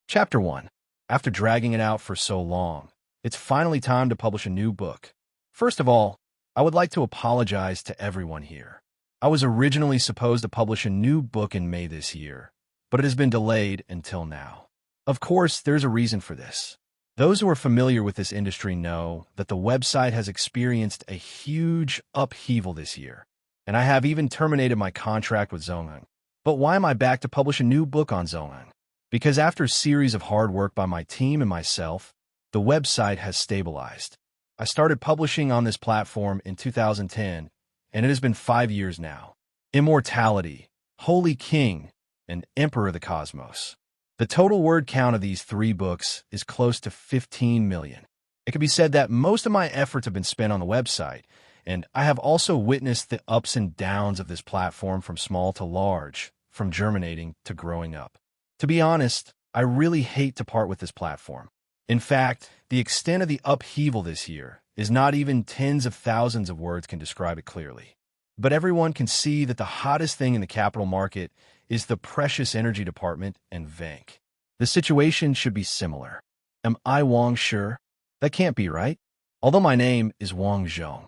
Chapter 1. After dragging it out for so long, it's finally time to publish a new book. First of all, I would like to apologize to everyone here. I was originally supposed to publish a new book in May this year, but it has been delayed until now. Of course, there's a reason for this. Those who are familiar with this industry know that the website has experienced a huge upheaval this year, and I have even terminated my contract with Zongang. But why am I back to publish a new book on Zongang? Because after a series of hard work by my team and myself, the website has stabilized. I started publishing on this platform in 2010, and it has been 5 years now. Immortality, Holy King, and Emperor of the Cosmos. The total word count of these 3 books is close to 15 million. It can be said that most of my efforts have been spent on the website, and I have also witnessed the ups and downs of this platform from small to large, from germinating to growing up. To be honest, I really hate to part with this platform. In fact, the extent of the upheaval this year is not even tens of thousands of words can describe it clearly. But everyone can see that the hottest thing in the capital market is the precious energy department and Vank. The situation should be similar. Am I Wang sure? That can't be right. Although my name is Wang Zhong.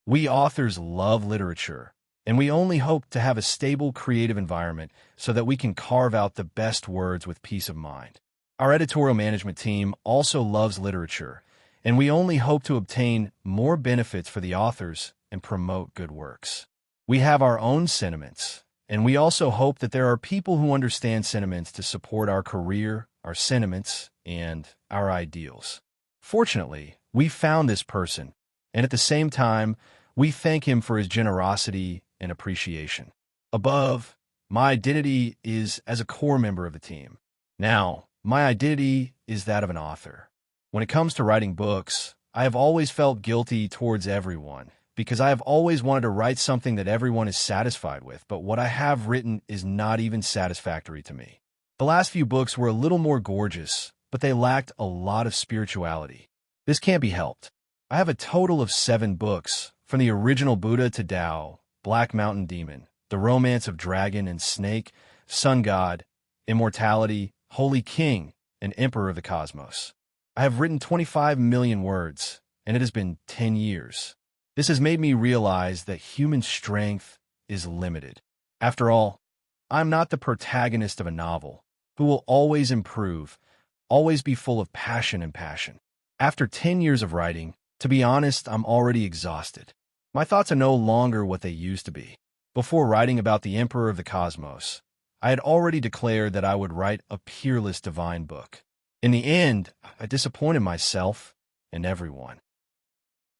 We authors love literature, and we only hope to have a stable creative environment so that we can carve out the best words with peace of mind. Our editorial management team also loves literature, and we only hope to obtain more benefits for the authors and promote good works. We have our own sentiments, and we also hope that there are people who understand sentiments to support our career, our sentiments, and our ideals. Fortunately, we found this person, and at the same time, we thank him for his generosity and appreciation. Above, my identity is as a core member of the team. Now, my identity is that of an author. When it comes to writing books, I have always felt guilty towards everyone because I have always wanted to write something that everyone is satisfied with, but what I have written is not even satisfactory to me. The last few books were a little more gorgeous, but they lacked a lot of spirituality. This can't be helped. I have a total of 7 books, from the original Buddha to Tao, Black Mountain Demon, The Romance of Dragon and Snake, Sun God, Immortality, Holy King, and Emperor of the Cosmos. I have written 25 million words, and it has been 10 years. This has made me realize that human strength is limited. After all, I'm not the protagonist of a novel who will always improve, always be full of passion and passion. After 10 years of writing, to be honest, I'm already exhausted. My thoughts are no longer what they used to be. Before writing about the Emperor of the Cosmos, I had already declared that I would write a peerless divine book. In the end, I disappointed myself and everyone.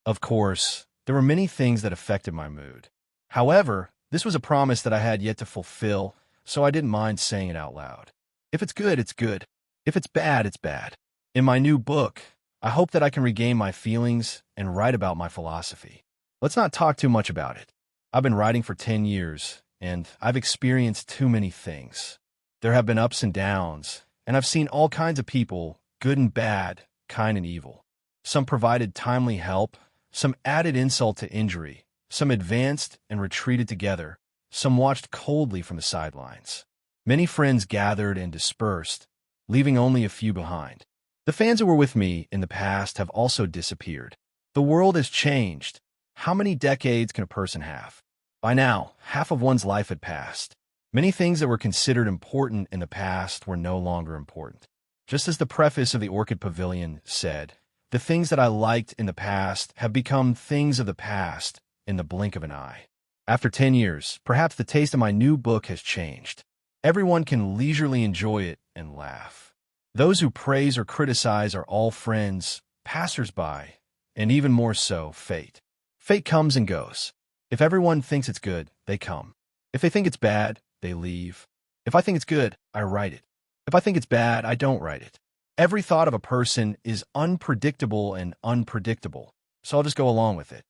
Of course, there were many things that affected my mood. However, this was a promise that I had yet to fulfill, so I didn't mind saying it out loud. If it's good, it's good. If it's bad, it's bad. In my new book, I hope that I can regain my feelings and write about my philosophy. Let's not talk too much about it. I've been writing for 10 years, and I've experienced too many things. There have been ups and downs, and I've seen all kinds of people, good and bad, kind and evil. Some provided timely help, some added insult to injury, some advanced and retreated together, some watched coldly from the sidelines. Many friends gathered and dispersed, leaving only a few behind. The fans who were with me in the past have also disappeared. The world has changed. How many decades can a person have? By now, half of one's life had passed. Many things that were considered important in the past were no longer important. Just as the preface of the Orchid Pavilion said, the things that I liked in the past have become things of the past in the blink of an eye. After 10 years, perhaps the taste of my new book has changed. Everyone can leisurely enjoy it and laugh. Those who praise or criticize are all friends, passers-by, and even more so, fate. Fate comes and goes. If everyone thinks it's good, they come. If they think it's bad, they leave. If I think it's good, I write it. If I think it's bad, I don't write it. Every thought of a person is unpredictable and unpredictable, so I'll just go along with it.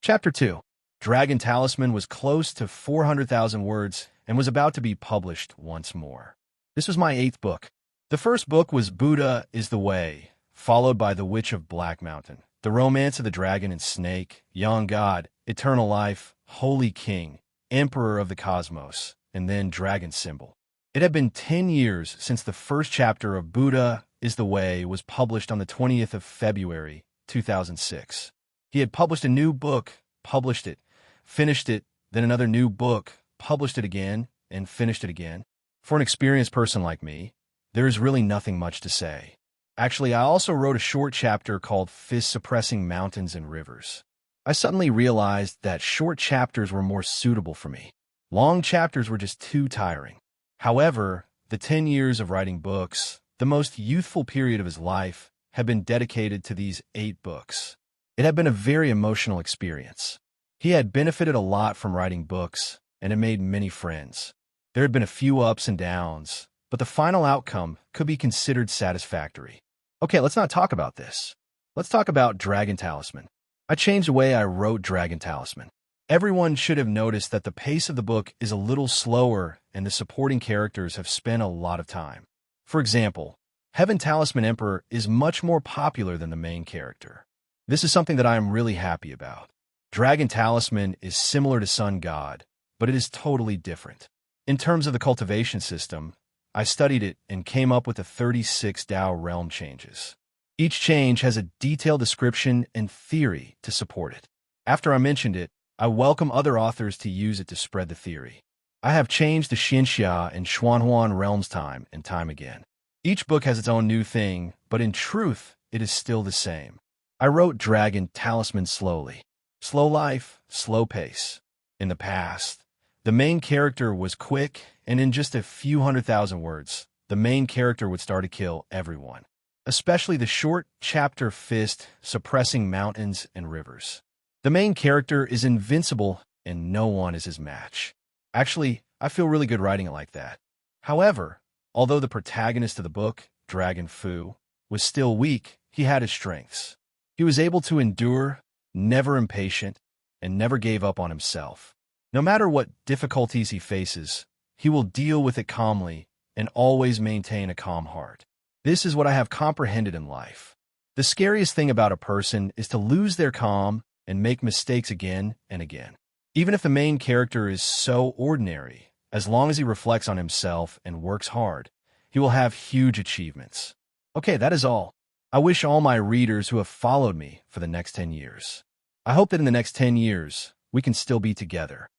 Chapter 2. Dragon Talisman was close to 400,000 words and was about to be published once more. This was my 8th book. The first book was Buddha is the Way, followed by The Witch of Black Mountain, The Romance of the Dragon and Snake, Young God, Eternal Life, Holy King, Emperor of the Cosmos, and then Dragon Symbol. It had been 10 years since the first chapter of Buddha is the Way was published on the 20th of February, 2006. He had published a new book, published it, finished it, then another new book, published it again, and finished it again. For an experienced person like me, there is really nothing much to say. Actually, I also wrote a short chapter called Fist Suppressing Mountains and Rivers. I suddenly realized that short chapters were more suitable for me. Long chapters were just too tiring. However, the 10 years of writing books, the most youthful period of his life, had been dedicated to these 8 books. It had been a very emotional experience. He had benefited a lot from writing books and had made many friends. There had been a few ups and downs, but the final outcome could be considered satisfactory. Okay, let's not talk about this. Let's talk about Dragon Talisman. I changed the way I wrote Dragon Talisman. Everyone should have noticed that the pace of the book is a little slower and the supporting characters have spent a lot of time. For example, Heaven Talisman Emperor is much more popular than the main character. This is something that I am really happy about. Dragon Talisman is similar to Sun God, but it is totally different. In terms of the cultivation system, I studied it and came up with the 36 Tao realm changes. Each change has a detailed description and theory to support it. After I mentioned it, I welcome other authors to use it to spread the theory. I have changed the Xinxia and Xuanhuan realms time and time again. Each book has its own new thing, but in truth, it is still the same. I wrote Dragon Talisman slowly. Slow life, slow pace. In the past, the main character was quick, and in just a few 100,000 words, the main character would start to kill everyone. Especially the short chapter Fist Suppressing Mountains and Rivers. The main character is invincible, and no one is his match. Actually, I feel really good writing it like that. However, although the protagonist of the book, Dragon Fu, was still weak, he had his strengths. He was able to endure, never impatient, and never gave up on himself. No matter what difficulties he faces, he will deal with it calmly and always maintain a calm heart. This is what I have comprehended in life. The scariest thing about a person is to lose their calm and make mistakes again and again. Even if the main character is so ordinary, as long as he reflects on himself and works hard, he will have huge achievements. Okay, that is all. I wish all my readers who have followed me for the next 10 years. I hope that in the next 10 years, we can still be together.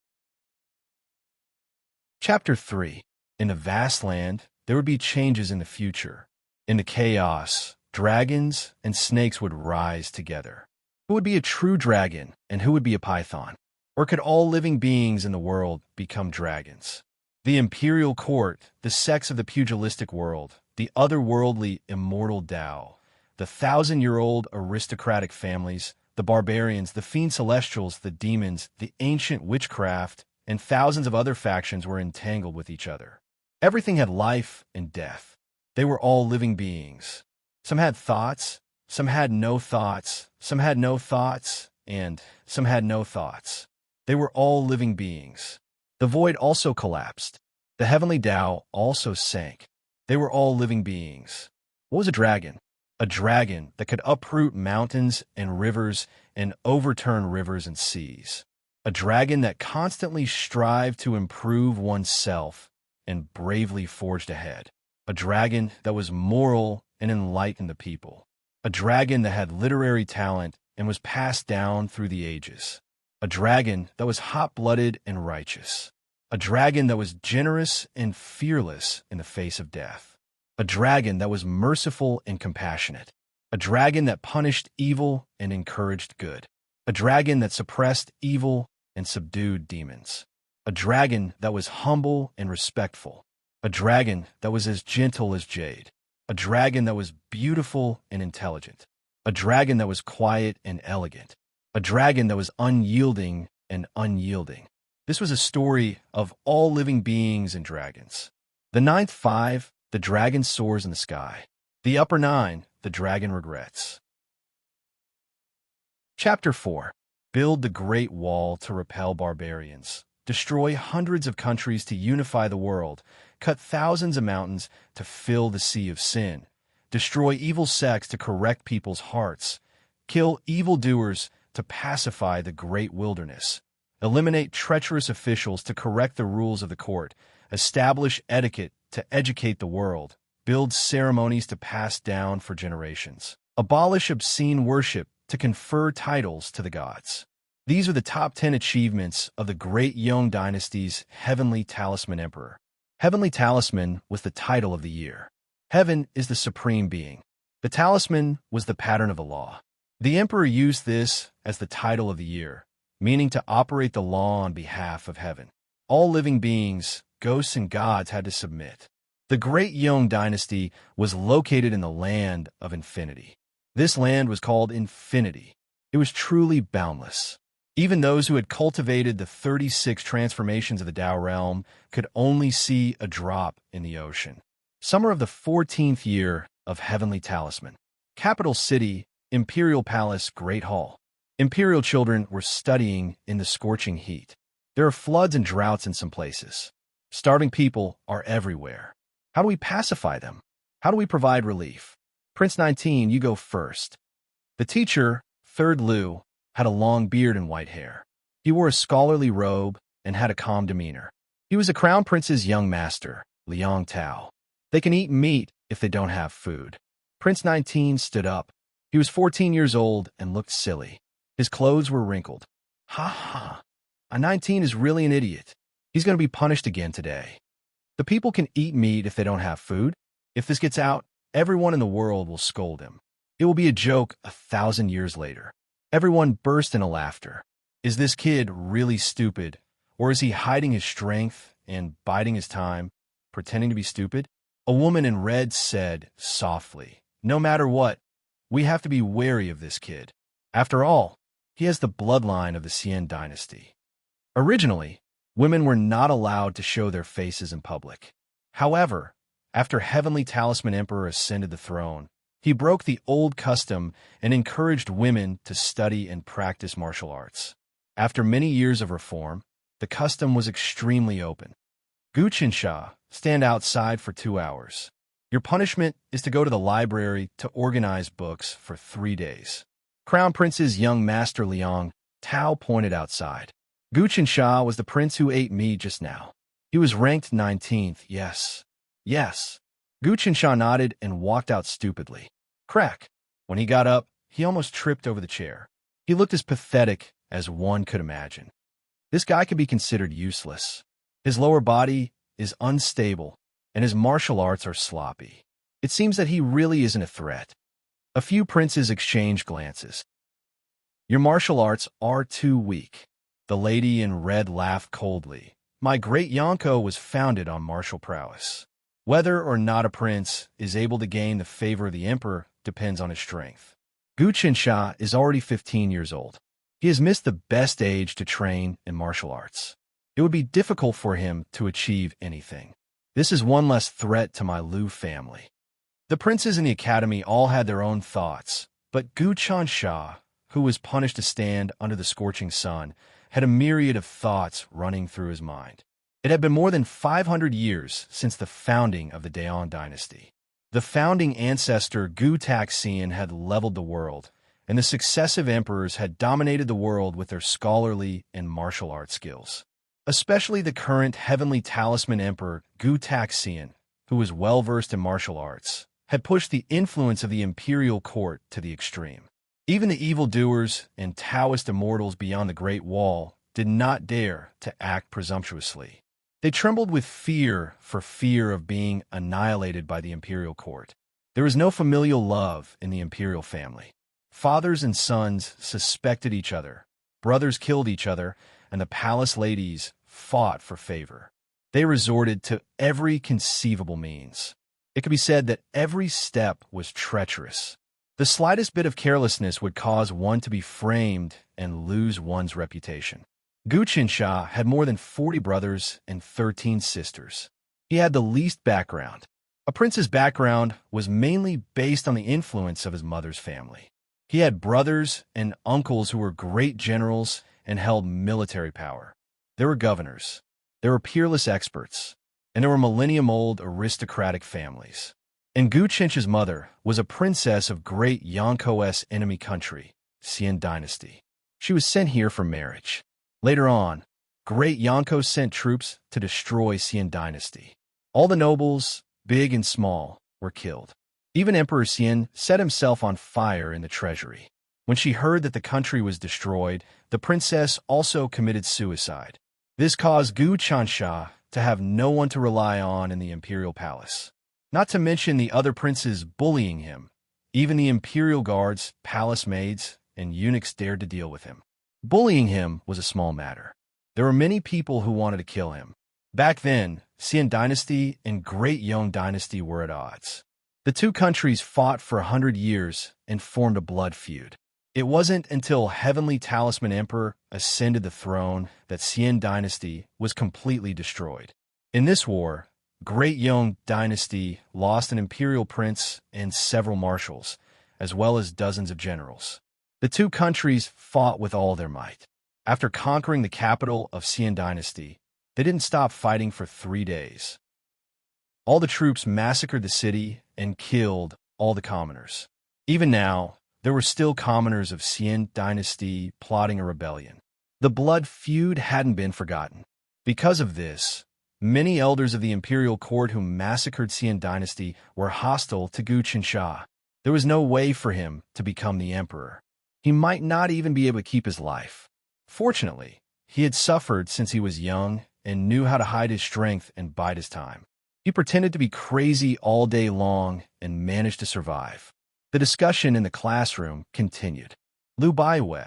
Chapter 3. In the vast land, there would be changes in the future. In the chaos, dragons and snakes would rise together. Who would be a true dragon, and who would be a python? Or could all living beings in the world become dragons? The imperial court, the sects of the pugilistic world, the otherworldly immortal Tao, the 1,000-year-old aristocratic families, the barbarians, the fiend celestials, the demons, the ancient witchcraft, and thousands of other factions were entangled with each other. Everything had life and death. They were all living beings. Some had thoughts, some had no thoughts, some had no thoughts, and some had no thoughts. They were all living beings. The void also collapsed. The heavenly Tao also sank. They were all living beings. What was a dragon? A dragon that could uproot mountains and rivers and overturn rivers and seas. A dragon that constantly strived to improve oneself and bravely forged ahead. A dragon that was moral and enlightened the people. A dragon that had literary talent and was passed down through the ages. A dragon that was hot-blooded and righteous. A dragon that was generous and fearless in the face of death. A dragon that was merciful and compassionate. A dragon that punished evil and encouraged good. A dragon that suppressed evil and subdued demons. A dragon that was humble and respectful. A dragon that was as gentle as jade. A dragon that was beautiful and intelligent. A dragon that was quiet and elegant. A dragon that was unyielding and unyielding. This was a story of all living beings and dragons. The ninth 5, the dragon soars in the sky. The upper 9, the dragon regrets. Chapter 4. Build the Great Wall to repel barbarians. Destroy hundreds of countries to unify the world. Cut thousands of mountains to fill the sea of sin. Destroy evil sects to correct people's hearts. Kill evildoers to pacify the great wilderness. Eliminate treacherous officials to correct the rules of the court. Establish etiquette to educate the world, build ceremonies to pass down for generations, abolish obscene worship to confer titles to the gods. These are the top 10 achievements of the Great Yong Dynasty's Heavenly Talisman Emperor. Heavenly Talisman was the title of the year. Heaven is the supreme being. The talisman was the pattern of the law. The emperor used this as the title of the year, meaning to operate the law on behalf of heaven. All living beings, ghosts and gods, had to submit. The Great Yong Dynasty was located in the land of infinity. This land was called Infinity. It was truly boundless. Even those who had cultivated the 36 transformations of the Tao realm could only see a drop in the ocean. Summer of the 14th year of Heavenly Talisman. Capital city, Imperial Palace, Great Hall. Imperial children were studying in the scorching heat. There are floods and droughts in some places. Starving people are everywhere. How do we pacify them? How do we provide relief? Prince 19, you go first. The teacher, Third Liu, had a long beard and white hair. He wore a scholarly robe and had a calm demeanor. He was the crown prince's young master, Liang Tao. They can eat meat if they don't have food. Prince 19 stood up. He was 14 years old and looked silly. His clothes were wrinkled. Ha ha. A 19 is really an idiot. He's going to be punished again today. The people can eat meat if they don't have food. If this gets out, everyone in the world will scold him. It will be a joke 1,000 years later. Everyone burst into laughter. Is this kid really stupid, or is he hiding his strength and biding his time, pretending to be stupid? A woman in red said softly, "No matter what, we have to be wary of this kid. After all, he has the bloodline of the Xian dynasty." Originally, women were not allowed to show their faces in public. However, after Heavenly Talisman Emperor ascended the throne, he broke the old custom and encouraged women to study and practice martial arts. After many years of reform, the custom was extremely open. Guqinsha, stand outside for 2 hours. Your punishment is to go to the library to organize books for 3 days. Crown Prince's young master Liang Tao pointed outside. Guqinsha was the prince who ate meat just now. He was ranked 19th, yes. Yes. Guqinsha nodded and walked out stupidly. Crack. When he got up, he almost tripped over the chair. He looked as pathetic as one could imagine. This guy could be considered useless. His lower body is unstable, and his martial arts are sloppy. It seems that he really isn't a threat. A few princes exchanged glances. Your martial arts are too weak. The lady in red laughed coldly. My great Yonko was founded on martial prowess. Whether or not a prince is able to gain the favor of the emperor depends on his strength. Guqinsha is already 15 years old. He has missed the best age to train in martial arts. It would be difficult for him to achieve anything. This is one less threat to my Liu family. The princes in the academy all had their own thoughts, but Guqinsha, who was punished to stand under the scorching sun, had a myriad of thoughts running through his mind. It had been more than 500 years since the founding of the Daon dynasty. The founding ancestor Gu Taxian had leveled the world, and the successive emperors had dominated the world with their scholarly and martial arts skills. Especially the current Heavenly Talisman Emperor Gu Taxian, who was well-versed in martial arts, had pushed the influence of the imperial court to the extreme. Even the evildoers and Taoist immortals beyond the Great Wall did not dare to act presumptuously. They trembled with fear for fear of being annihilated by the imperial court. There was no familial love in the imperial family. Fathers and sons suspected each other, brothers killed each other, and the palace ladies fought for favor. They resorted to every conceivable means. It could be said that every step was treacherous. The slightest bit of carelessness would cause one to be framed and lose one's reputation. Guqinsha had more than 40 brothers and 13 sisters. He had the least background. A prince's background was mainly based on the influence of his mother's family. He had brothers and uncles who were great generals and held military power. There were governors. There were peerless experts. And there were millennium-old aristocratic families. And Guqinsha's mother was a princess of great Yonko's enemy country, Xian dynasty. She was sent here for marriage. Later on, great Yonko sent troops to destroy Xian dynasty. All the nobles, big and small, were killed. Even Emperor Xian set himself on fire in the treasury. When she heard that the country was destroyed, the princess also committed suicide. This caused Gu Chansha to have no one to rely on in the imperial palace. Not to mention the other princes bullying him. Even the imperial guards, palace maids, and eunuchs dared to deal with him. Bullying him was a small matter. There were many people who wanted to kill him. Back then, Xian dynasty and Great Yong dynasty were at odds. The two countries fought for 100 years and formed a blood feud. It wasn't until Heavenly Talisman Emperor ascended the throne that Xian dynasty was completely destroyed. In this war, Great Yong dynasty lost an imperial prince and several marshals, as well as dozens of generals. The two countries fought with all their might. After conquering the capital of Xian dynasty, they didn't stop fighting for 3 days. All the troops massacred the city and killed all the commoners. Even now, there were still commoners of Xian dynasty plotting a rebellion. The blood feud hadn't been forgotten. Because of this, many elders of the imperial court who massacred Xian dynasty were hostile to Gu Qinsha. There was no way for him to become the emperor. He might not even be able to keep his life. Fortunately, he had suffered since he was young and knew how to hide his strength and bide his time. He pretended to be crazy all day long and managed to survive. The discussion in the classroom continued. Lu Baiwe,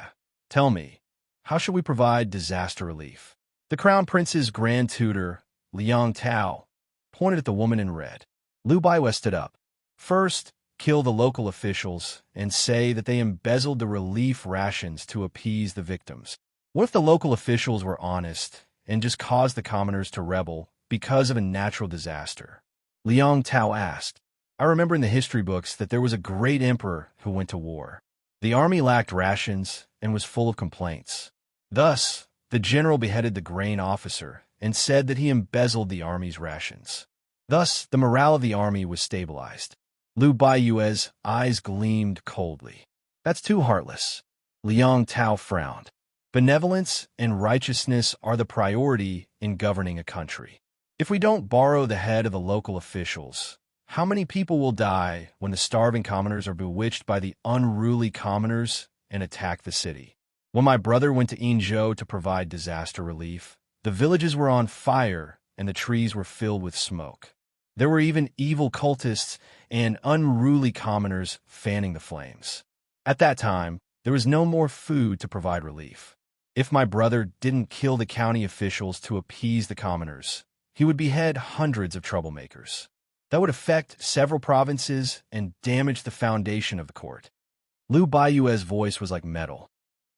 tell me, how should we provide disaster relief? The Crown Prince's grand tutor, Liang Tao, pointed at the woman in red. Lu Baiwe stood up. First, kill the local officials and say that they embezzled the relief rations to appease the victims. What if the local officials were honest and just caused the commoners to rebel because of a natural disaster? Liang Tao asked. I remember in the history books that there was a great emperor who went to war. The army lacked rations and was full of complaints. Thus, the general beheaded the grain officer and said that he embezzled the army's rations. Thus, the morale of the army was stabilized. Lu Baiyue's eyes gleamed coldly. That's too heartless. Liang Tao frowned. Benevolence and righteousness are the priority in governing a country. If we don't borrow the head of the local officials, how many people will die when the starving commoners are bewitched by the unruly commoners and attack the city? When my brother went to Yinzhou to provide disaster relief, the villages were on fire and the trees were filled with smoke. There were even evil cultists and unruly commoners fanning the flames. At that time, there was no more food to provide relief. If my brother didn't kill the county officials to appease the commoners, he would behead hundreds of troublemakers. That would affect several provinces and damage the foundation of the court. Lu Baiyue's voice was like metal.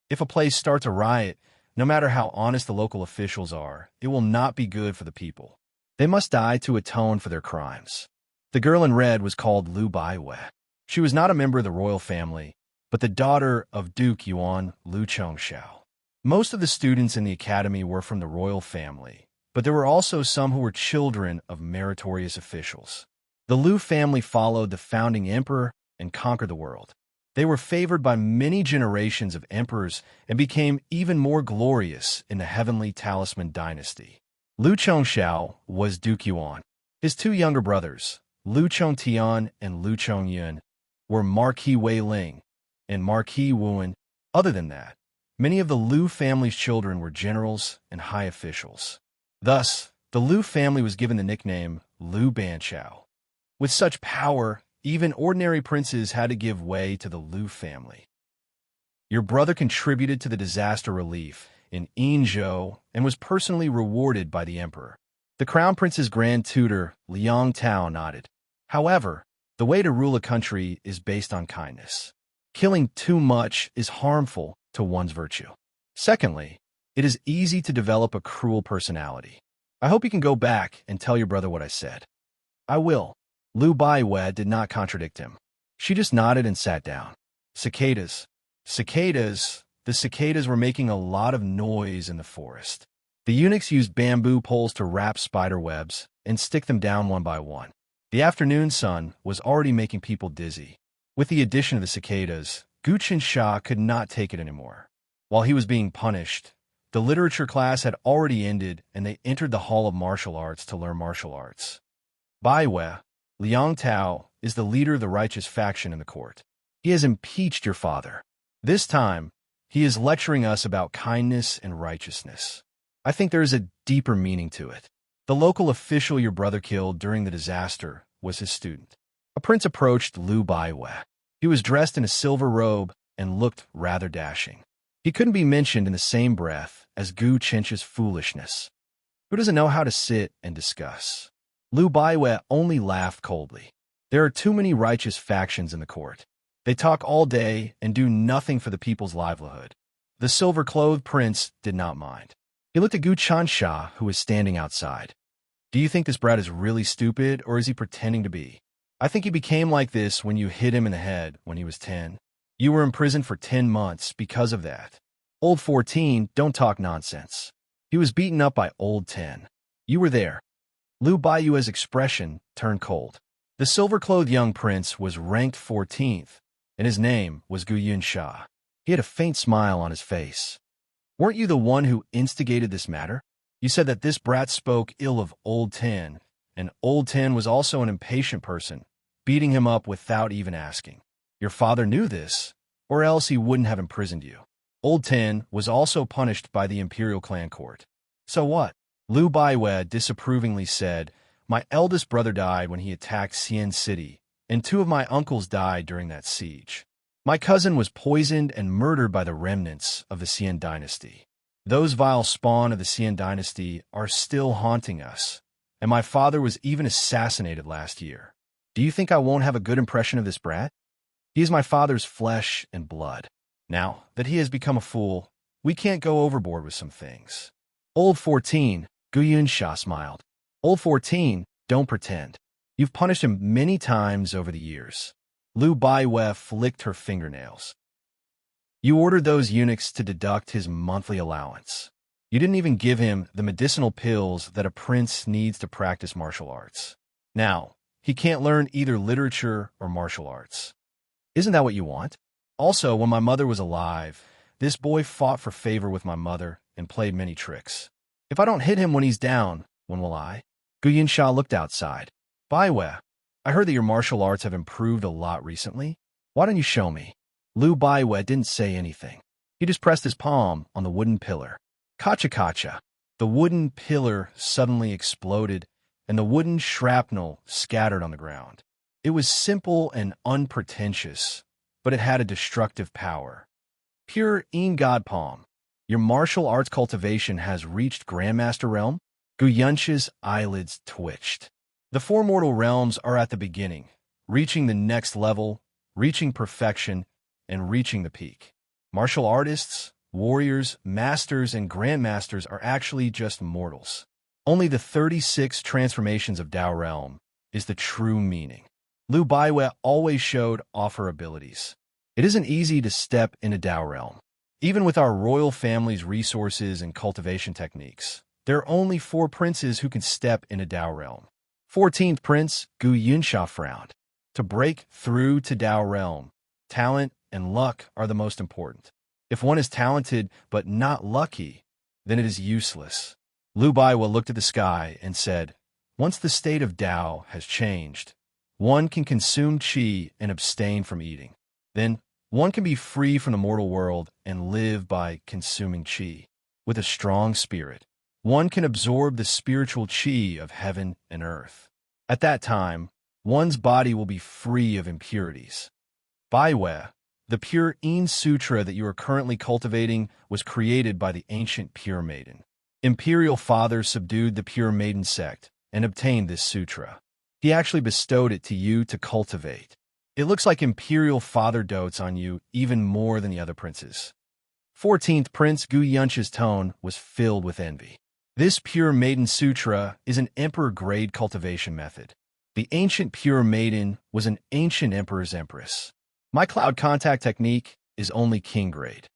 If a place starts a riot, no matter how honest the local officials are, it will not be good for the people. They must die to atone for their crimes. The girl in red was called Lu Baiwe. She was not a member of the royal family, but the daughter of Duke Yuan Lu Chongxiao. Most of the students in the academy were from the royal family, but there were also some who were children of meritorious officials. The Lu family followed the founding emperor and conquered the world. They were favored by many generations of emperors and became even more glorious in the Heavenly Talisman dynasty. Lu Chongxiao was Duke Yuan. His two younger brothers, Lu Chongtian and Lu Chongyun, were Marquis Wei Ling and Marquis Wuan. Other than that, many of the Lu family's children were generals and high officials. Thus, the Lu family was given the nickname Lu Banqiao. With such power, even ordinary princes had to give way to the Lu family. Your brother contributed to the disaster relief in Yinzhou and was personally rewarded by the emperor. The crown prince's grand tutor, Liang Tao, nodded. However, the way to rule a country is based on kindness. Killing too much is harmful to one's virtue. Secondly, it is easy to develop a cruel personality. I hope you can go back and tell your brother what I said. I will. Lu Baiwe did not contradict him. She just nodded and sat down. Cicadas. Cicadas. The cicadas were making a lot of noise in the forest. The eunuchs used bamboo poles to wrap spider webs and stick them down one by one. The afternoon sun was already making people dizzy. With the addition of the cicadas, Gu Qinsha could not take it anymore. While he was being punished, the literature class had already ended and they entered the Hall of Martial Arts to learn martial arts. Baiwei, Liang Tao, is the leader of the righteous faction in the court. He has impeached your father. This time, he is lecturing us about kindness and righteousness. I think there is a deeper meaning to it. The local official your brother killed during the disaster was his student. A prince approached Liu Baiwei. He was dressed in a silver robe and looked rather dashing. He couldn't be mentioned in the same breath as Gu Chench's foolishness. Who doesn't know how to sit and discuss? Liu Baiwei only laughed coldly. There are too many righteous factions in the court. They talk all day and do nothing for the people's livelihood. The silver-clothed prince did not mind. He looked at Gu Chansha, who was standing outside. Do you think this brat is really stupid, or is he pretending to be? I think he became like this when you hit him in the head when he was 10. You were in prison for 10 months because of that. Old 14, don't talk nonsense. He was beaten up by old 10. You were there. Liu Baiwei's expression turned cold. The silver-clothed young prince was ranked 14th, and his name was Gu Yunsha. He had a faint smile on his face. Weren't you the one who instigated this matter? You said that this brat spoke ill of old 10, and old 10 was also an impatient person, beating him up without even asking. Your father knew this, or else he wouldn't have imprisoned you. Old 10 was also punished by the imperial clan court. So what? Liu Baiwei disapprovingly said, My eldest brother died when he attacked Xian City, and 2 of my uncles died during that siege. My cousin was poisoned and murdered by the remnants of the Xian dynasty. Those vile spawn of the Xian dynasty are still haunting us, and my father was even assassinated last year. Do you think I won't have a good impression of this brat? He is my father's flesh and blood. Now that he has become a fool, we can't go overboard with some things. Old 14, Gu Yunsha smiled. Old 14, don't pretend. You've punished him many times over the years. Liu Baiwei flicked her fingernails. You ordered those eunuchs to deduct his monthly allowance. You didn't even give him the medicinal pills that a prince needs to practice martial arts. Now, he can't learn either literature or martial arts. Isn't that what you want? Also, when my mother was alive, this boy fought for favor with my mother and played many tricks. If I don't hit him when he's down, when will I? Gu Yunsha looked outside. Baiwei, I heard that your martial arts have improved a lot recently. Why don't you show me? Liu Baiwei didn't say anything. He just pressed his palm on the wooden pillar. Kacha-kacha. The wooden pillar suddenly exploded, and the wooden shrapnel scattered on the ground. It was simple and unpretentious, but it had a destructive power. Pure God palm. Your martial arts cultivation has reached Grandmaster Realm? Gu Yunsha's eyelids twitched. The 4 mortal realms are at the beginning, reaching the next level, reaching perfection, and reaching the peak. Martial artists, warriors, masters, and grandmasters are actually just mortals. Only the 36 transformations of Tao Realm is the true meaning. Liu Baiwei always showed off her abilities. It isn't easy to step into Tao Realm. Even with our royal family's resources and cultivation techniques, there are only 4 princes who can step into Tao Realm. 14th Prince Gu Yunsha frowned. To break through to Tao Realm, talent and luck are the most important. If one is talented but not lucky, then it is useless. Liu Baiwei looked at the sky and said, Once the state of Tao has changed, one can consume qi and abstain from eating. Then one can be free from the mortal world and live by consuming qi. With a strong spirit, one can absorb the spiritual qi of heaven and earth. At that time, one's body will be free of impurities. Baiwei, the pure Yin Sutra that you are currently cultivating was created by the ancient Pure Maiden. Imperial Father subdued the Pure Maiden sect and obtained this sutra. He actually bestowed it to you to cultivate. It looks like Imperial Father dotes on you even more than the other princes. 14th Prince Gu Yunsha's tone was filled with envy. This Pure Maiden Sutra is an emperor-grade cultivation method. The ancient Pure Maiden was an ancient emperor's empress. My cloud contact technique is only king grade.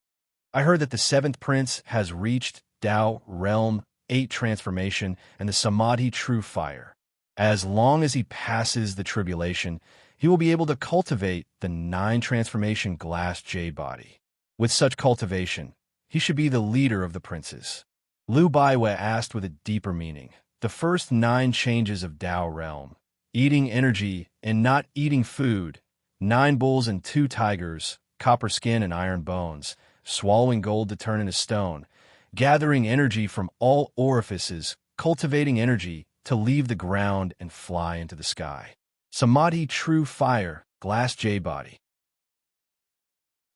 I heard that the 7th prince has reached Tao Realm 8 transformation and the Samadhi True Fire. As long as he passes the tribulation, he will be able to cultivate the 9 transformation glass jade body. With such cultivation, he should be the leader of the princes. Liu Baiwei asked with a deeper meaning. The first 9 changes of Tao Realm eating energy and not eating food, 9 bulls and 2 tigers, copper skin and iron bones, swallowing gold to turn into stone, gathering energy from all orifices, cultivating energy to leave the ground and fly into the sky. Samadhi, true fire, glass J body.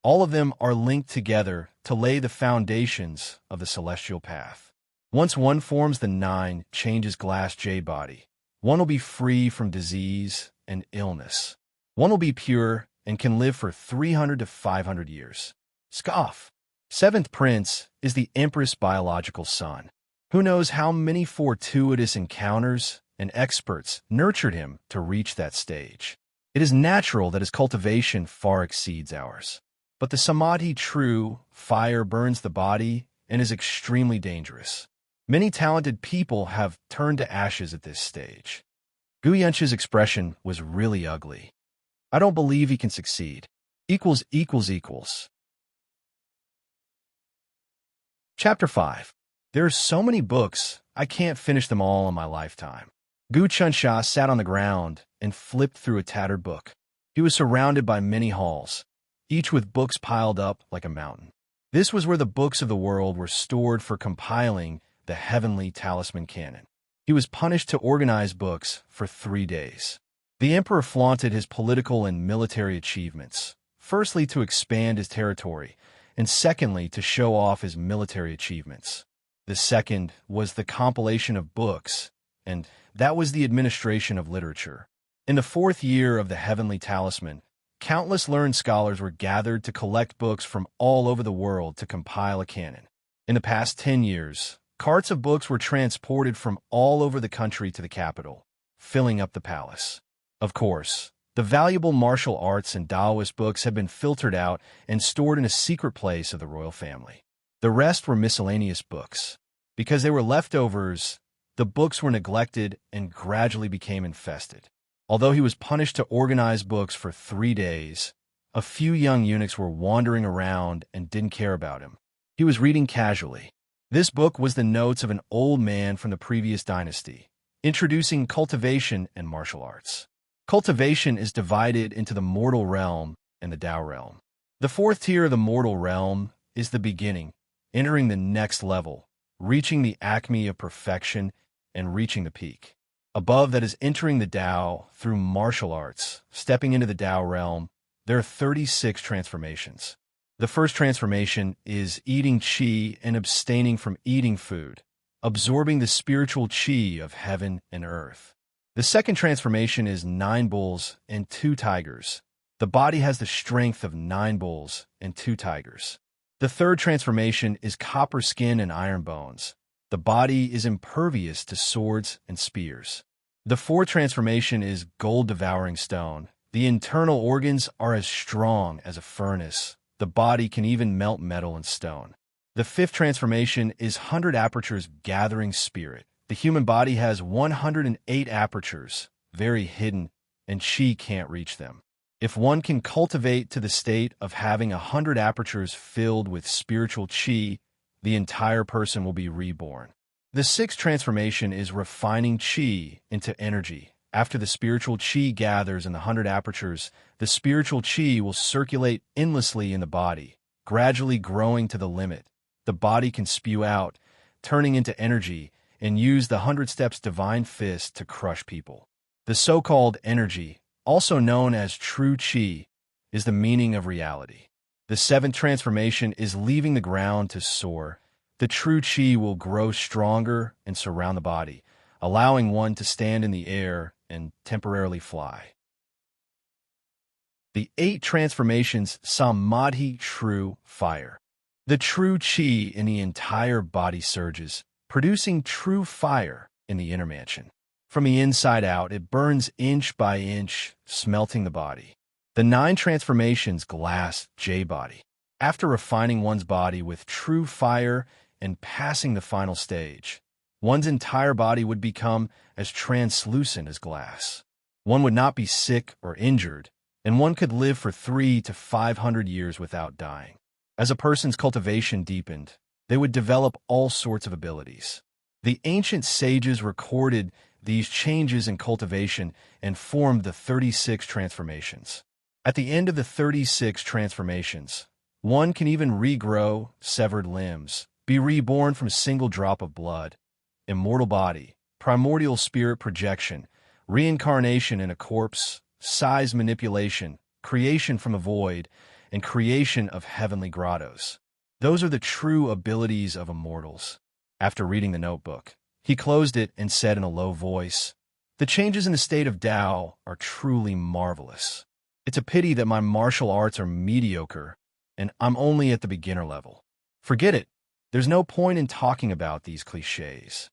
All of them are linked together to lay the foundations of the celestial path. Once one forms the 9 changes glass J body, one will be free from disease and illness. One will be pure and can live for 300 to 500 years. Scoff. 7th prince is the empress' biological son. Who knows how many fortuitous encounters and experts nurtured him to reach that stage. It is natural that his cultivation far exceeds ours. But the Samadhi true fire burns the body and is extremely dangerous. Many talented people have turned to ashes at this stage. Guyunch's expression was really ugly. I don't believe he can succeed. Equals. Chapter 5. There are so many books, I can't finish them all in my lifetime. Gu Chunsha sat on the ground and flipped through a tattered book. He was surrounded by many halls, each with books piled up like a mountain. This was where the books of the world were stored for compiling the heavenly talisman canon. He was punished to organize books for 3 days. The emperor flaunted his political and military achievements, firstly to expand his territory, and secondly to show off his military achievements. The second was the compilation of books, and that was the administration of literature. In the 4th year of the heavenly talisman, countless learned scholars were gathered to collect books from all over the world to compile a canon. In the past 10 years, carts of books were transported from all over the country to the capital, filling up the palace. Of course, the valuable martial arts and Taoist books had been filtered out and stored in a secret place of the royal family. The rest were miscellaneous books. Because they were leftovers, the books were neglected and gradually became infested. Although he was punished to organize books for 3 days, a few young eunuchs were wandering around and didn't care about him. He was reading casually. This book was the notes of an old man from the previous dynasty, introducing cultivation and martial arts. Cultivation is divided into the mortal realm and the Tao realm. The 4th tier of the mortal realm is the beginning, entering the next level, reaching the acme of perfection and reaching the peak. Above that is entering the Tao through martial arts, stepping into the Tao realm. There are 36 transformations. The first transformation is eating qi and abstaining from eating food, absorbing the spiritual qi of heaven and earth. The second transformation is 9 bulls and 2 tigers. The body has the strength of 9 bulls and 2 tigers. The third transformation is copper skin and iron bones. The body is impervious to swords and spears. The fourth transformation is gold-devouring stone. The internal organs are as strong as a furnace. The body can even melt metal and stone. The fifth transformation is 100 apertures gathering spirit. The human body has 108 apertures, very hidden, and qi can't reach them. If one can cultivate to the state of having 100 apertures filled with spiritual qi, the entire person will be reborn. The sixth transformation is refining qi into energy. After the spiritual qi gathers in the 100 apertures, the spiritual qi will circulate endlessly in the body, gradually growing to the limit. The body can spew out, turning into energy, and use the 100 steps divine fist to crush people. The so-called energy, also known as true qi, is the meaning of reality. The seventh transformation is leaving the ground to soar. The true qi will grow stronger and surround the body, allowing one to stand in the air and temporarily fly. The 8 transformations Samadhi true fire. The true qi in the entire body surges, producing true fire in the inner mansion. From the inside out, it burns inch by inch, smelting the body. The 9 transformations glass J body. After refining one's body with true fire and passing the final stage, one's entire body would become as translucent as glass. One would not be sick or injured, and one could live for 300 to 500 years without dying. As a person's cultivation deepened, they would develop all sorts of abilities. The ancient sages recorded these changes in cultivation and formed the 36 transformations. At the end of the 36 transformations, one can even regrow severed limbs, be reborn from a single drop of blood, immortal body, primordial spirit projection, reincarnation in a corpse, size manipulation, creation from a void, and creation of heavenly grottos. Those are the true abilities of immortals. After reading the notebook, he closed it and said in a low voice, "The changes in the state of Tao are truly marvelous. It's a pity that my martial arts are mediocre, and I'm only at the beginner level. Forget it. There's no point in talking about these cliches."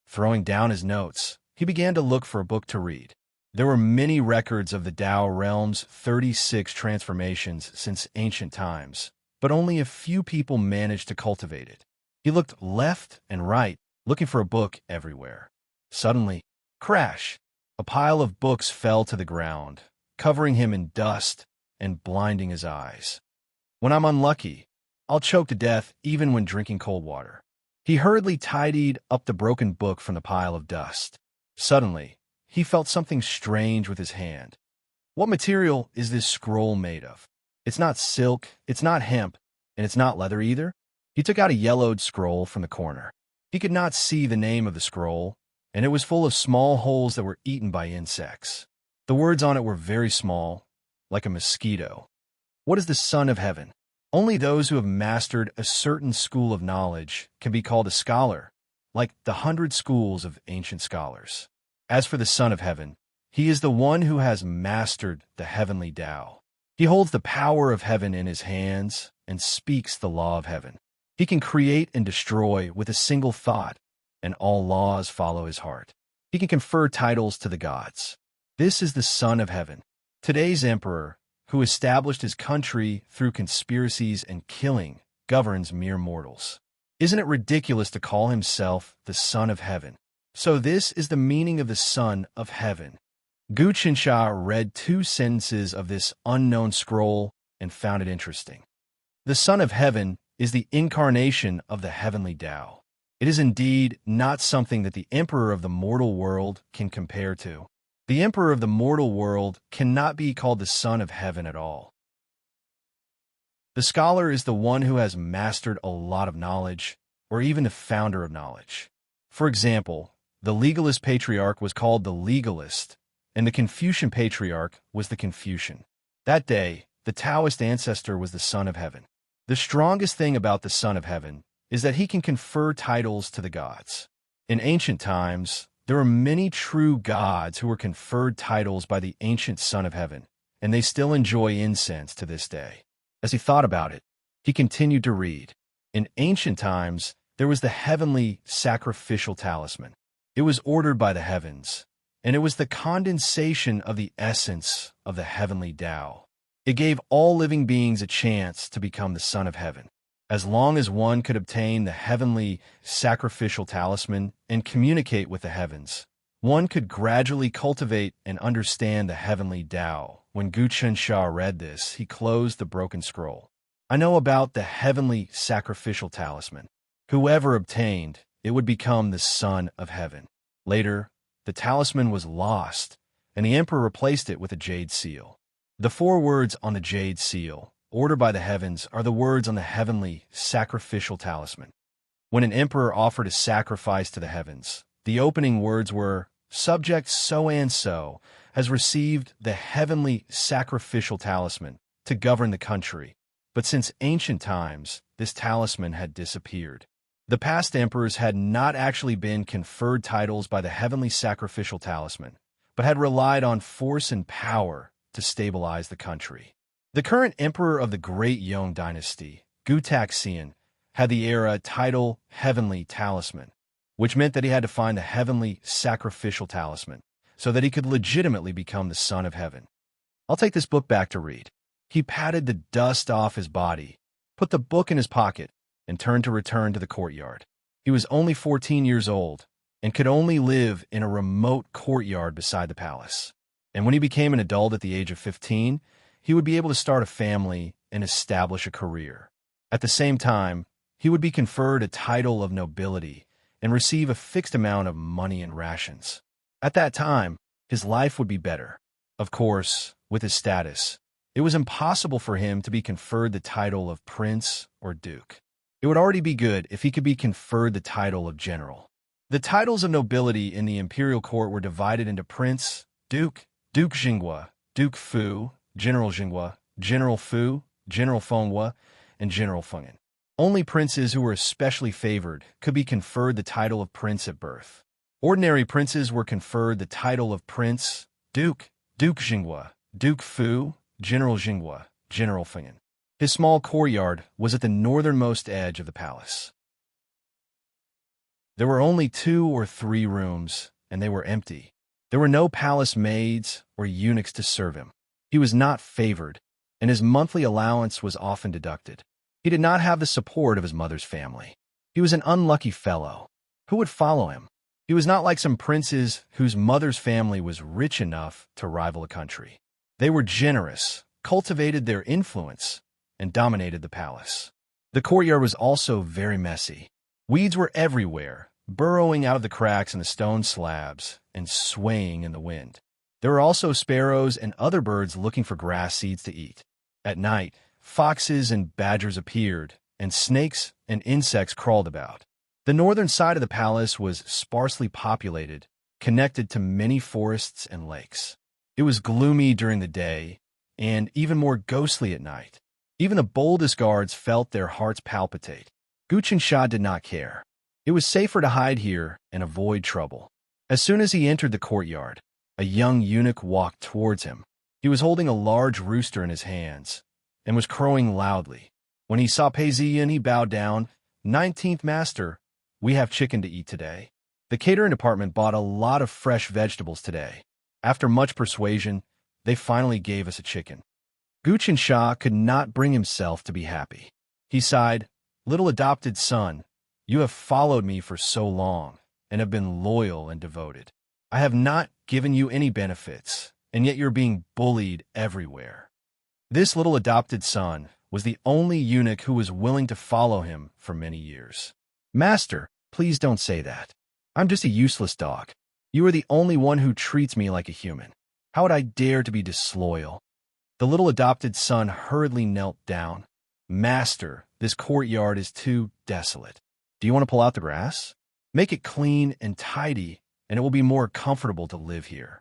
Throwing down his notes, he began to look for a book to read. There were many records of the Tao realm's 36 transformations since ancient times, but only a few people managed to cultivate it. He looked left and right, looking for a book everywhere. Suddenly, crash! A pile of books fell to the ground, covering him in dust and blinding his eyes. "When I'm unlucky, I'll choke to death even when drinking cold water." He hurriedly tidied up the broken book from the pile of dust. Suddenly, he felt something strange with his hand. "What material is this scroll made of? It's not silk, it's not hemp, and it's not leather either." He took out a yellowed scroll from the corner. He could not see the name of the scroll, and it was full of small holes that were eaten by insects. The words on it were very small, like a mosquito. "What is the Son of Heaven? Only those who have mastered a certain school of knowledge can be called a scholar, like the 100 schools of ancient scholars. As for the Son of Heaven, he is the one who has mastered the heavenly Tao. He holds the power of heaven in his hands and speaks the law of heaven. He can create and destroy with a single thought, and all laws follow his heart. He can confer titles to the gods. This is the Son of Heaven. Today's emperor, who established his country through conspiracies and killing, governs mere mortals. Isn't it ridiculous to call himself the Son of Heaven? So this is the meaning of the Son of Heaven." Gu Qinsha read 2 sentences of this unknown scroll and found it interesting. The Son of Heaven is the incarnation of the heavenly Tao. It is indeed not something that the emperor of the mortal world can compare to. The emperor of the mortal world cannot be called the Son of Heaven at all. The scholar is the one who has mastered a lot of knowledge, or even the founder of knowledge. For example, the legalist patriarch was called the legalist, and the Confucian patriarch was the Confucian. That day, the Taoist ancestor was the Son of Heaven. The strongest thing about the Son of Heaven is that he can confer titles to the gods. In ancient times, there were many true gods who were conferred titles by the ancient Son of Heaven, and they still enjoy incense to this day. As he thought about it, he continued to read. In ancient times, there was the heavenly sacrificial talisman. It was ordered by the heavens, and it was the condensation of the essence of the heavenly Tao. It gave all living beings a chance to become the Son of Heaven. As long as one could obtain the heavenly sacrificial talisman and communicate with the heavens, one could gradually cultivate and understand the heavenly Tao. When Gu Qinsha read this, he closed the broken scroll. "I know about the heavenly sacrificial talisman. Whoever obtained, it would become the Son of Heaven." Later, the talisman was lost, and the emperor replaced it with a jade seal. The 4 words on the jade seal, ordered by the heavens, are the words on the heavenly sacrificial talisman. When an emperor offered a sacrifice to the heavens, the opening words were, "Subject so-and-so has received the heavenly sacrificial talisman to govern the country." But since ancient times, this talisman had disappeared. The past emperors had not actually been conferred titles by the heavenly sacrificial talisman, but had relied on force and power to stabilize the country. The current emperor of the Great Yong dynasty, Gu Taxian, had the era title Heavenly Talisman, which meant that he had to find the heavenly sacrificial talisman so that he could legitimately become the Son of Heaven. "I'll take this book back to read." He patted the dust off his body, put the book in his pocket, and turned to return to the courtyard. He was only 14 years old and could only live in a remote courtyard beside the palace. And when he became an adult at the age of 15, he would be able to start a family and establish a career. At the same time, he would be conferred a title of nobility and receive a fixed amount of money and rations. At that time, his life would be better. Of course, with his status, it was impossible for him to be conferred the title of prince or duke. It would already be good if he could be conferred the title of general. The titles of nobility in the imperial court were divided into prince, duke, duke Jingwa, duke Fu, general Jingwa, general Fu, general Fengwa, and general Fenghan. Only princes who were especially favored could be conferred the title of prince at birth. Ordinary princes were conferred the title of prince, duke, duke Jingwa, duke Fu, general Jingwa, general Fenghan. His small courtyard was at the northernmost edge of the palace. There were only 2 or 3 rooms, and they were empty. There were no palace maids or eunuchs to serve him. He was not favored, and his monthly allowance was often deducted. He did not have the support of his mother's family. He was an unlucky fellow. Who would follow him? He was not like some princes whose mother's family was rich enough to rival a country. They were generous, cultivated their influence, and dominated the palace. The courtyard was also very messy. Weeds were everywhere, burrowing out of the cracks in the stone slabs and swaying in the wind. There were also sparrows and other birds looking for grass seeds to eat. At night, foxes and badgers appeared, and snakes and insects crawled about. The northern side of the palace was sparsely populated, connected to many forests and lakes. It was gloomy during the day, and even more ghostly at night. Even the boldest guards felt their hearts palpitate. Guchen Shah did not care. It was safer to hide here and avoid trouble. As soon as he entered the courtyard, a young eunuch walked towards him. He was holding a large rooster in his hands and was crowing loudly. When he saw Peizian, he bowed down. 19th Master, we have chicken to eat today. The catering department bought a lot of fresh vegetables today. After much persuasion, they finally gave us a chicken. Guchen Shah could not bring himself to be happy. He sighed, "Little adopted son, you have followed me for so long and have been loyal and devoted. I have not given you any benefits, and yet you're being bullied everywhere." This little adopted son was the only eunuch who was willing to follow him for many years. "Master, please don't say that. I'm just a useless dog. You are the only one who treats me like a human. How would I dare to be disloyal?" The little adopted son hurriedly knelt down. "Master, this courtyard is too desolate. Do you want to pull out the grass? Make it clean and tidy, and it will be more comfortable to live here.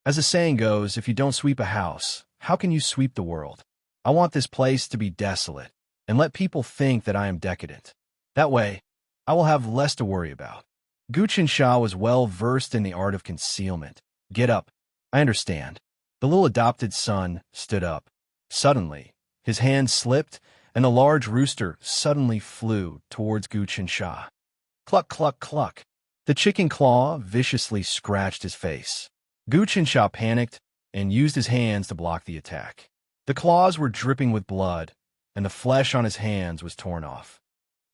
As the saying goes, if you don't sweep a house, how can you sweep the world? I want this place to be desolate, and let people think that I am decadent. That way, I will have less to worry about." Guchen Shah was well versed in the art of concealment. "Get up. I understand." The little adopted son stood up. Suddenly, his hand slipped, and the large rooster suddenly flew towards Guchen Shah. Cluck, cluck, cluck. The chicken claw viciously scratched his face. Guchen Shah panicked and used his hands to block the attack. The claws were dripping with blood, and the flesh on his hands was torn off.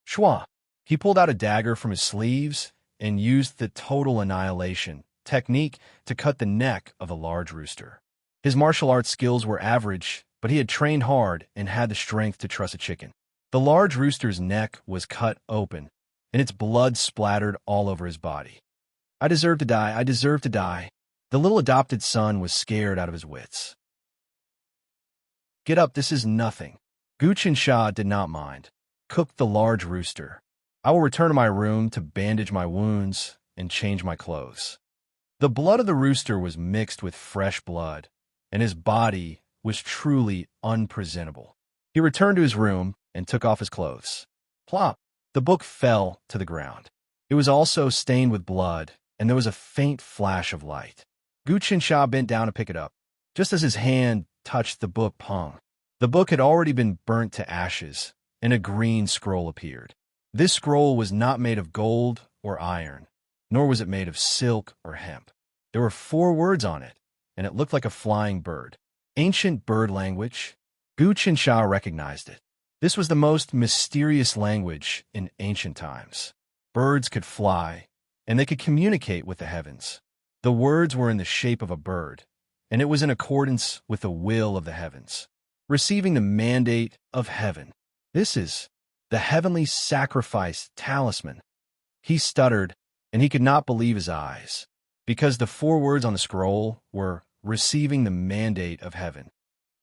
Shwa! He pulled out a dagger from his sleeves and used the total annihilation technique to cut the neck of a large rooster. His martial arts skills were average, but he had trained hard and had the strength to truss a chicken. The large rooster's neck was cut open, and its blood splattered all over his body. "I deserve to die, I deserve to die." The little adopted son was scared out of his wits. "Get up, this is nothing." Guchen Shah did not mind. "Cook the large rooster. I will return to my room to bandage my wounds and change my clothes." The blood of the rooster was mixed with fresh blood, and his body was truly unpresentable. He returned to his room and took off his clothes. Plop! The book fell to the ground. It was also stained with blood, and there was a faint flash of light. Guchen Shah bent down to pick it up. Just as his hand touched the book, pong. The book had already been burnt to ashes, and a green scroll appeared. This scroll was not made of gold or iron, nor was it made of silk or hemp. There were 4 words on it, and it looked like a flying bird. Ancient bird language. Guchen Shah recognized it. This was the most mysterious language in ancient times. Birds could fly, and they could communicate with the heavens. The words were in the shape of a bird, and it was in accordance with the will of the heavens, receiving the mandate of heaven. "This is the heavenly sacrifice talisman." He stuttered, and he could not believe his eyes. because the 4 words on the scroll were receiving the mandate of heaven.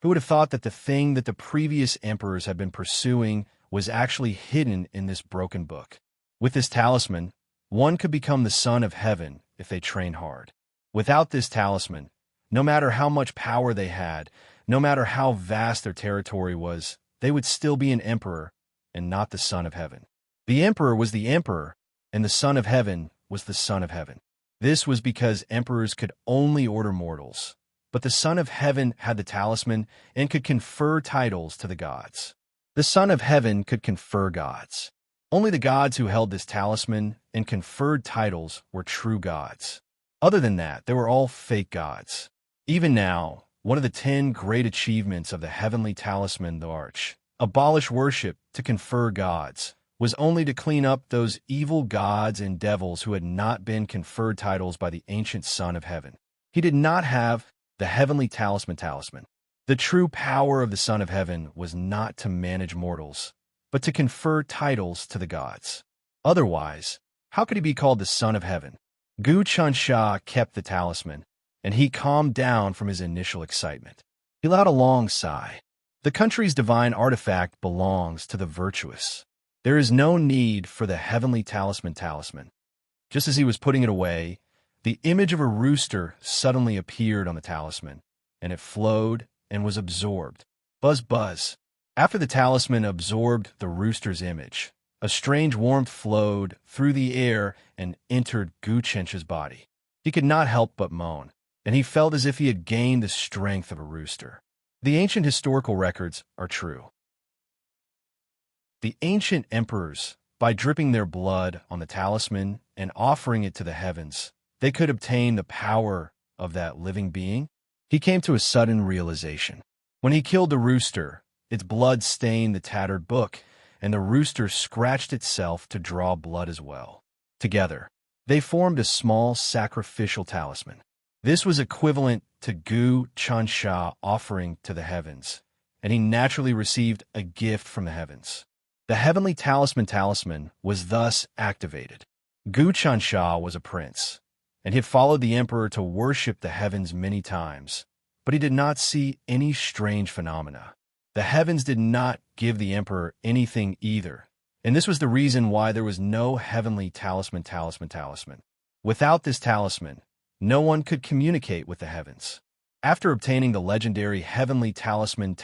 Who would have thought that the thing that the previous emperors had been pursuing was actually hidden in this broken book? With this talisman, one could become the son of heaven if they train hard. Without this talisman, no matter how much power they had, no matter how vast their territory was, they would still be an emperor and not the son of heaven. The emperor was the emperor, and the son of heaven was the son of heaven. This was because emperors could only order mortals, but the son of heaven had the talisman and could confer titles to the gods. The son of heaven could confer gods. Only the gods who held this talisman and conferred titles were true gods. Other than that, they were all fake gods. Even now, one of the 10 great achievements of the heavenly talisman, the Arch, abolish worship to confer gods, was only to clean up those evil gods and devils who had not been conferred titles by the ancient Son of Heaven. He did not have the heavenly talisman. The true power of the Son of Heaven was not to manage mortals, but to confer titles to the gods. Otherwise, how could he be called the Son of Heaven? Gu Chansha kept the talisman, and he calmed down from his initial excitement. He let out a long sigh. The country's divine artifact belongs to the virtuous. There is no need for the heavenly talisman. Just as he was putting it away, the image of a rooster suddenly appeared on the talisman, and it flowed and was absorbed. Buzz, buzz. After the talisman absorbed the rooster's image, a strange warmth flowed through the air and entered Gu Chencha's body. He could not help but moan, and he felt as if he had gained the strength of a rooster. The ancient historical records are true. The ancient emperors, by dripping their blood on the talisman and offering it to the heavens, they could obtain the power of that living being. He came to a sudden realization. When he killed the rooster, its blood stained the tattered book, and the rooster scratched itself to draw blood as well. Together, they formed a small sacrificial talisman. This was equivalent to Gu Chansha offering to the heavens, and he naturally received a gift from the heavens. The heavenly talisman was thus activated. Gu Chansha was a prince, and he had followed the emperor to worship the heavens many times, but he did not see any strange phenomena. The heavens did not give the emperor anything either, and this was the reason why there was no heavenly talisman. Without this talisman, no one could communicate with the heavens. After obtaining the legendary heavenly talisman,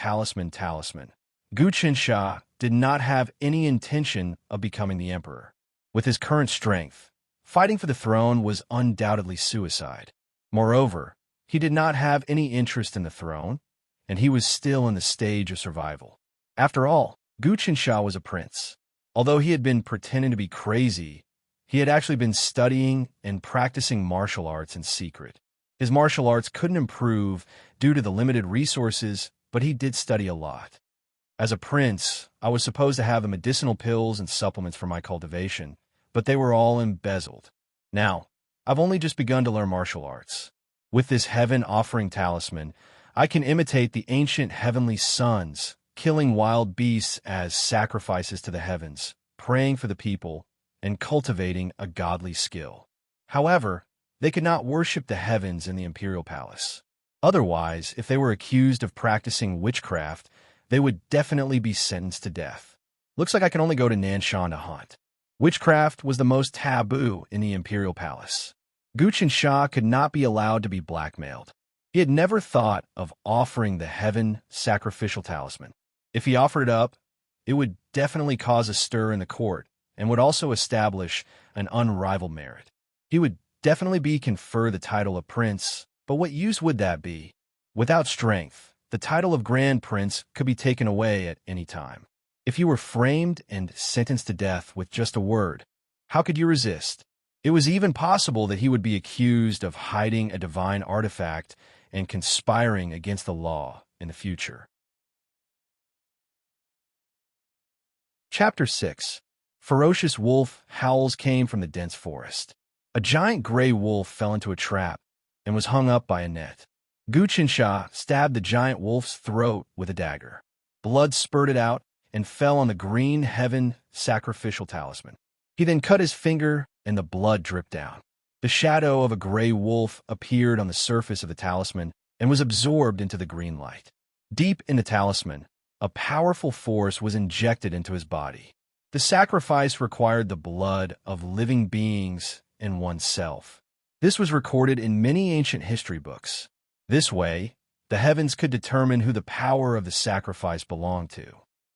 Gu Chansha did not have any intention of becoming the emperor. With his current strength, fighting for the throne was undoubtedly suicide. Moreover, he did not have any interest in the throne, and he was still in the stage of survival. After all, Gu Chansha was a prince. Although he had been pretending to be crazy, he had actually been studying and practicing martial arts in secret. His martial arts couldn't improve due to the limited resources, but he did study a lot. As a prince, I was supposed to have the medicinal pills and supplements for my cultivation, but they were all embezzled. Now, I've only just begun to learn martial arts. With this heaven-offering talisman, I can imitate the ancient heavenly sons, killing wild beasts as sacrifices to the heavens, praying for the people, and cultivating a godly skill. However, they could not worship the heavens in the imperial palace. Otherwise, if they were accused of practicing witchcraft, they would definitely be sentenced to death. Looks like I can only go to Nanshan to hunt. Witchcraft was the most taboo in the imperial palace. Gu Chansha could not be allowed to be blackmailed. He had never thought of offering the heaven sacrificial talisman. If he offered it up, it would definitely cause a stir in the court and would also establish an unrivaled merit. He would definitely be conferred the title of prince, but what use would that be? Without strength, the title of Grand Prince could be taken away at any time. If you were framed and sentenced to death with just a word, how could you resist? It was even possible that he would be accused of hiding a divine artifact and conspiring against the law in the future. Chapter 6. Ferocious wolf howls came from the dense forest. A giant gray wolf fell into a trap and was hung up by a net. Gu Chansha stabbed the giant wolf's throat with a dagger. Blood spurted out and fell on the green heaven sacrificial talisman. He then cut his finger and the blood dripped down. The shadow of a gray wolf appeared on the surface of the talisman and was absorbed into the green light. Deep in the talisman, a powerful force was injected into his body. The sacrifice required the blood of living beings in oneself. This was recorded in many ancient history books. This way, the heavens could determine who the power of the sacrifice belonged to.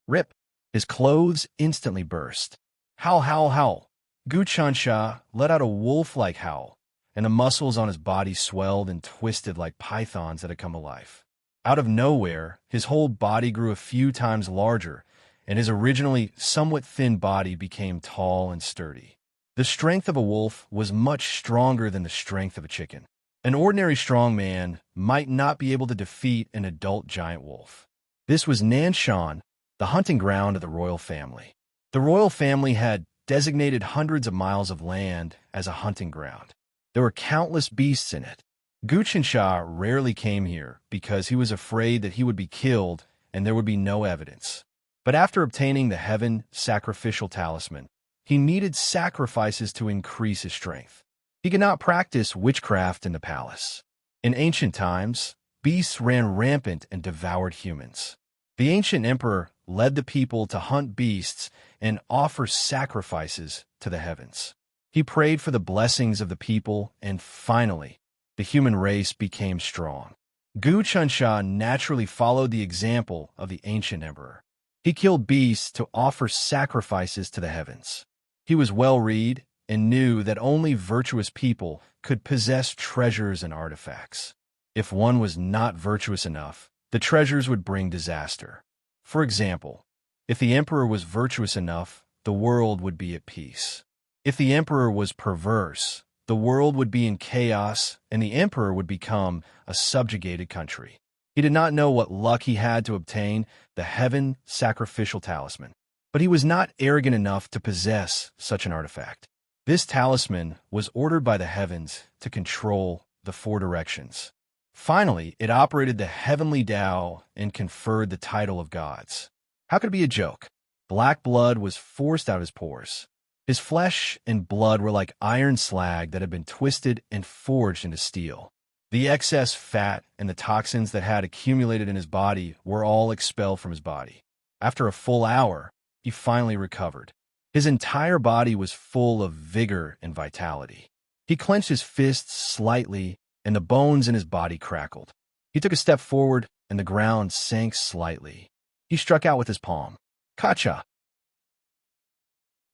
Rip! His clothes instantly burst. Howl, howl, howl! Guchansha let out a wolf-like howl, and the muscles on his body swelled and twisted like pythons that had come alive. Out of nowhere, his whole body grew a few times larger, and his originally somewhat thin body became tall and sturdy. The strength of a wolf was much stronger than the strength of a chicken. An ordinary strong man might not be able to defeat an adult giant wolf. This was Nanshan, the hunting ground of the royal family. The royal family had designated hundreds of miles of land as a hunting ground. There were countless beasts in it. Guchansha rarely came here because he was afraid that he would be killed and there would be no evidence. But after obtaining the heaven sacrificial talisman, he needed sacrifices to increase his strength. He could not practice witchcraft in the palace. In ancient times, beasts ran rampant and devoured humans. The ancient emperor led the people to hunt beasts and offer sacrifices to the heavens. He prayed for the blessings of the people, and finally, the human race became strong. Guchansha naturally followed the example of the ancient emperor. He killed beasts to offer sacrifices to the heavens. He was well-read and knew that only virtuous people could possess treasures and artifacts. If one was not virtuous enough, the treasures would bring disaster. For example, if the emperor was virtuous enough, the world would be at peace. If the emperor was perverse, the world would be in chaos and the emperor would become a subjugated country. He did not know what luck he had to obtain the heaven sacrificial talisman, but he was not arrogant enough to possess such an artifact. This talisman was ordered by the heavens to control the four directions. Finally, it operated the heavenly Tao and conferred the title of gods. How could it be a joke? Black blood was forced out his pores. His flesh and blood were like iron slag that had been twisted and forged into steel. The excess fat and the toxins that had accumulated in his body were all expelled from his body. After a full hour, he finally recovered. His entire body was full of vigor and vitality. He clenched his fists slightly, and the bones in his body crackled. He took a step forward, and the ground sank slightly. He struck out with his palm. Kacha!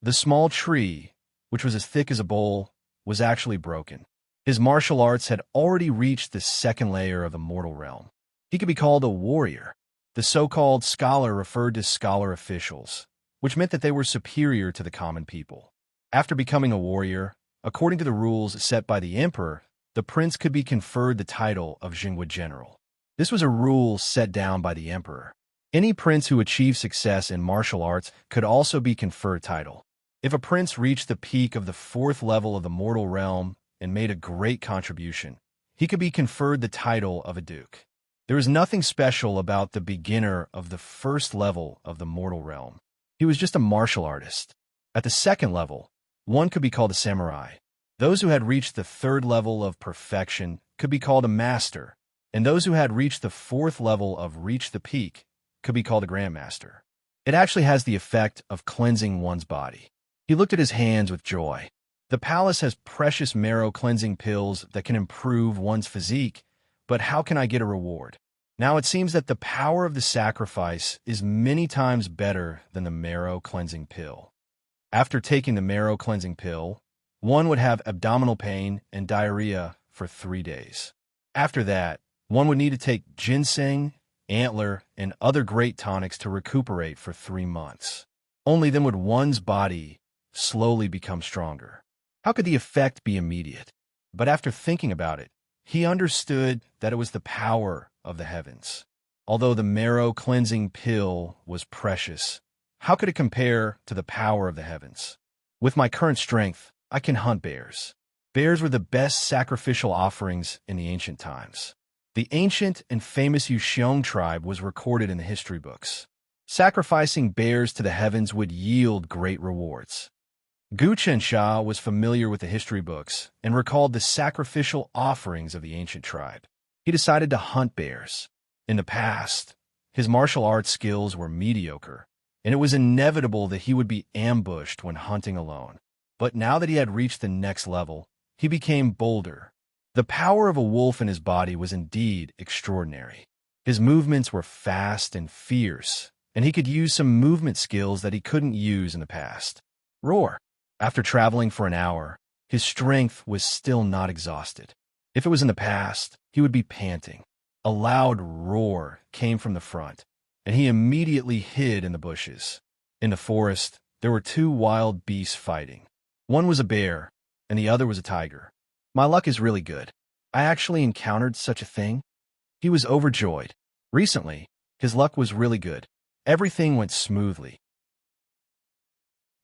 The small tree, which was as thick as a bowl, was actually broken. His martial arts had already reached the second layer of the mortal realm. He could be called a warrior. The so-called scholar referred to scholar officials, which meant that they were superior to the common people. After becoming a warrior, according to the rules set by the emperor, the prince could be conferred the title of Jingwa General. This was a rule set down by the emperor. Any prince who achieved success in martial arts could also be conferred title. If a prince reached the peak of the fourth level of the mortal realm and made a great contribution, he could be conferred the title of a duke. There is nothing special about the beginner of the first level of the mortal realm. He was just a martial artist. At the second level, one could be called a samurai. Those who had reached the third level of perfection could be called a master, and those who had reached the fourth level of reach the peak could be called a grandmaster. It actually has the effect of cleansing one's body. He looked at his hands with joy. The palace has precious marrow cleansing pills that can improve one's physique, but how can I get a reward? Now it seems that the power of the sacrifice is many times better than the marrow cleansing pill. After taking the marrow cleansing pill, one would have abdominal pain and diarrhea for 3 days. After that, one would need to take ginseng, antler, and other great tonics to recuperate for 3 months. Only then would one's body slowly become stronger. How could the effect be immediate? But after thinking about it, he understood that it was the power of the heavens. Although the marrow cleansing pill was precious, how could it compare to the power of the heavens? With my current strength, I can hunt bears. Bears were the best sacrificial offerings in the ancient times. The ancient and famous Yuxiong tribe was recorded in the history books. Sacrificing bears to the heavens would yield great rewards. Glyph was familiar with the history books and recalled the sacrificial offerings of the ancient tribe. He decided to hunt bears. In the past, his martial arts skills were mediocre, and it was inevitable that he would be ambushed when hunting alone. But now that he had reached the next level, he became bolder. The power of a wolf in his body was indeed extraordinary. His movements were fast and fierce, and he could use some movement skills that he couldn't use in the past. Roar! After traveling for an hour, his strength was still not exhausted. If it was in the past, he would be panting. A loud roar came from the front, and he immediately hid in the bushes. In the forest, there were two wild beasts fighting. One was a bear, and the other was a tiger. My luck is really good. I actually encountered such a thing. He was overjoyed. Recently, his luck was really good. Everything went smoothly.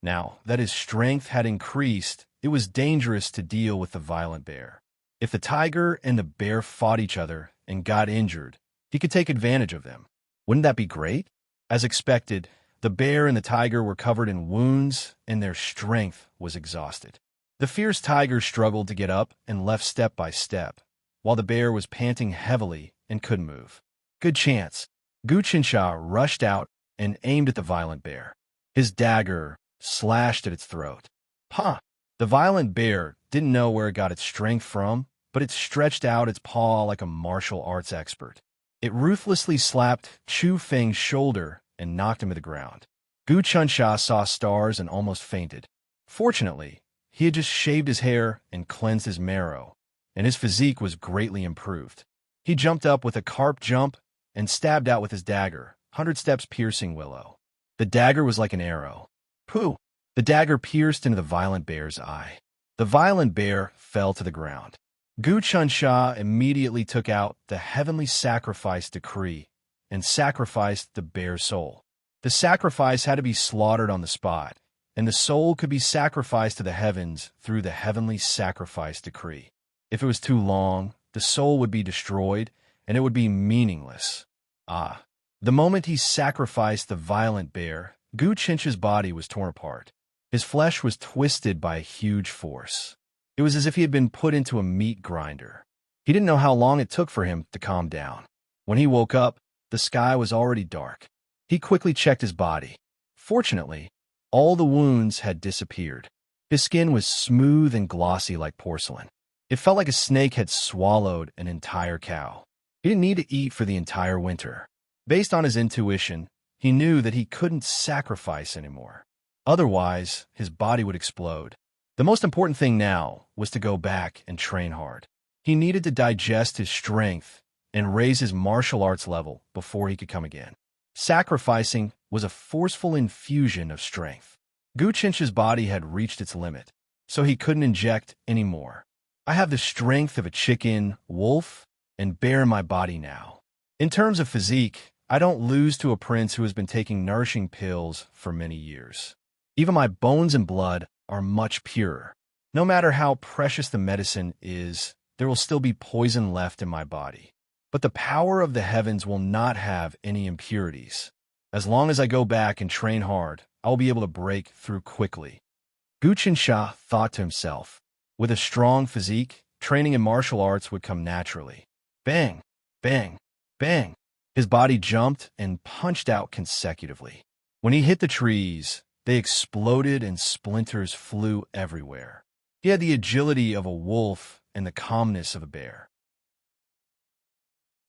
Now that his strength had increased, it was dangerous to deal with the violent bear. If the tiger and the bear fought each other and got injured, he could take advantage of them. Wouldn't that be great? As expected, the bear and the tiger were covered in wounds, and their strength was exhausted. The fierce tiger struggled to get up and left step by step, while the bear was panting heavily and couldn't move. Good chance. Glyph rushed out and aimed at the violent bear. His dagger slashed at its throat. Huh! The violent bear didn't know where it got its strength from, but it stretched out its paw like a martial arts expert. It ruthlessly slapped Chu Feng's shoulder and knocked him to the ground. Glyph saw stars and almost fainted. Fortunately, he had just shaved his hair and cleansed his marrow, and his physique was greatly improved. He jumped up with a carp jump and stabbed out with his dagger, 100 steps piercing Willow. The dagger was like an arrow. Pooh! The dagger pierced into the violent bear's eye. The violent bear fell to the ground. Glyph immediately took out the heavenly sacrifice decree and sacrificed the bear's soul. The sacrifice had to be slaughtered on the spot, and the soul could be sacrificed to the heavens through the heavenly sacrifice decree. If it was too long, the soul would be destroyed, and it would be meaningless. The moment he sacrificed the violent bear, Glyph's body was torn apart. His flesh was twisted by a huge force. It was as if he had been put into a meat grinder. He didn't know how long it took for him to calm down. When he woke up, the sky was already dark. He quickly checked his body. Fortunately, all the wounds had disappeared. His skin was smooth and glossy like porcelain. It felt like a snake had swallowed an entire cow. He didn't need to eat for the entire winter. Based on his intuition, he knew that he couldn't sacrifice anymore. Otherwise, his body would explode. The most important thing now was to go back and train hard. He needed to digest his strength and raise his martial arts level before he could come again. Sacrificing was a forceful infusion of strength. Glyph's body had reached its limit, so he couldn't inject any more. I have the strength of a chicken, wolf, and bear in my body now. In terms of physique, I don't lose to a prince who has been taking nourishing pills for many years. Even my bones and blood are much purer. No matter how precious the medicine is, there will still be poison left in my body. But the power of the heavens will not have any impurities. As long as I go back and train hard, I will be able to break through quickly. Glyph thought to himself. With a strong physique, training in martial arts would come naturally. Bang! Bang! Bang! His body jumped and punched out consecutively. When he hit the trees, they exploded and splinters flew everywhere. He had the agility of a wolf and the calmness of a bear.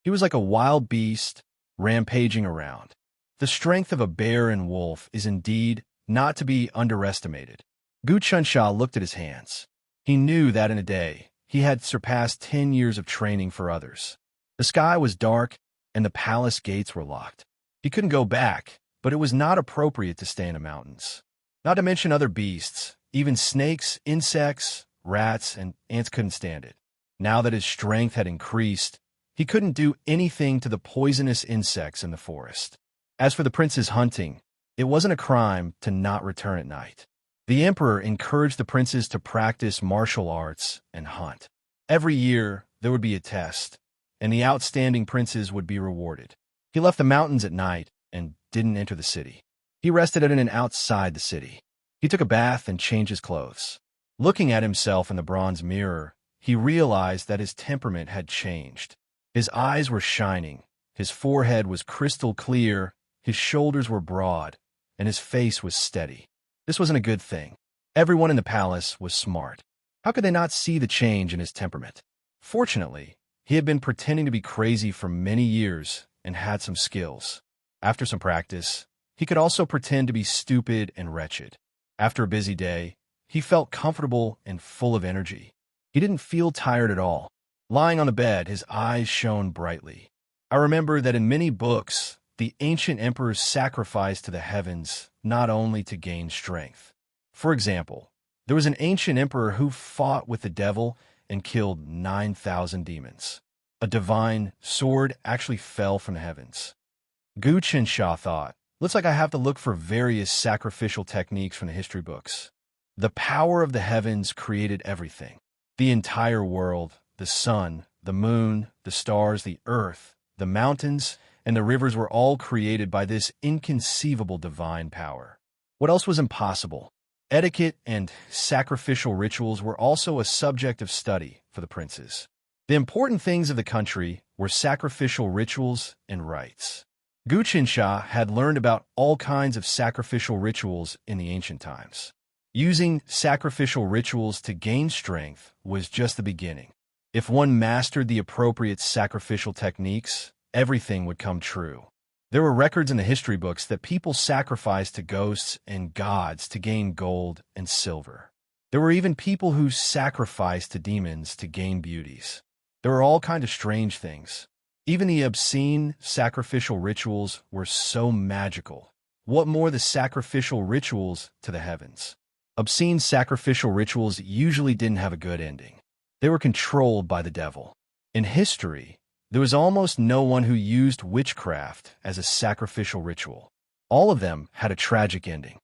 He was like a wild beast, rampaging around. The strength of a bear and wolf is indeed not to be underestimated. Glyph looked at his hands. He knew that in a day, he had surpassed 10 years of training for others. The sky was dark, and the palace gates were locked. He couldn't go back, but it was not appropriate to stay in the mountains. Not to mention other beasts, even snakes, insects, rats, and ants couldn't stand it. Now that his strength had increased, he couldn't do anything to the poisonous insects in the forest. As for the prince's hunting, it wasn't a crime to not return at night. The emperor encouraged the princes to practice martial arts and hunt. Every year, there would be a test, and the outstanding princes would be rewarded. He left the mountains at night and didn't enter the city. He rested at an inn outside the city. He took a bath and changed his clothes. Looking at himself in the bronze mirror, he realized that his temperament had changed. His eyes were shining, his forehead was crystal clear, his shoulders were broad, and his face was steady. This wasn't a good thing. Everyone in the palace was smart. How could they not see the change in his temperament? Fortunately, he had been pretending to be crazy for many years and had some skills. After some practice, he could also pretend to be stupid and wretched. After a busy day, he felt comfortable and full of energy. He didn't feel tired at all. Lying on the bed, his eyes shone brightly. I remember that in many books, the ancient emperors sacrificed to the heavens not only to gain strength. For example, there was an ancient emperor who fought with the devil and killed 9,000 demons. A divine sword actually fell from the heavens. Gu Qinsha thought, "Looks like I have to look for various sacrificial techniques from the history books." The power of the heavens created everything. The entire world, the sun, the moon, the stars, the earth, the mountains, and the rivers were all created by this inconceivable divine power. What else was impossible? Etiquette and sacrificial rituals were also a subject of study for the princes. The important things of the country were sacrificial rituals and rites. Gu Qinsha had learned about all kinds of sacrificial rituals in the ancient times. Using sacrificial rituals to gain strength was just the beginning. If one mastered the appropriate sacrificial techniques, everything would come true. There were records in the history books that people sacrificed to ghosts and gods to gain gold and silver. There were even people who sacrificed to demons to gain beauties. There were all kinds of strange things. Even the obscene sacrificial rituals were so magical. What more the sacrificial rituals to the heavens? Obscene sacrificial rituals usually didn't have a good ending. They were controlled by the devil. In history, there was almost no one who used witchcraft as a sacrificial ritual. All of them had a tragic ending.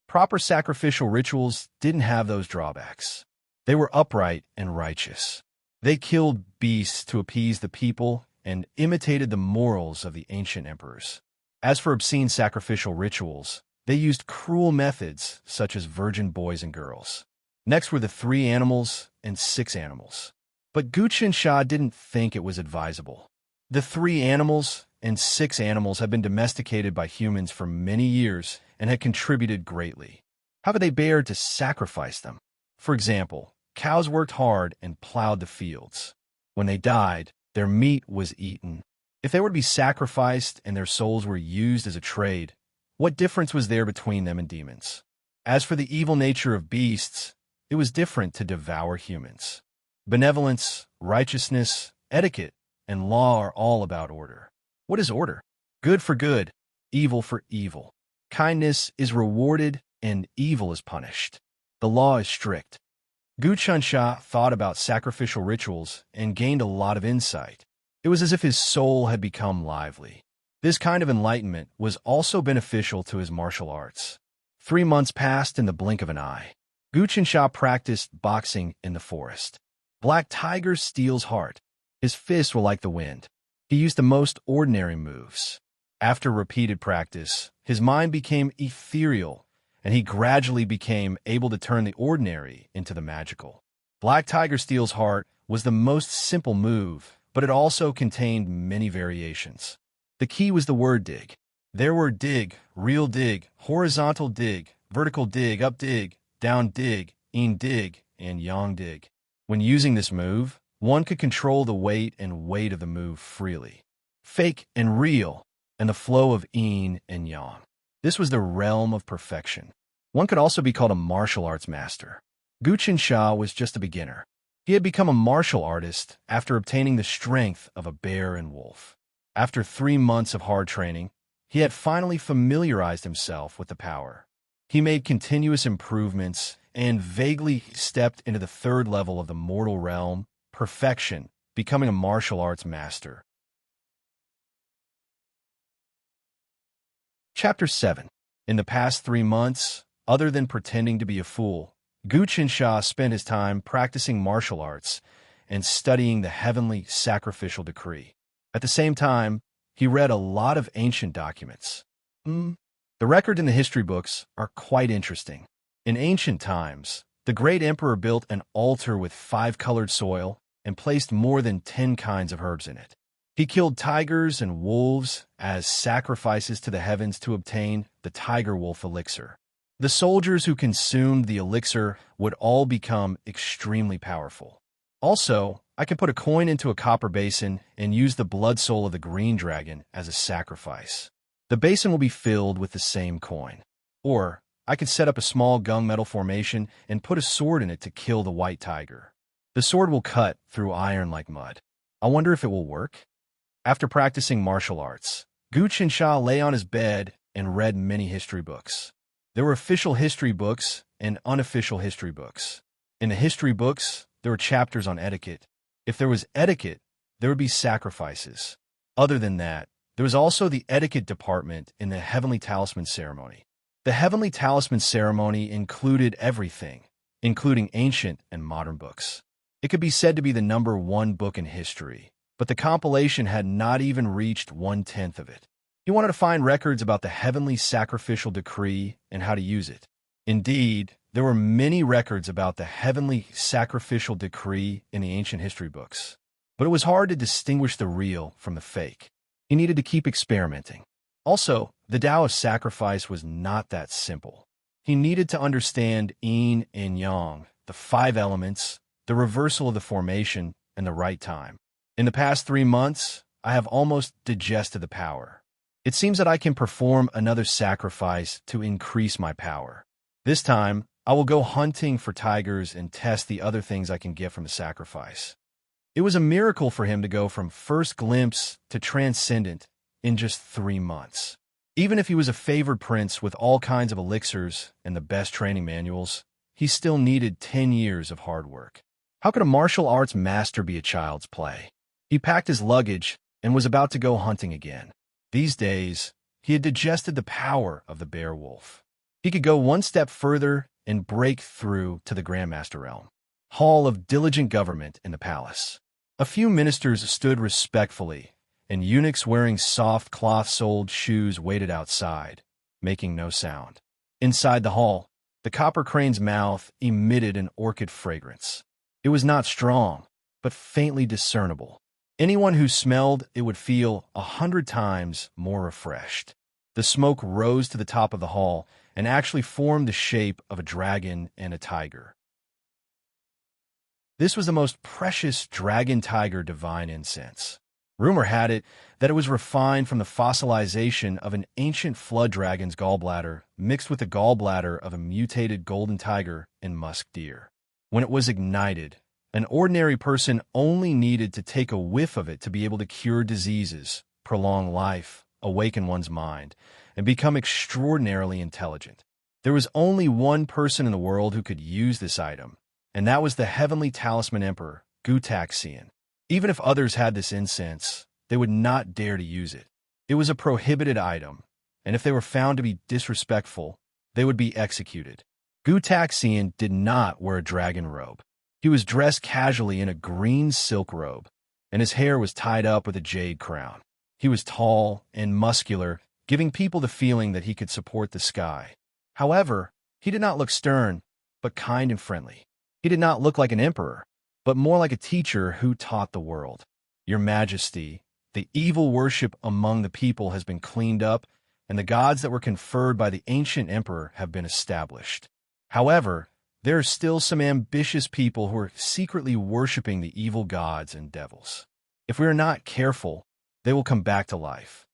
Proper sacrificial rituals didn't have those drawbacks. They were upright and righteous. They killed beasts to appease the people and imitated the morals of the ancient emperors. As for obscene sacrificial rituals, they used cruel methods such as virgin boys and girls. Next were the 3 animals and 6 animals. But Gu Qinsha didn't think it was advisable. The 3 animals and 6 animals had been domesticated by humans for many years and had contributed greatly. How could they bear to sacrifice them? For example, cows worked hard and plowed the fields. When they died, their meat was eaten. If they were to be sacrificed and their souls were used as a trade, what difference was there between them and demons? As for the evil nature of beasts, it was different to devour humans. Benevolence, righteousness, etiquette, and law are all about order. What is order? Good for good, evil for evil. Kindness is rewarded and evil is punished. The law is strict. Gu Qinsha thought about sacrificial rituals and gained a lot of insight. It was as if his soul had become lively. This kind of enlightenment was also beneficial to his martial arts. 3 months passed in the blink of an eye. Gu Qinsha practiced boxing in the forest. Black Tiger Steel's heart. His fists were like the wind. He used the most ordinary moves. After repeated practice, his mind became ethereal, and he gradually became able to turn the ordinary into the magical. Black Tiger Steel's heart was the most simple move, but it also contained many variations. The key was the word dig. There were dig, real dig, horizontal dig, vertical dig, up dig, down dig, in dig, and yang dig. When using this move, one could control the weight and weight of the move freely. Fake and real, and the flow of yin and yang. This was the realm of perfection. One could also be called a martial arts master. Gu Qinsha was just a beginner. He had become a martial artist after obtaining the strength of a bear and wolf. After 3 months of hard training, he had finally familiarized himself with the power. He made continuous improvements and vaguely stepped into the 3rd level of the mortal realm, perfection, becoming a martial arts master. Chapter 7. In the past 3 months, other than pretending to be a fool, Gu Qinsha spent his time practicing martial arts and studying the heavenly sacrificial decree. At the same time, he read a lot of ancient documents. The The records in the history books are quite interesting. In ancient times, the great emperor built an altar with 5-colored soil and placed more than 10 kinds of herbs in it. He killed tigers and wolves as sacrifices to the heavens to obtain the tiger wolf elixir. The soldiers who consumed the elixir would all become extremely powerful. Also, I can put a coin into a copper basin and use the blood soul of the green dragon as a sacrifice. The basin will be filled with the same coin. Or, I can set up a small gunmetal formation and put a sword in it to kill the white tiger. The sword will cut through iron like mud. I wonder if it will work? After practicing martial arts, Gu Qinsha lay on his bed and read many history books. There were official history books and unofficial history books. In the history books, there were chapters on etiquette. If there was etiquette, there would be sacrifices. Other than that, there was also the etiquette department in the Heavenly Talisman ceremony. The Heavenly Talisman ceremony included everything, including ancient and modern books. It could be said to be the #1 book in history, but the compilation had not even reached 1/10 of it. He wanted to find records about the heavenly sacrificial decree and how to use it. Indeed, there were many records about the heavenly sacrificial decree in the ancient history books, but it was hard to distinguish the real from the fake. He needed to keep experimenting. Also, the Tao of sacrifice was not that simple. He needed to understand yin and yang, the 5 elements, the reversal of the formation, and the right time. In the past 3 months, I have almost digested the power. It seems that I can perform another sacrifice to increase my power. This time, I will go hunting for tigers and test the other things I can get from the sacrifice. It was a miracle for him to go from first glimpse to transcendent in just 3 months. Even if he was a favored prince with all kinds of elixirs and the best training manuals, he still needed 10 years of hard work. How could a martial arts master be a child's play? He packed his luggage and was about to go hunting again. These days, he had digested the power of the bear wolf. He could go one step further and break through to the Grandmaster realm. Hall of diligent government in the palace. A few ministers stood respectfully, and eunuchs wearing soft cloth-soled shoes waited outside, making no sound. Inside the hall, the copper crane's mouth emitted an orchid fragrance. It was not strong, but faintly discernible. Anyone who smelled it would feel 100 times more refreshed. The smoke rose to the top of the hall and actually formed the shape of a dragon and a tiger. This was the most precious dragon-tiger divine incense. Rumor had it that it was refined from the fossilization of an ancient flood dragon's gallbladder mixed with the gallbladder of a mutated golden tiger and musk deer. When it was ignited, an ordinary person only needed to take a whiff of it to be able to cure diseases, prolong life, awaken one's mind, and become extraordinarily intelligent. There was only one person in the world who could use this item, and that was the Heavenly Talisman Emperor, Gu Taxian. Even if others had this incense, they would not dare to use it. It was a prohibited item, and if they were found to be disrespectful, they would be executed. Gu Taxian did not wear a dragon robe. He was dressed casually in a green silk robe, and his hair was tied up with a jade crown. He was tall and muscular, giving people the feeling that he could support the sky. However, he did not look stern, but kind and friendly. He did not look like an emperor, but more like a teacher who taught the world. Your Majesty, the evil worship among the people has been cleaned up, and the gods that were conferred by the ancient emperor have been established. However, there are still some ambitious people who are secretly worshiping the evil gods and devils. If we are not careful, they will come back to life.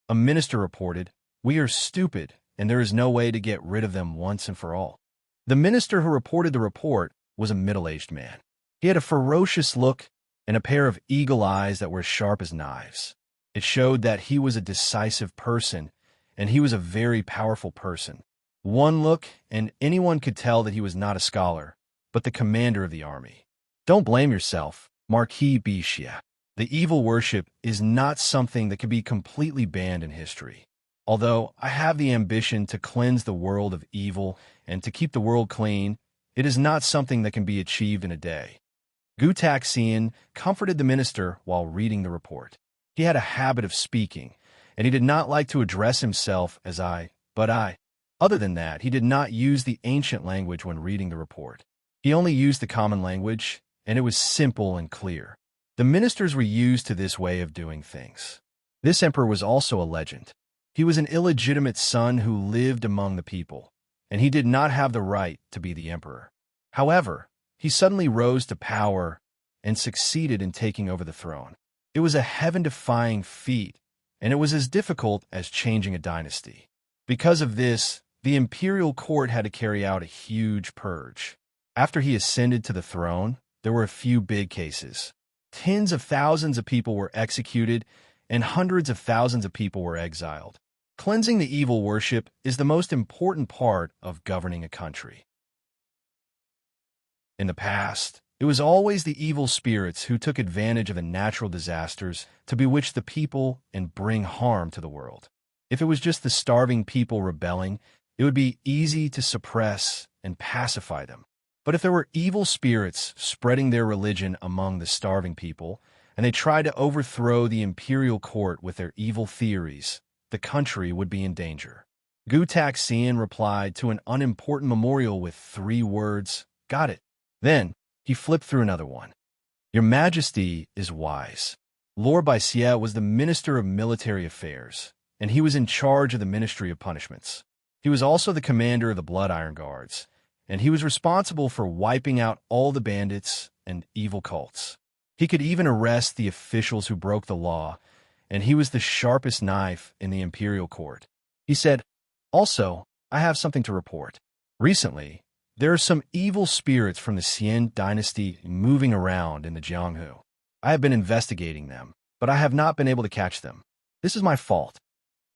A minister reported, "We are stupid, and there is no way to get rid of them once and for all." The minister who reported the report was a middle-aged man. He had a ferocious look and a pair of eagle eyes that were sharp as knives. It showed that he was a decisive person, and he was a very powerful person. One look, and anyone could tell that he was not a scholar, but the commander of the army. Don't blame yourself, Marquis Bishia. The evil worship is not something that can be completely banned in history. Although I have the ambition to cleanse the world of evil and to keep the world clean, it is not something that can be achieved in a day. Gu Taxian comforted the minister while reading the report. He had a habit of speaking, and he did not like to address himself as I, Other than that, he did not use the ancient language when reading the report. He only used the common language, and it was simple and clear. The ministers were used to this way of doing things. This emperor was also a legend. He was an illegitimate son who lived among the people, and he did not have the right to be the emperor. However, he suddenly rose to power and succeeded in taking over the throne. It was a heaven-defying feat, and it was as difficult as changing a dynasty. Because of this, the imperial court had to carry out a huge purge. After he ascended to the throne, there were a few big cases. Tens of thousands of people were executed, and hundreds of thousands of people were exiled. Cleansing the evil worship is the most important part of governing a country. In the past, it was always the evil spirits who took advantage of the natural disasters to bewitch the people and bring harm to the world. If it was just the starving people rebelling, it would be easy to suppress and pacify them. But if there were evil spirits spreading their religion among the starving people, and they tried to overthrow the imperial court with their evil theories, the country would be in danger. Glyph replied to an unimportant memorial with 3 words, "Got it." Then, he flipped through another one. "Your Majesty is wise." Lord Baisie was the Minister of Military Affairs, and he was in charge of the Ministry of Punishments. He was also the commander of the Blood Iron Guards, and he was responsible for wiping out all the bandits and evil cults. He could even arrest the officials who broke the law, and he was the sharpest knife in the imperial court. He said, "Also, I have something to report. Recently, there are some evil spirits from the Xian dynasty moving around in the Jianghu. I have been investigating them, but I have not been able to catch them. This is my fault."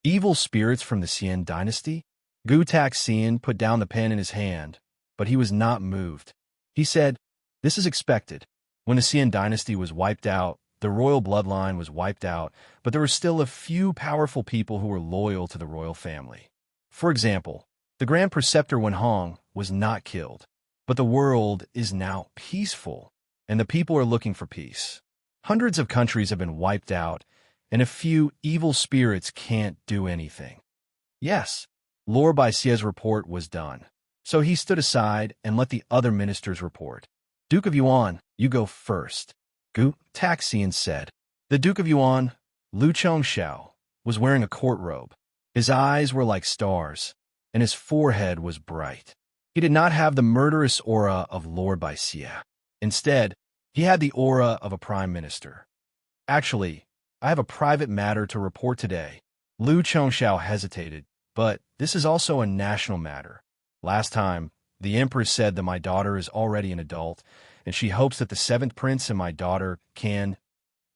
Evil spirits from the Xian dynasty? Glyph put down the pen in his hand, but he was not moved. He said, "This is expected. When the Xian dynasty was wiped out, the royal bloodline was wiped out, but there were still a few powerful people who were loyal to the royal family. For example, the Grand Preceptor Wenhong was not killed, but the world is now peaceful, and the people are looking for peace. Hundreds of countries have been wiped out, and a few evil spirits can't do anything." Yes, Lord Baisie's report was done, so he stood aside and let the other ministers report. "Duke of Yuan, you go first," Glyph said. The Duke of Yuan, Lu Chongxiao, was wearing a court robe. His eyes were like stars, and his forehead was bright. He did not have the murderous aura of Lord Baisie. Instead, he had the aura of a prime minister. "Actually, I have a private matter to report today." Lu Chongxiao hesitated, "But this is also a national matter. Last time, the Empress said that my daughter is already an adult, and she hopes that the 7th prince and my daughter can—"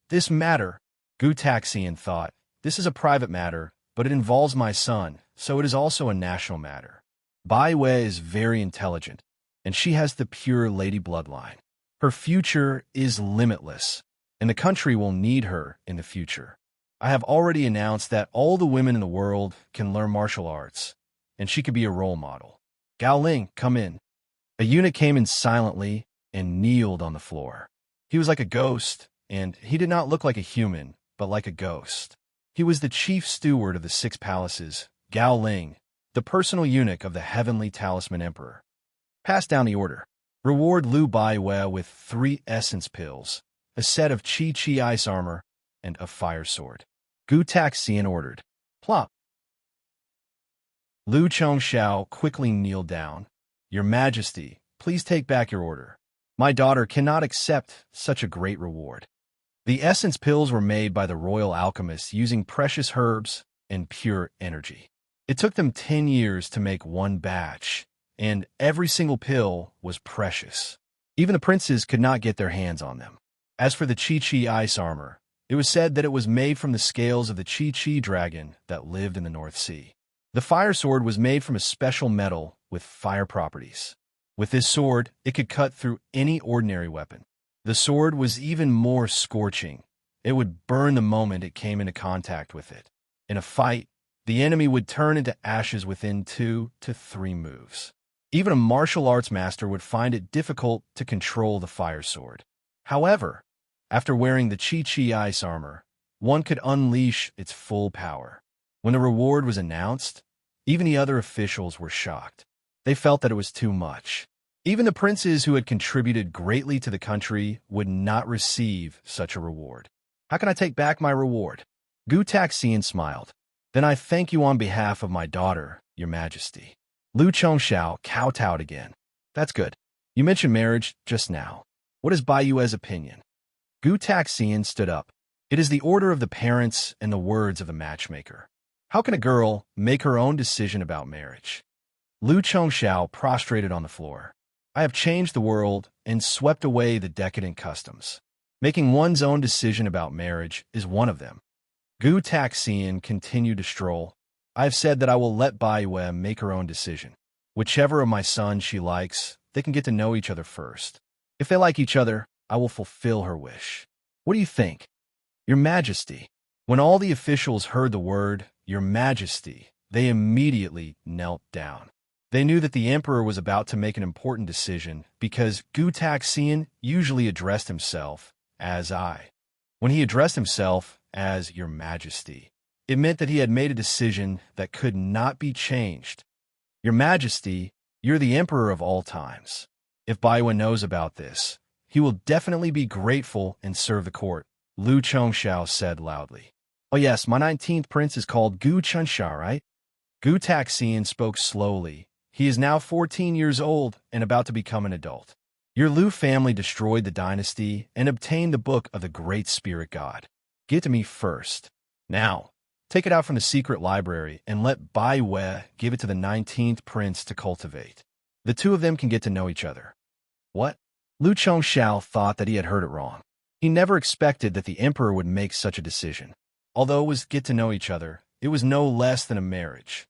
"This matter," Glyph thought, "this is a private matter, but it involves my son, so it is also a national matter. Bai Wei is very intelligent, and she has the pure lady bloodline. Her future is limitless, and the country will need her in the future. I have already announced that all the women in the world can learn martial arts, and she could be a role model. Gao Ling, come in." A eunuch came in silently and kneeled on the floor. He was like a ghost, and he did not look like a human, but like a ghost. He was the chief steward of the 6 palaces, Gao Ling, the personal eunuch of the heavenly talisman emperor. "Pass down the order. Reward Liu Baiwei with 3 essence pills, a set of Qi ice armor, and a fire sword." Glyph ordered. Plop. Lu Chongxiao quickly kneeled down. "Your Majesty, please take back your order. My daughter cannot accept such a great reward." The essence pills were made by the royal alchemists using precious herbs and pure energy. It took them 10 years to make one batch, and every single pill was precious. Even the princes could not get their hands on them. As for the Qi ice armor, it was said that it was made from the scales of the Qi dragon that lived in the North Sea. The fire sword was made from a special metal with fire properties. With this sword, it could cut through any ordinary weapon. The sword was even more scorching. It would burn the moment it came into contact with it. In a fight, the enemy would turn into ashes within 2 to 3 moves. Even a martial arts master would find it difficult to control the fire sword. However, after wearing the Qi ice armor, one could unleash its full power. When the reward was announced, Even the other officials were shocked. They felt that it was too much. Even the princes who had contributed greatly to the country would not receive such a reward. How can I take back my reward? Gu Taxian smiled. Then I thank you on behalf of my daughter, Your Majesty. Lu Chongxiao kowtowed again. That's good. You mentioned marriage just now. What is Bai Yue's opinion? Gu Taxian stood up. It is the order of the parents and the words of the matchmaker. How can a girl make her own decision about marriage? Lu Chongxiao prostrated on the floor. I have changed the world and swept away the decadent customs. Making one's own decision about marriage is one of them. Gu Taxian continued to stroll. I have said that I will let Bai Yue make her own decision. Whichever of my sons she likes, they can get to know each other first. If they like each other, I will fulfill her wish. What do you think? Your Majesty. When all the officials heard the word, Your Majesty, they immediately knelt down. They knew that the emperor was about to make an important decision because Gu Taxian usually addressed himself as I. When he addressed himself as Your Majesty, it meant that he had made a decision that could not be changed. Your Majesty, you're the emperor of all times. If Bai Yue knows about this, he will definitely be grateful and serve the court, Lu Chongxiao said loudly. Oh yes, my 19th prince is called Gu Chunxia, right? Gu Taxian spoke slowly. He is now 14 years old and about to become an adult. Your Lu family destroyed the dynasty and obtained the book of the Great Spirit God. Give it to me first. Now, take it out from the secret library and let Bai Yue give it to the 19th prince to cultivate. The two of them can get to know each other. What? Lu Chongxiao thought that he had heard it wrong. He never expected that the emperor would make such a decision. Although it was get to know each other, it was no less than a marriage.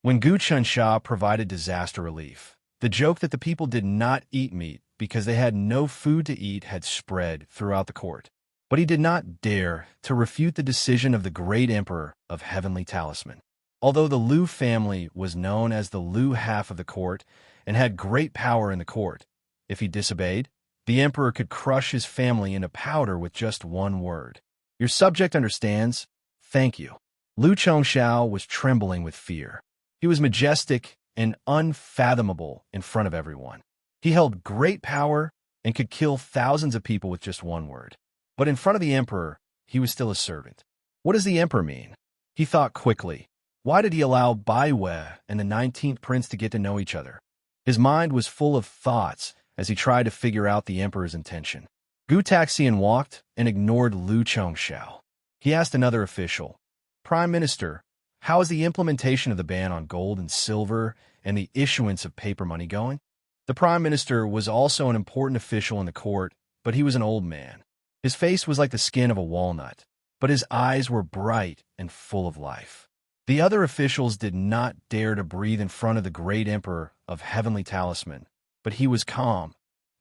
When Gu Chunxia provided disaster relief, the joke that the people did not eat meat because they had no food to eat had spread throughout the court. But he did not dare to refute the decision of the great emperor of Heavenly Talisman. Although the Lu family was known as the Lu half of the court and had great power in the court, if he disobeyed, the emperor could crush his family into powder with just one word. Your subject understands? Thank you. Lu Chongxiao was trembling with fear. He was majestic and unfathomable in front of everyone. He held great power and could kill thousands of people with just one word. But in front of the emperor, he was still a servant. What does the emperor mean? He thought quickly. Why did he allow Bai Yue and the 19th prince to get to know each other? His mind was full of thoughts as he tried to figure out the emperor's intention. Gu Taxian walked and ignored Lu Chongxiao. He asked another official, Prime Minister, how is the implementation of the ban on gold and silver and the issuance of paper money going? The Prime Minister was also an important official in the court, but he was an old man. His face was like the skin of a walnut, but his eyes were bright and full of life. The other officials did not dare to breathe in front of the great emperor of Heavenly Talisman, but he was calm.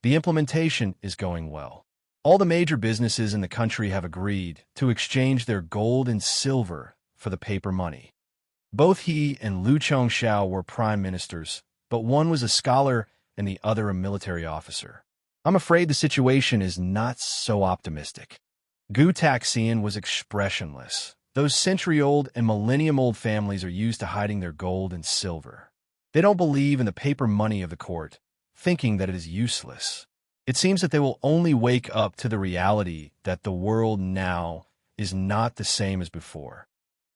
The implementation is going well. All the major businesses in the country have agreed to exchange their gold and silver for the paper money. Both he and Lu Chongxiao were prime ministers, but one was a scholar and the other a military officer. I'm afraid the situation is not so optimistic. Gu Taxian was expressionless. Those century-old and millennium-old families are used to hiding their gold and silver. They don't believe in the paper money of the court, thinking that it is useless. It seems that they will only wake up to the reality that the world now is not the same as before.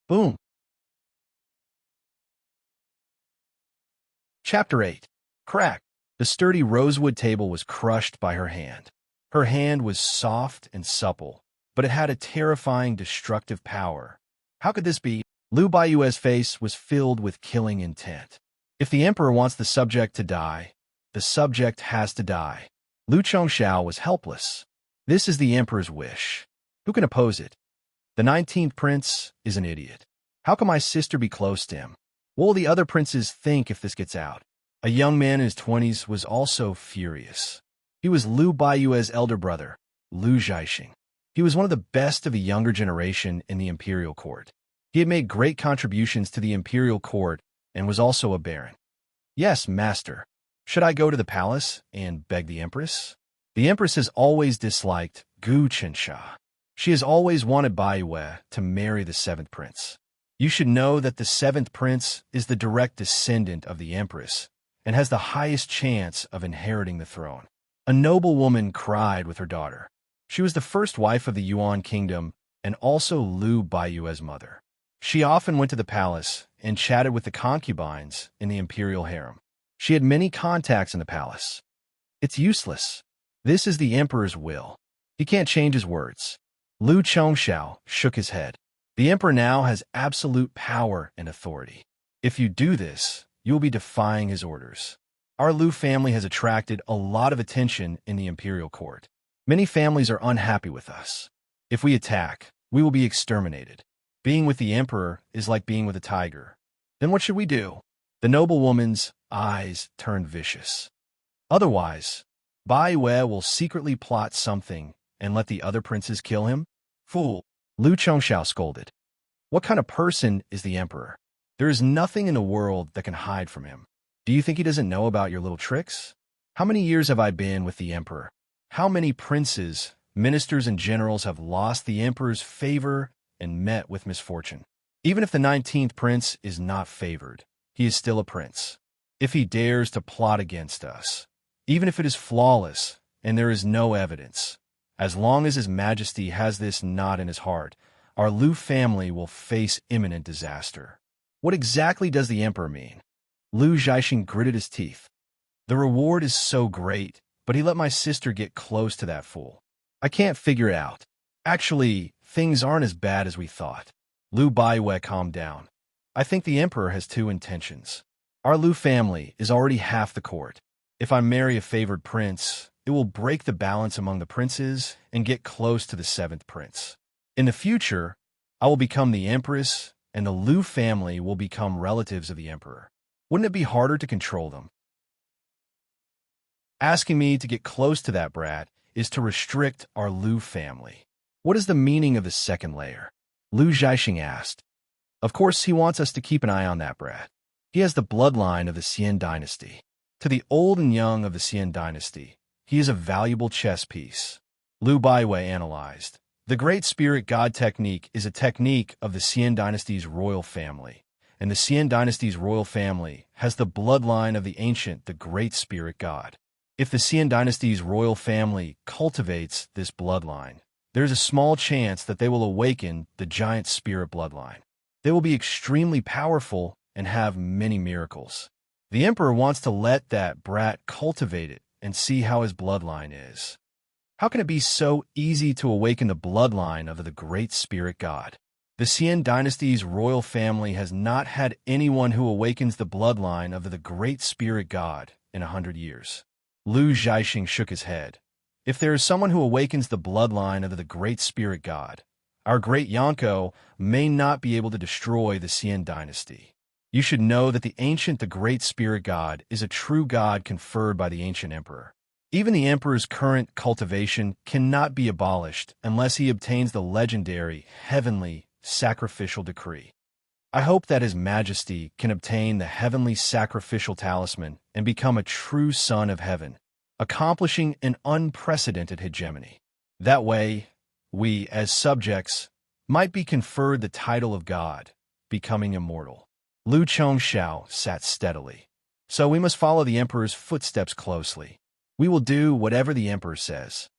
Boom. Chapter 8. Crack. The sturdy rosewood table was crushed by her hand. Her hand was soft and supple, but it had a terrifying destructive power. How could this be? Lu Baiyue's face was filled with killing intent. If the emperor wants the subject to die, the subject has to die. Lu Chongxiao was helpless. This is the emperor's wish. Who can oppose it? The 19th prince is an idiot. How can my sister be close to him? What will the other princes think if this gets out? A young man in his 20s was also furious. He was Lu Baiyue's elder brother, Lu Zhaixing. He was one of the best of the younger generation in the imperial court. He had made great contributions to the imperial court and was also a baron. Yes, master. Should I go to the palace and beg the empress? The empress has always disliked Gu Chensha. She has always wanted Bai Yue to marry the 7th prince. You should know that the seventh prince is the direct descendant of the empress and has the highest chance of inheriting the throne. A noble woman cried with her daughter. She was the first wife of the Yuan kingdom and also Liu Baiyue's mother. She often went to the palace and chatted with the concubines in the imperial harem. She had many contacts in the palace. It's useless. This is the emperor's will. He can't change his words. Liu Chongxiao shook his head. The emperor now has absolute power and authority. If you do this, you will be defying his orders. Our Liu family has attracted a lot of attention in the imperial court. Many families are unhappy with us. If we attack, we will be exterminated. Being with the emperor is like being with a tiger. Then what should we do? The noble woman's eyes turned vicious. Otherwise, Baiyue will secretly plot something and let the other princes kill him? Fool! Liu Chongxiao scolded. What kind of person is the emperor? There is nothing in the world that can hide from him. Do you think he doesn't know about your little tricks? How many years have I been with the emperor? How many princes, ministers, and generals have lost the emperor's favor and met with misfortune? Even if the 19th prince is not favored, he is still a prince. If he dares to plot against us, even if it is flawless and there is no evidence, as long as His Majesty has this knot in his heart, our Liu family will face imminent disaster. What exactly does the emperor mean? Liu Zhaixing gritted his teeth. The reward is so great, but he let my sister get close to that fool. I can't figure it out. Actually, things aren't as bad as we thought. Liu Baiyue calmed down. I think the emperor has two intentions. Our Liu family is already half the court. If I marry a favored prince, it will break the balance among the princes and get close to the seventh prince. In the future, I will become the empress, and the Liu family will become relatives of the emperor. Wouldn't it be harder to control them? Asking me to get close to that brat is to restrict our Liu family. What is the meaning of the second layer? Liu Zhaixing asked. Of course, he wants us to keep an eye on that brat. He has the bloodline of the Xian dynasty. To the old and young of the Xian dynasty, he is a valuable chess piece. Liu Baiyue analyzed. The Great Spirit God technique is a technique of the Xian dynasty's royal family, and the Xian dynasty's royal family has the bloodline of the ancient, the Great Spirit God. If the Xian dynasty's royal family cultivates this bloodline, there is a small chance that they will awaken the giant spirit bloodline. They will be extremely powerful and have many miracles. The emperor wants to let that brat cultivate it and see how his bloodline is. How can it be so easy to awaken the bloodline of the Great Spirit God? The Xian dynasty's royal family has not had anyone who awakens the bloodline of the Great Spirit God in 100 years. Liu Zhaixing shook his head. If there is someone who awakens the bloodline of the Great Spirit God, our great Yanko may not be able to destroy the Xian dynasty. You should know that the ancient, the Great Spirit God, is a true God conferred by the ancient emperor. Even the emperor's current cultivation cannot be abolished unless he obtains the legendary, heavenly, sacrificial decree. I hope that His Majesty can obtain the heavenly sacrificial talisman and become a true son of heaven, accomplishing an unprecedented hegemony. That way, we, as subjects, might be conferred the title of God, becoming immortal. Liu Chongxiao sat steadily. So we must follow the emperor's footsteps closely. We will do whatever the emperor says.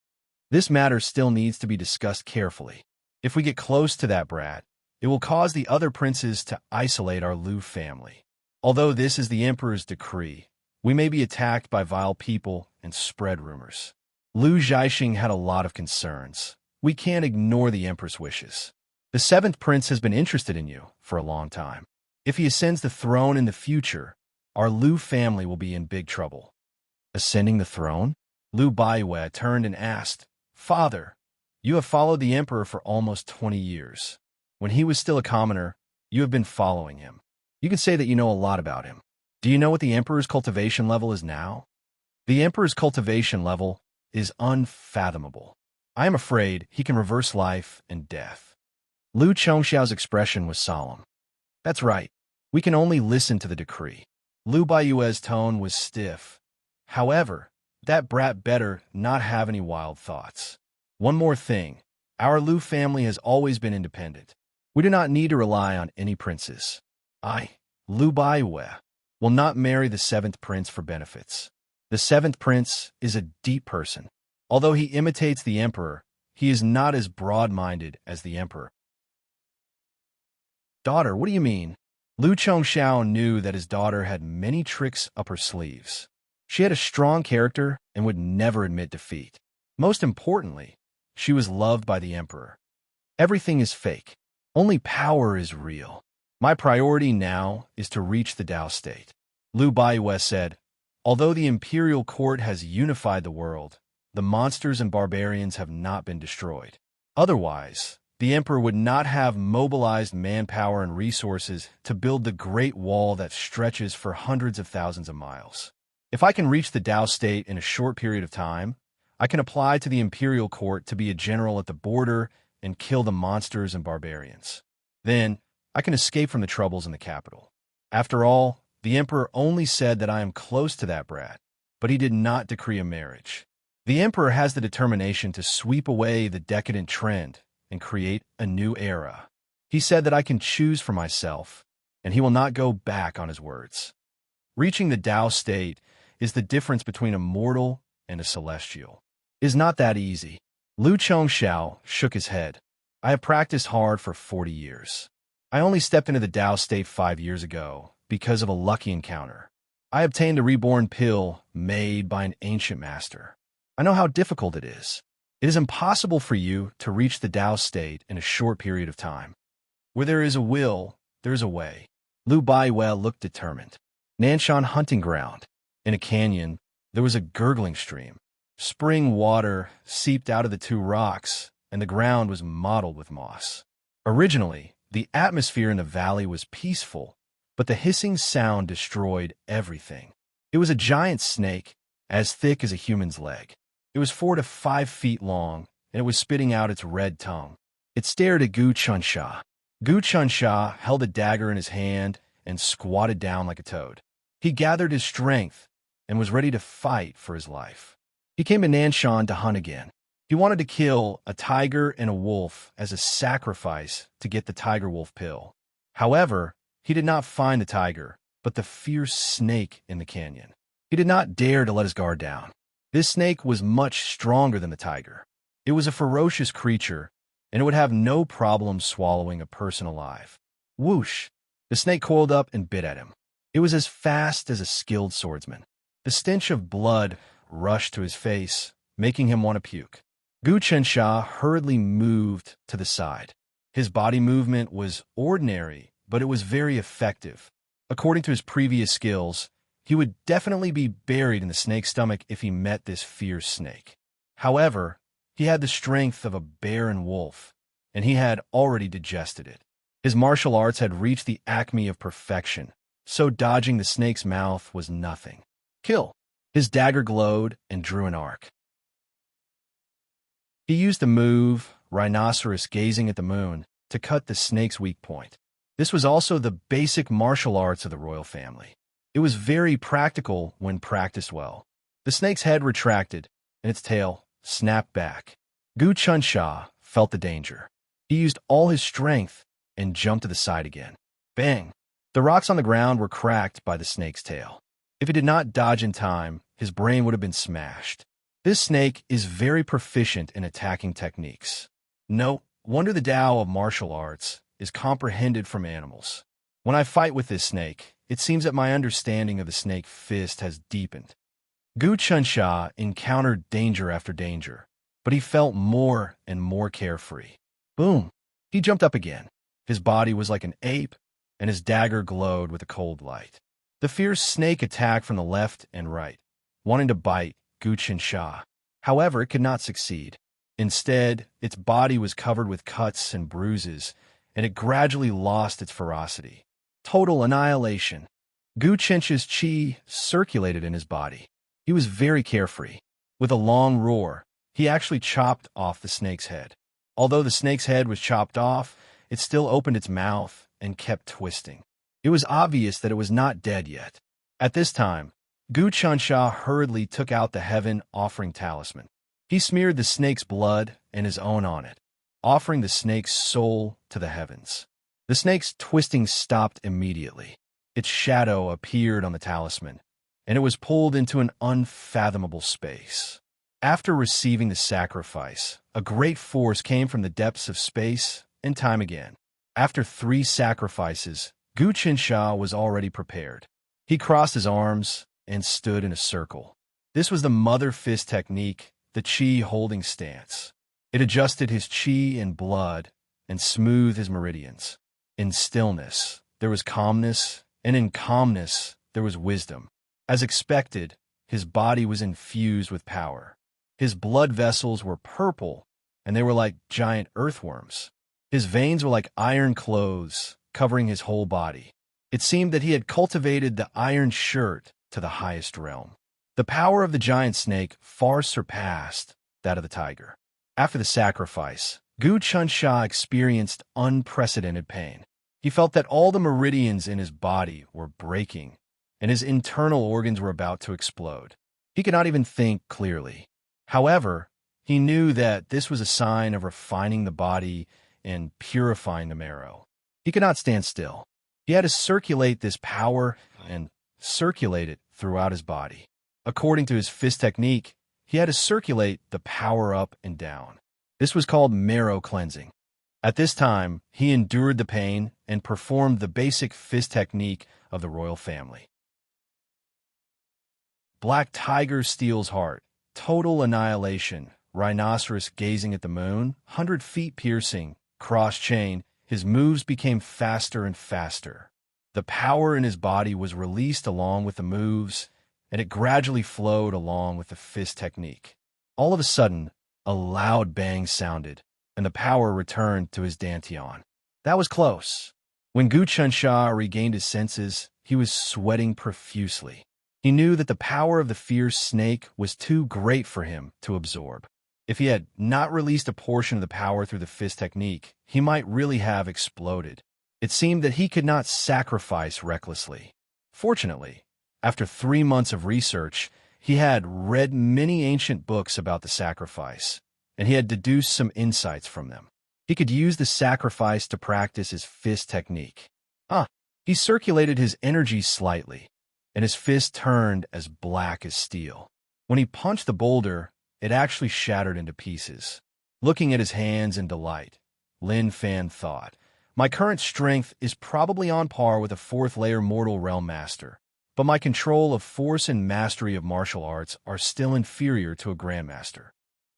This matter still needs to be discussed carefully. If we get close to that brat, it will cause the other princes to isolate our Liu family. Although this is the emperor's decree, we may be attacked by vile people and spread rumors. Liu Zhaixing had a lot of concerns. We can't ignore the emperor's wishes. The seventh prince has been interested in you for a long time. If he ascends the throne in the future, our Liu family will be in big trouble. Ascending the throne? Liu Baiyue turned and asked, Father, you have followed the emperor for almost 20 years. When he was still a commoner, you have been following him. You can say that you know a lot about him. Do you know what the emperor's cultivation level is now? The emperor's cultivation level is unfathomable. I am afraid he can reverse life and death. Liu Chongxiao's expression was solemn. That's right. We can only listen to the decree. Liu Baiyue's tone was stiff. However, that brat better not have any wild thoughts. One more thing. Our Liu family has always been independent. We do not need to rely on any princes. I, Lu Baiwe, will not marry the seventh prince for benefits. The seventh prince is a deep person. Although he imitates the emperor, he is not as broad-minded as the emperor. Daughter, what do you mean? Lu Chongxiao knew that his daughter had many tricks up her sleeves. She had a strong character and would never admit defeat. Most importantly, she was loved by the emperor. Everything is fake. Only power is real. My priority now is to reach the Tao state. Lu Baiwe said, although the imperial court has unified the world, the monsters and barbarians have not been destroyed. Otherwise, the emperor would not have mobilized manpower and resources to build the Great Wall that stretches for hundreds of thousands of miles. If I can reach the Tao state in a short period of time, I can apply to the imperial court to be a general at the border and kill the monsters and barbarians. Then, I can escape from the troubles in the capital. After all, the emperor only said that I am close to that brat, but he did not decree a marriage. The emperor has the determination to sweep away the decadent trend and create a new era. He said that I can choose for myself, and he will not go back on his words. Reaching the Tao state is the difference between a mortal and a celestial. It is not that easy. Lu Chongxiao shook his head. I have practiced hard for 40 years. I only stepped into the Tao state 5 years ago because of a lucky encounter. I obtained a reborn pill made by an ancient master. I know how difficult it is. It is impossible for you to reach the Tao state in a short period of time. Where there is a will, there is a way. Lu Baiwe looked determined. Nanshan hunting ground. In a canyon, there was a gurgling stream. Spring water seeped out of the two rocks, and the ground was mottled with moss. Originally, the atmosphere in the valley was peaceful, but the hissing sound destroyed everything. It was a giant snake, as thick as a human's leg. It was 4 to 5 feet long, and it was spitting out its red tongue. It stared at Gu Chunsha. Gu Chunsha held a dagger in his hand and squatted down like a toad. He gathered his strength and was ready to fight for his life. He came to Nanshan to hunt again. He wanted to kill a tiger and a wolf as a sacrifice to get the tiger-wolf pill. However, he did not find the tiger, but the fierce snake in the canyon. He did not dare to let his guard down. This snake was much stronger than the tiger. It was a ferocious creature, and it would have no problem swallowing a person alive. Whoosh! The snake coiled up and bit at him. It was as fast as a skilled swordsman. The stench of blood rushed to his face, making him want to puke. Gu Chensha hurriedly moved to the side. His body movement was ordinary, but it was very effective. According to his previous skills, he would definitely be buried in the snake's stomach if he met this fierce snake. However, he had the strength of a bear and wolf, and he had already digested it. His martial arts had reached the acme of perfection, so dodging the snake's mouth was nothing. Kill! His dagger glowed and drew an arc. He used the move, rhinoceros gazing at the moon, to cut the snake's weak point. This was also the basic martial arts of the royal family. It was very practical when practiced well. The snake's head retracted, and its tail snapped back. Gu Chunsha felt the danger. He used all his strength and jumped to the side again. Bang! The rocks on the ground were cracked by the snake's tail. If he did not dodge in time, his brain would have been smashed. This snake is very proficient in attacking techniques. No wonder the Tao of martial arts is comprehended from animals. When I fight with this snake, it seems that my understanding of the snake fist has deepened. Gu Chunsha encountered danger after danger, but he felt more and more carefree. Boom! He jumped up again. His body was like an ape, and his dagger glowed with a cold light. The fierce snake attacked from the left and right, wanting to bite Gu Chunsha. However, it could not succeed. Instead, its body was covered with cuts and bruises, and it gradually lost its ferocity. Total annihilation. Gu Chunsha's chi circulated in his body. He was very carefree. With a long roar, he actually chopped off the snake's head. Although the snake's head was chopped off, it still opened its mouth and kept twisting. It was obvious that it was not dead yet. At this time, Gu Chunsha hurriedly took out the heaven offering talisman. He smeared the snake's blood and his own on it, offering the snake's soul to the heavens. The snake's twisting stopped immediately. Its shadow appeared on the talisman, and it was pulled into an unfathomable space. After receiving the sacrifice, a great force came from the depths of space and time again. After 3 sacrifices, Gu-Qinsha was already prepared. He crossed his arms and stood in a circle. This was the mother fist technique, the chi holding stance. It adjusted his chi and blood and smoothed his meridians. In stillness, there was calmness, and in calmness, there was wisdom. As expected, his body was infused with power. His blood vessels were purple, and they were like giant earthworms. His veins were like iron clothes, covering his whole body. It seemed that he had cultivated the iron shirt to the highest realm. The power of the giant snake far surpassed that of the tiger. After the sacrifice, Gu-Qinsha experienced unprecedented pain. He felt that all the meridians in his body were breaking, and his internal organs were about to explode. He could not even think clearly. However, he knew that this was a sign of refining the body and purifying the marrow. He could not stand still. He had to circulate this power and circulate it throughout his body. According to his fist technique, he had to circulate the power up and down. This was called marrow cleansing. At this time, he endured the pain and performed the basic fist technique of the royal family. Black tiger steals heart. Total annihilation. Rhinoceros gazing at the moon. 100 feet piercing. Cross-chain. His moves became faster and faster. The power in his body was released along with the moves, and it gradually flowed along with the fist technique. All of a sudden, a loud bang sounded, and the power returned to his dantian. That was close. When Gu-Qinsha regained his senses, he was sweating profusely. He knew that the power of the fierce snake was too great for him to absorb. If he had not released a portion of the power through the fist technique, he might really have exploded. It seemed that he could not sacrifice recklessly. Fortunately, after 3 months of research, he had read many ancient books about the sacrifice, and he had deduced some insights from them. He could use the sacrifice to practice his fist technique. He circulated his energy slightly, and his fist turned as black as steel. When he punched the boulder, it actually shattered into pieces. Looking at his hands in delight, Lin Fan thought, "My current strength is probably on par with a 4th-layer mortal realm master, but my control of force and mastery of martial arts are still inferior to a grandmaster."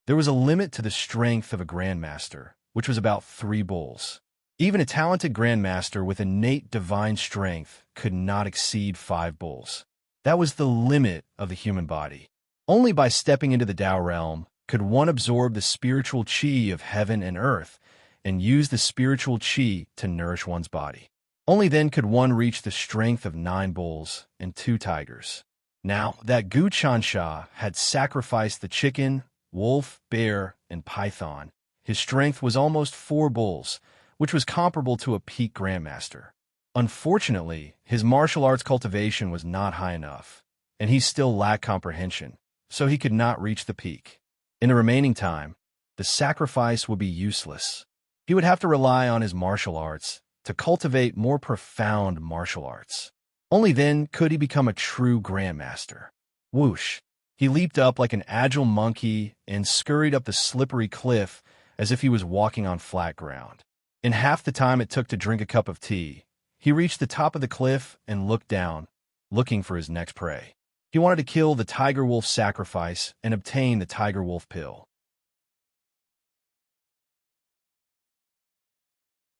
There was a limit to the strength of a grandmaster, which was about 3 bulls. Even a talented grandmaster with innate divine strength could not exceed 5 bulls. That was the limit of the human body. Only by stepping into the Tao realm could one absorb the spiritual chi of heaven and earth and use the spiritual chi to nourish one's body. Only then could one reach the strength of 9 bulls and 2 tigers. Now that Gu-Qinsha had sacrificed the chicken, wolf, bear, and python, his strength was almost 4 bulls, which was comparable to a peak grandmaster. Unfortunately, his martial arts cultivation was not high enough, and he still lacked comprehension, so he could not reach the peak. In the remaining time, the sacrifice would be useless. He would have to rely on his martial arts to cultivate more profound martial arts. Only then could he become a true grandmaster. Whoosh! He leaped up like an agile monkey and scurried up the slippery cliff as if he was walking on flat ground. In half the time it took to drink a cup of tea, he reached the top of the cliff and looked down, looking for his next prey. He wanted to kill the tiger-wolf sacrifice and obtain the tiger-wolf pill.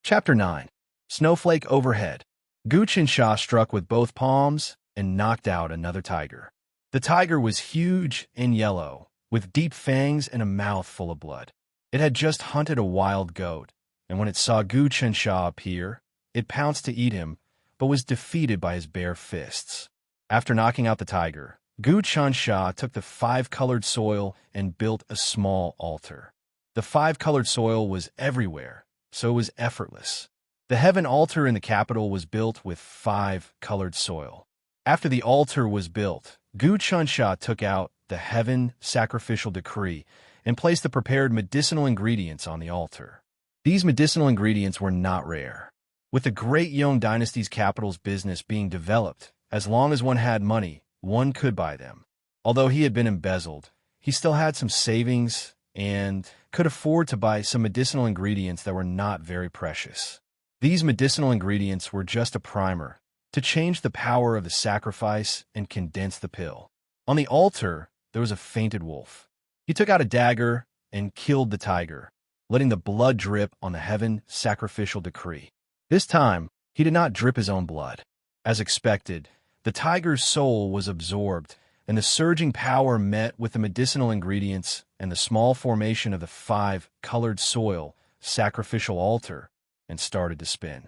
Chapter 9. Snowflake Overhead. Gu-Qinsha struck with both palms and knocked out another tiger. The tiger was huge and yellow, with deep fangs and a mouth full of blood. It had just hunted a wild goat, and when it saw Gu-Qinsha appear, it pounced to eat him, but was defeated by his bare fists. After knocking out the tiger, Gu-Qinsha took the 5-colored soil and built a small altar. The 5-colored soil was everywhere, so it was effortless. The heaven altar in the capital was built with 5-colored soil. After the altar was built, Gu-Qinsha took out the heaven sacrificial decree and placed the prepared medicinal ingredients on the altar. These medicinal ingredients were not rare. With the great Yong dynasty's capital's business being developed, as long as one had money, one could buy them. Although he had been embezzled, he still had some savings and could afford to buy some medicinal ingredients that were not very precious. These medicinal ingredients were just a primer to change the power of the sacrifice and condense the pill. On the altar, there was a fainted wolf. He took out a dagger and killed the tiger, letting the blood drip on the heaven sacrificial decree. This time, he did not drip his own blood. As expected, the tiger's soul was absorbed, and the surging power met with the medicinal ingredients and the small formation of the 5-colored soil sacrificial altar, and started to spin.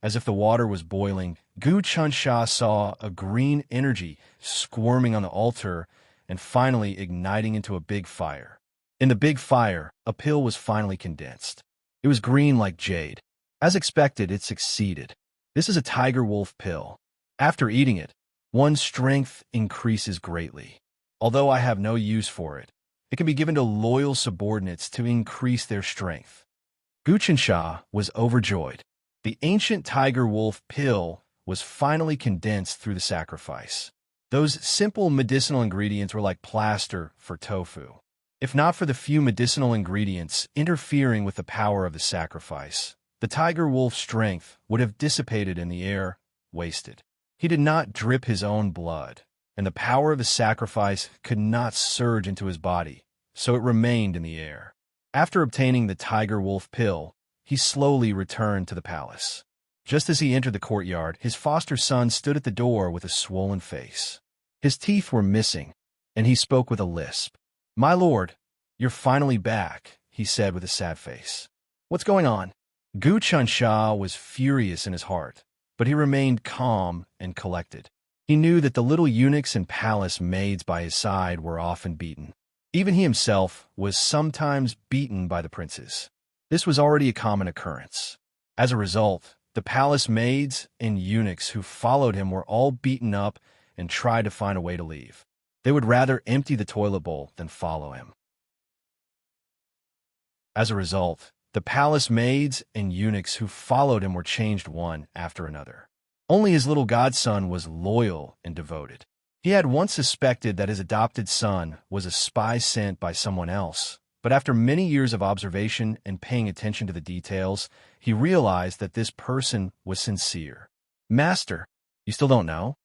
As if the water was boiling, Gu Chunsha saw a green energy squirming on the altar and finally igniting into a big fire. In the big fire, a pill was finally condensed. It was green like jade. As expected, it succeeded. This is a tiger wolf pill. After eating it, one's strength increases greatly. Although I have no use for it, it can be given to loyal subordinates to increase their strength. Gu Chunsha was overjoyed. The ancient tiger wolf pill was finally condensed through the sacrifice. Those simple medicinal ingredients were like plaster for tofu. If not for the few medicinal ingredients interfering with the power of the sacrifice, the tiger wolf's strength would have dissipated in the air, wasted. He did not drip his own blood, and the power of the sacrifice could not surge into his body, so it remained in the air. After obtaining the tiger wolf pill, he slowly returned to the palace. Just as he entered the courtyard, his foster son stood at the door with a swollen face. His teeth were missing, and he spoke with a lisp. "My lord, you're finally back," he said with a sad face. "What's going on?" Gu Chunsha was furious in his heart, but he remained calm and collected. He knew that the little eunuchs and palace maids by his side were often beaten. Even he himself was sometimes beaten by the princes. This was already a common occurrence. As a result, the palace maids and eunuchs who followed him were all beaten up and tried to find a way to leave. They would rather empty the toilet bowl than follow him. As a result, the palace maids and eunuchs who followed him were changed one after another. Only his little godson was loyal and devoted. He had once suspected that his adopted son was a spy sent by someone else, but after many years of observation and paying attention to the details, he realized that this person was sincere. "Master, you still don't know?"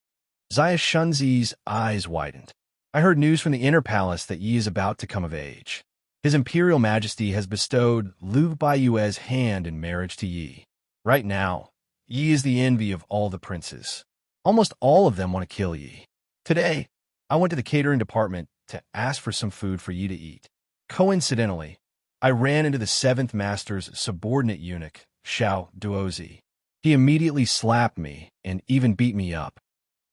Zaya Shunzi's eyes widened. "I heard news from the inner palace that Yi is about to come of age. His Imperial Majesty has bestowed Liu Baiyue's hand in marriage to Yi. Right now, Yi is the envy of all the princes. Almost all of them want to kill Yi. Today, I went to the catering department to ask for some food for Yi to eat. Coincidentally, I ran into the 7th Master's subordinate eunuch, Xiao Duozi. He immediately slapped me and even beat me up."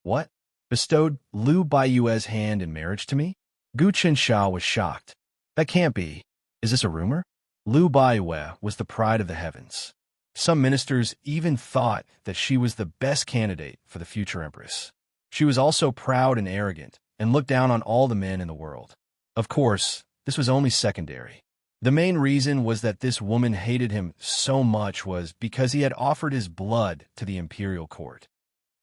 "What? Bestowed Liu Baiyue's hand in marriage to me?" Gu Chunsha was shocked. "That can't be. Is this a rumor?" Liu Baiyue was the pride of the heavens. Some ministers even thought that she was the best candidate for the future empress. She was also proud and arrogant, and looked down on all the men in the world. Of course, this was only secondary. The main reason was that this woman hated him so much was because he had offered his blood to the imperial court.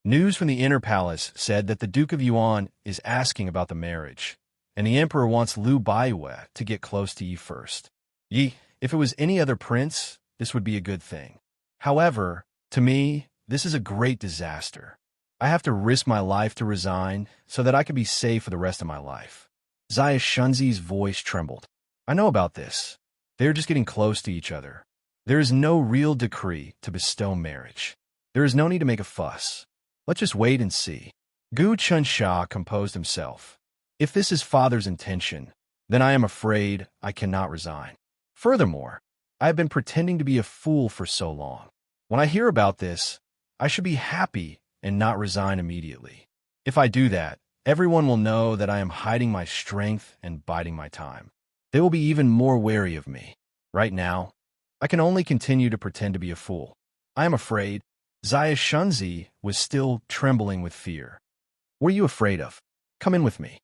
News from the inner palace said that the Duke of Yuan is asking about the marriage, and the emperor wants Liu Baiyue to get close to Yi first. Yi, if it was any other prince, this would be a good thing. However, to me, this is a great disaster. I have to risk my life to resign so that I can be safe for the rest of my life. Zaya Shunzi's voice trembled. "I know about this. They're just getting close to each other. There is no real decree to bestow marriage. There is no need to make a fuss. Let's just wait and see." Gu Chunsha composed himself. "If this is father's intention, then I am afraid I cannot resign. Furthermore, I have been pretending to be a fool for so long. When I hear about this, I should be happy and not resign immediately. If I do that, everyone will know that I am hiding my strength and biding my time. They will be even more wary of me. Right now, I can only continue to pretend to be a fool. I am afraid." Zaya Shunzi was still trembling with fear. "What are you afraid of? Come in with me."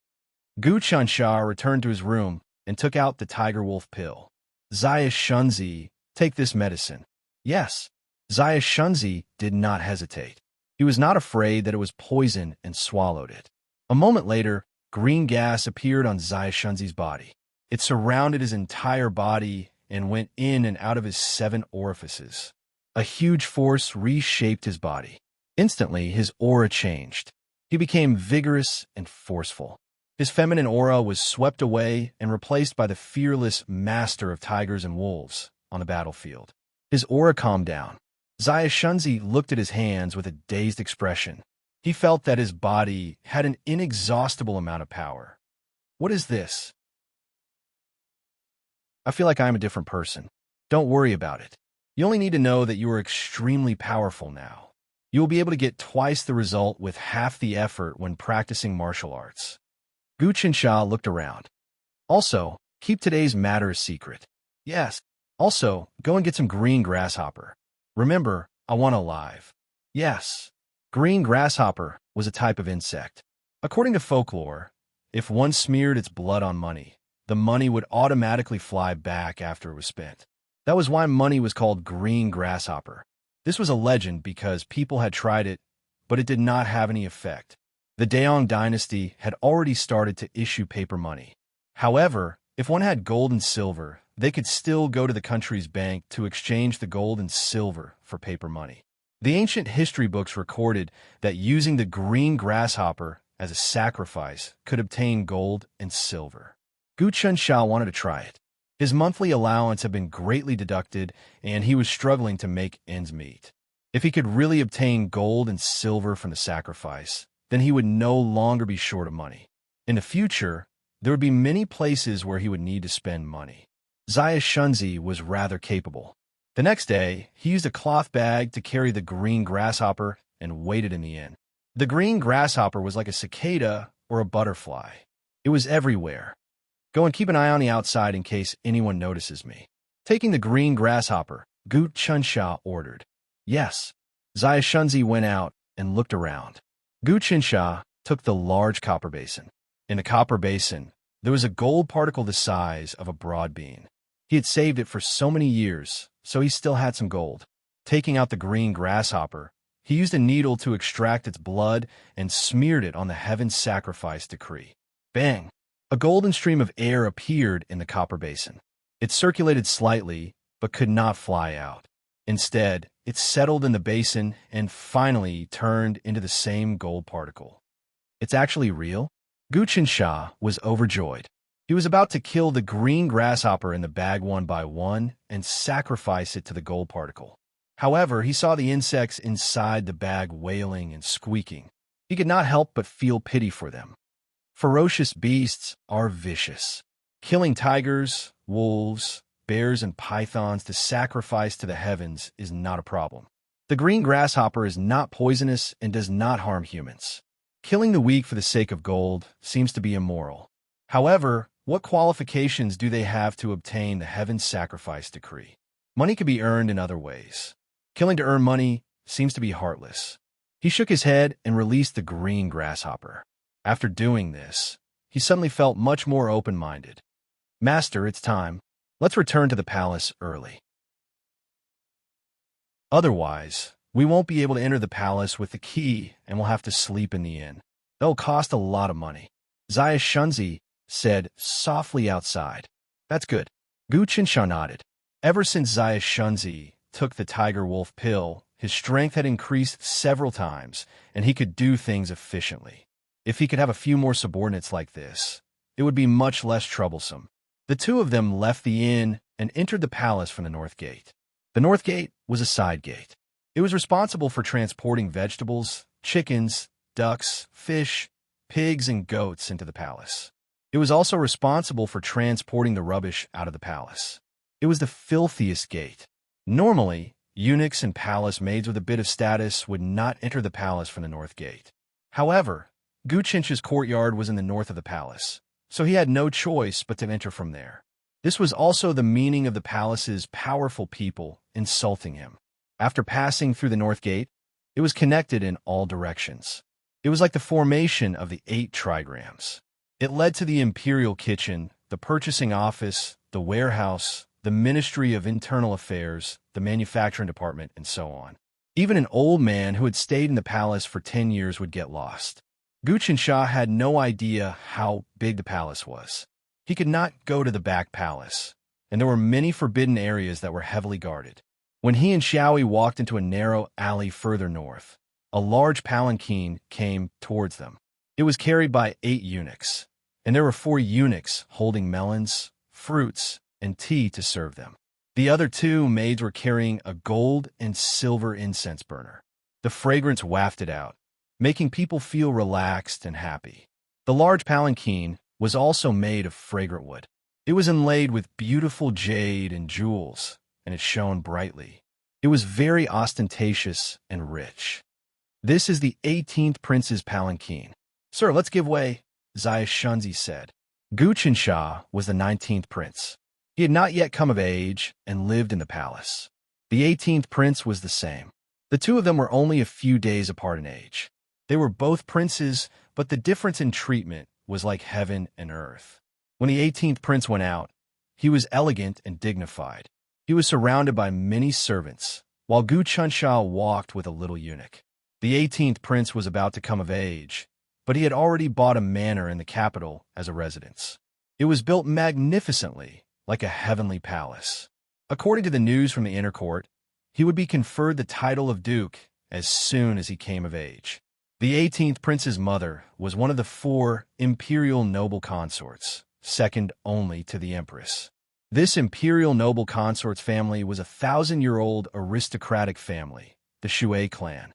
Gu Chunsha returned to his room and took out the tiger wolf pill. Zaya Shunzi, take this medicine. Yes. Zaya Shunzi did not hesitate. He was not afraid that it was poison and swallowed it. A moment later, green gas appeared on Zaya Shunzi's body. It surrounded his entire body and went in and out of his 7 orifices. A huge force reshaped his body. Instantly, his aura changed. He became vigorous and forceful. His feminine aura was swept away and replaced by the fearless master of tigers and wolves on the battlefield. His aura calmed down. Zaya Shunzi looked at his hands with a dazed expression. He felt that his body had an inexhaustible amount of power. What is this? I feel like I am a different person. Don't worry about it. You only need to know that you are extremely powerful now. You will be able to get twice the result with half the effort when practicing martial arts. Gu Qinsha looked around. Also, keep today's matter a secret. Yes. Also, go and get some green grasshopper. Remember, I want alive. Yes. Green grasshopper was a type of insect. According to folklore, if one smeared its blood on money, the money would automatically fly back after it was spent. That was why money was called green grasshopper. This was a legend because people had tried it, but it did not have any effect. The Daong dynasty had already started to issue paper money. However, if one had gold and silver, they could still go to the country's bank to exchange the gold and silver for paper money. The ancient history books recorded that using the green grasshopper as a sacrifice could obtain gold and silver. Gu Qinsha wanted to try it. His monthly allowance had been greatly deducted, and he was struggling to make ends meet. If he could really obtain gold and silver from the sacrifice, then he would no longer be short of money. In the future, there would be many places where he would need to spend money. Zaya Shunzi was rather capable. The next day, he used a cloth bag to carry the green grasshopper and waited in the inn. The green grasshopper was like a cicada or a butterfly. It was everywhere. Go and keep an eye on the outside in case anyone notices me. Taking the green grasshopper, Gu Qinsha ordered. Yes. Zaya Shunzi went out and looked around. Gu Qinsha took the large copper basin. In the copper basin, there was a gold particle the size of a broad bean. He had saved it for so many years, so he still had some gold. Taking out the green grasshopper, he used a needle to extract its blood and smeared it on the heaven sacrifice decree. Bang! A golden stream of air appeared in the copper basin. It circulated slightly, but could not fly out. Instead, it settled in the basin and finally turned into the same gold particle. It's actually real? Gu Qinsha was overjoyed. He was about to kill the green grasshopper in the bag one by one and sacrifice it to the gold particle. However, he saw the insects inside the bag wailing and squeaking. He could not help but feel pity for them. Ferocious beasts are vicious. Killing tigers, wolves, bears, and pythons to sacrifice to the heavens is not a problem. The green grasshopper is not poisonous and does not harm humans. Killing the weak for the sake of gold seems to be immoral. However, what qualifications do they have to obtain the heaven sacrifice decree? Money can be earned in other ways. Killing to earn money seems to be heartless. He shook his head and released the green grasshopper. After doing this, he suddenly felt much more open-minded. Master, it's time. Let's return to the palace early. Otherwise, we won't be able to enter the palace with the key and we'll have to sleep in the inn. That'll cost a lot of money. Zaya Shunzi said softly outside. That's good. Gu Qinsha nodded. Ever since Zaya Shunzi took the tiger-wolf pill, his strength had increased several times, and he could do things efficiently. If he could have a few more subordinates like this, it would be much less troublesome. The two of them left the inn and entered the palace from the north gate. The north gate was a side gate. It was responsible for transporting vegetables, chickens, ducks, fish, pigs, and goats into the palace. It was also responsible for transporting the rubbish out of the palace. It was the filthiest gate. Normally, eunuchs and palace maids with a bit of status would not enter the palace from the north gate. However, Gu Qinsha's courtyard was in the north of the palace, so he had no choice but to enter from there. This was also the meaning of the palace's powerful people insulting him. After passing through the north gate, it was connected in all directions. It was like the formation of the 8 trigrams. It led to the imperial kitchen, the purchasing office, the warehouse, the Ministry of Internal Affairs, the Manufacturing Department, and so on. Even an old man who had stayed in the palace for 10 years would get lost. Guchen Shah had no idea how big the palace was. He could not go to the back palace, and there were many forbidden areas that were heavily guarded. When he and Xiaoi walked into a narrow alley further north, a large palanquin came towards them. It was carried by 8 eunuchs, and there were 4 eunuchs holding melons, fruits, and tea to serve them. The other 2 maids were carrying a gold and silver incense burner. The fragrance wafted out, making people feel relaxed and happy. The large palanquin was also made of fragrant wood. It was inlaid with beautiful jade and jewels, and it shone brightly. It was very ostentatious and rich. "This is the 18th prince's palanquin." "Sir, let's give way," Zaya Shunzi said. Guchen Shah was the 19th prince. He had not yet come of age and lived in the palace. The 18th prince was the same. The 2 of them were only a few days apart in age. They were both princes, but the difference in treatment was like heaven and earth. When the 18th prince went out, he was elegant and dignified. He was surrounded by many servants, while Guchen Shah walked with a little eunuch. The 18th prince was about to come of age, but he had already bought a manor in the capital as a residence. It was built magnificently, like a heavenly palace. According to the news from the inner court, he would be conferred the title of duke as soon as he came of age. The 18th prince's mother was one of the 4 imperial noble consorts, second only to the empress. This imperial noble consort's family was a 1,000-year-old aristocratic family, the Shui clan.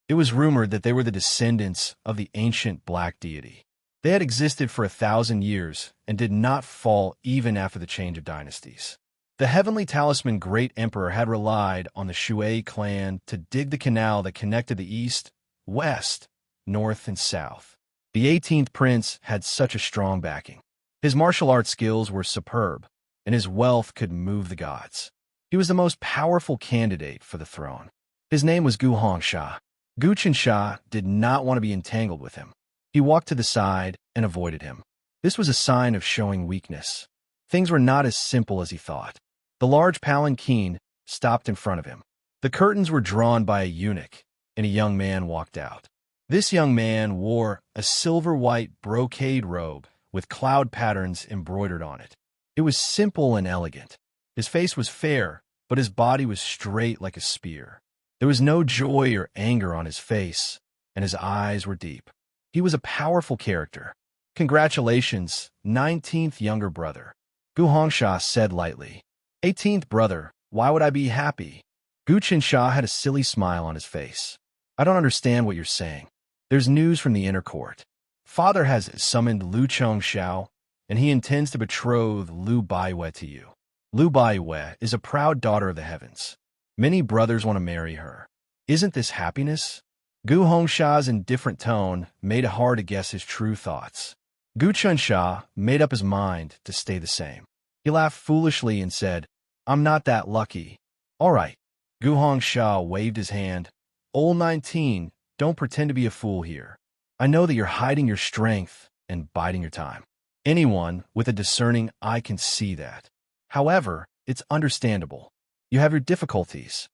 It was rumored that they were the descendants of the ancient black deity. They had existed for 1,000 years and did not fall even after the change of dynasties. The heavenly talisman Great Emperor had relied on the Shui clan to dig the canal that connected the east, west, north, and south. The 18th prince had such a strong backing. His martial arts skills were superb, and his wealth could move the gods. He was the most powerful candidate for the throne. His name was Guhong Shah. Guchen Shah did not want to be entangled with him. He walked to the side and avoided him. This was a sign of showing weakness. Things were not as simple as he thought. The large palanquin stopped in front of him. The curtains were drawn by a eunuch, and a young man walked out. This young man wore a silver-white brocade robe with cloud patterns embroidered on it. It was simple and elegant. His face was fair, but his body was straight like a spear. There was no joy or anger on his face, and his eyes were deep. He was a powerful character. "Congratulations, 19th younger brother," Guhong Shah said lightly. "18th brother, why would I be happy?" Guchen Shah had a silly smile on his face. "I don't understand what you're saying. There's news from the inner court. Father has summoned Lu Chongxiao, and he intends to betroth Lu Baiwei to you. Lu Baiwei is a proud daughter of the heavens. Many brothers want to marry her. Isn't this happiness?" Gu Hongxia's indifferent tone made it hard to guess his true thoughts. Gu Chunxia made up his mind to stay the same. He laughed foolishly and said, "I'm not that lucky." "All right." Gu Hongxia waved his hand. "Old 19, don't pretend to be a fool here. I know that you're hiding your strength and biding your time. Anyone with a discerning eye can see that. However, it's understandable. You have your difficulties."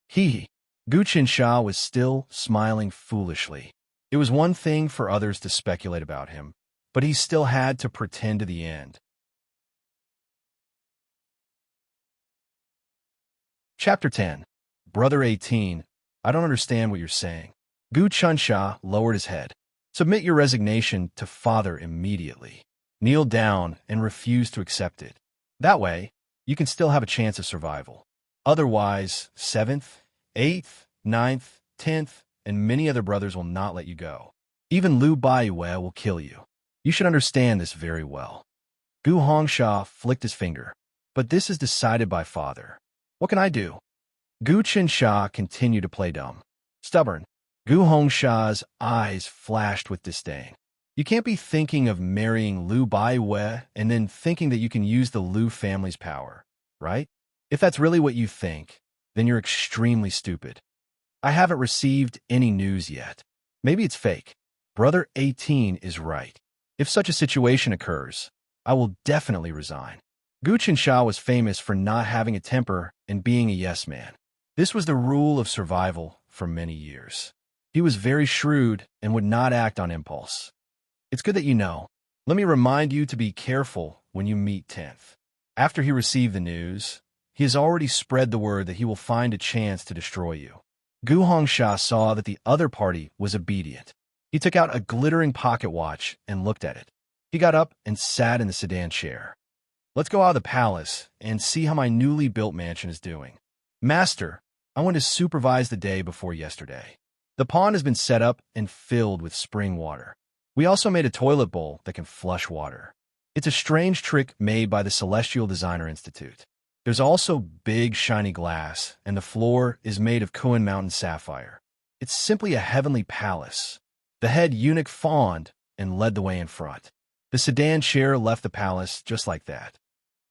He, Gu Qinsha was still smiling foolishly. It was one thing for others to speculate about him, but he still had to pretend to the end. Chapter 10. Brother 18, I don't understand what you're saying. Gu Chunsha lowered his head. Submit your resignation to father immediately. Kneel down and refuse to accept it. That way, you can still have a chance of survival. Otherwise, 7th, 8th, 9th, 10th, and many other brothers will not let you go. Even Lu Baiwei will kill you. You should understand this very well. Gu Hongsha flicked his finger. But this is decided by father. What can I do? Gu Qinsha continued to play dumb. Stubborn. Gu Hongsha's eyes flashed with disdain. You can't be thinking of marrying Lu Baiwei and then thinking that you can use the Lu family's power, right? If that's really what you think, then you're extremely stupid. I haven't received any news yet. Maybe it's fake. Brother 18 is right. If such a situation occurs, I will definitely resign. Gu Qinsha was famous for not having a temper and being a yes man. This was the rule of survival for many years. He was very shrewd and would not act on impulse. It's good that you know. Let me remind you to be careful when you meet 10th. After he received the news, he has already spread the word that he will find a chance to destroy you. Gu Hongsha saw that the other party was obedient. He took out a glittering pocket watch and looked at it. He got up and sat in the sedan chair. Let's go out of the palace and see how my newly built mansion is doing. Master, I want to supervise the day before yesterday. The pond has been set up and filled with spring water. We also made a toilet bowl that can flush water. It's a strange trick made by the Celestial Designer Institute. There's also big shiny glass, and the floor is made of Kuan Mountain sapphire. It's simply a heavenly palace. The head eunuch fawned and led the way in front. The sedan chair left the palace just like that.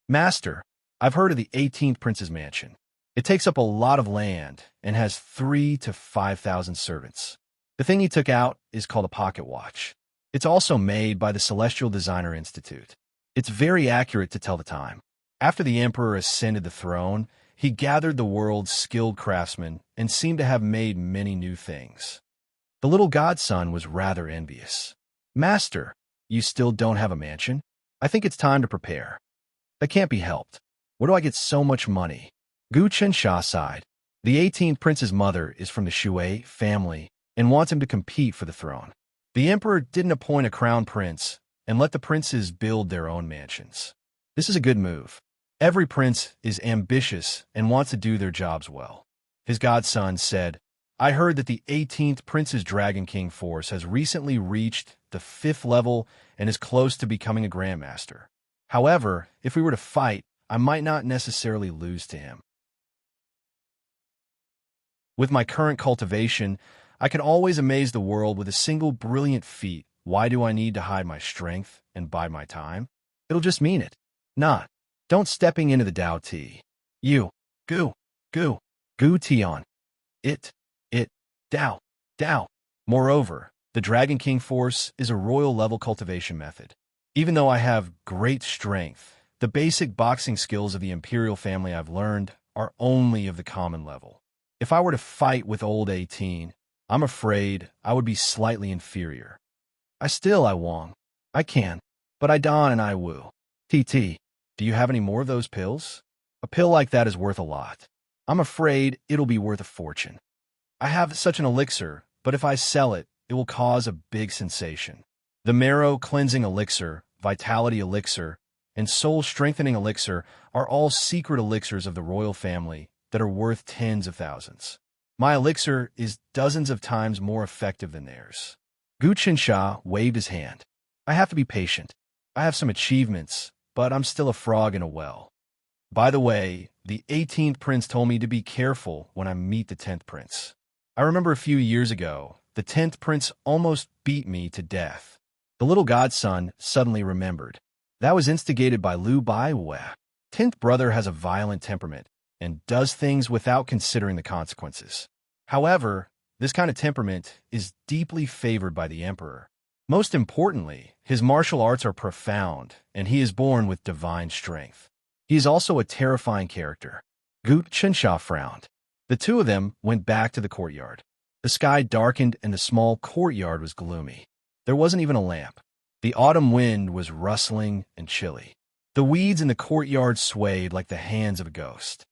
Master, I've heard of the 18th Prince's mansion. It takes up a lot of land and has 3,000 to 5,000 servants. The thing he took out is called a pocket watch. It's also made by the Celestial Designer Institute. It's very accurate to tell the time. After the emperor ascended the throne, he gathered the world's skilled craftsmen and seemed to have made many new things. The little godson was rather envious. Master, you still don't have a mansion? I think it's time to prepare. That can't be helped. Where do I get so much money? Gu Qinsha sighed. The 18th prince's mother is from the Shui family and wants him to compete for the throne. The emperor didn't appoint a crown prince and let the princes build their own mansions. This is a good move. Every prince is ambitious and wants to do their jobs well. His godson said, I heard that the 18th Prince's Dragon King force has recently reached the 5th level and is close to becoming a Grandmaster. However, if we were to fight, I might not necessarily lose to him. With my current cultivation, I can always amaze the world with a single brilliant feat. Why do I need to hide my strength and bide my time? It'll just mean it. Not. Don't stepping into the Tao Ti. You. Gu Tian. It. Tao. Moreover, the Dragon King force is a royal-level cultivation method. Even though I have great strength, the basic boxing skills of the imperial family I've learned are only of the common level. If I were to fight with old 18, I'm afraid I would be slightly inferior. I Wong. I can, but I Don and I Wu. TT, do you have any more of those pills? A pill like that is worth a lot. I'm afraid it'll be worth a fortune. I have such an elixir, but if I sell it, it will cause a big sensation. The marrow cleansing elixir, vitality elixir, and soul strengthening elixir are all secret elixirs of the royal family that are worth tens of thousands. My elixir is dozens of times more effective than theirs. Gu Qinsha waved his hand. I have to be patient. I have some achievements, but I'm still a frog in a well. By the way, the 18th prince told me to be careful when I meet the 10th prince. I remember a few years ago, the 10th prince almost beat me to death. The little godson suddenly remembered. That was instigated by Liu Baiwei. 10th brother has a violent temperament and does things without considering the consequences. However, this kind of temperament is deeply favored by the emperor. Most importantly, his martial arts are profound, and he is born with divine strength. He is also a terrifying character. Gu Qinsha frowned. The two of them went back to the courtyard. The sky darkened and the small courtyard was gloomy. There wasn't even a lamp. The autumn wind was rustling and chilly. The weeds in the courtyard swayed like the hands of a ghost.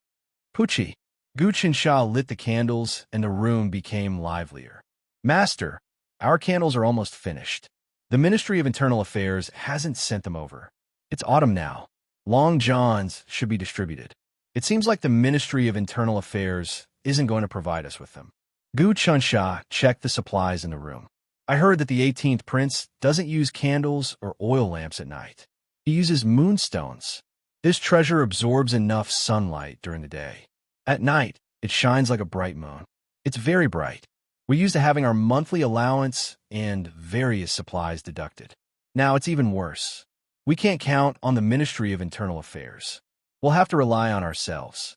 Pucci. Gu Qinsha lit the candles and the room became livelier. Master, our candles are almost finished. The Ministry of Internal Affairs hasn't sent them over. It's autumn now. Long johns should be distributed. It seems like the Ministry of Internal Affairs isn't going to provide us with them. Gu Qinsha checked the supplies in the room. I heard that the 18th prince doesn't use candles or oil lamps at night. He uses moonstones. This treasure absorbs enough sunlight during the day. At night, it shines like a bright moon. It's very bright. We're used to having our monthly allowance and various supplies deducted. Now it's even worse. We can't count on the Ministry of Internal Affairs. We'll have to rely on ourselves.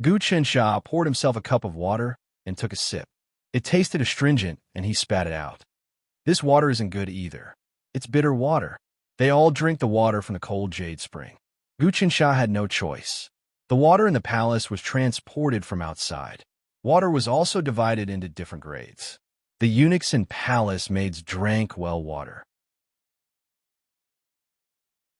Gu Qinsha poured himself a cup of water and took a sip. It tasted astringent, and he spat it out. This water isn't good either. It's bitter water. They all drink the water from the cold jade spring. Gu Qinsha had no choice. The water in the palace was transported from outside. Water was also divided into different grades. The eunuchs in palace maids drank well water.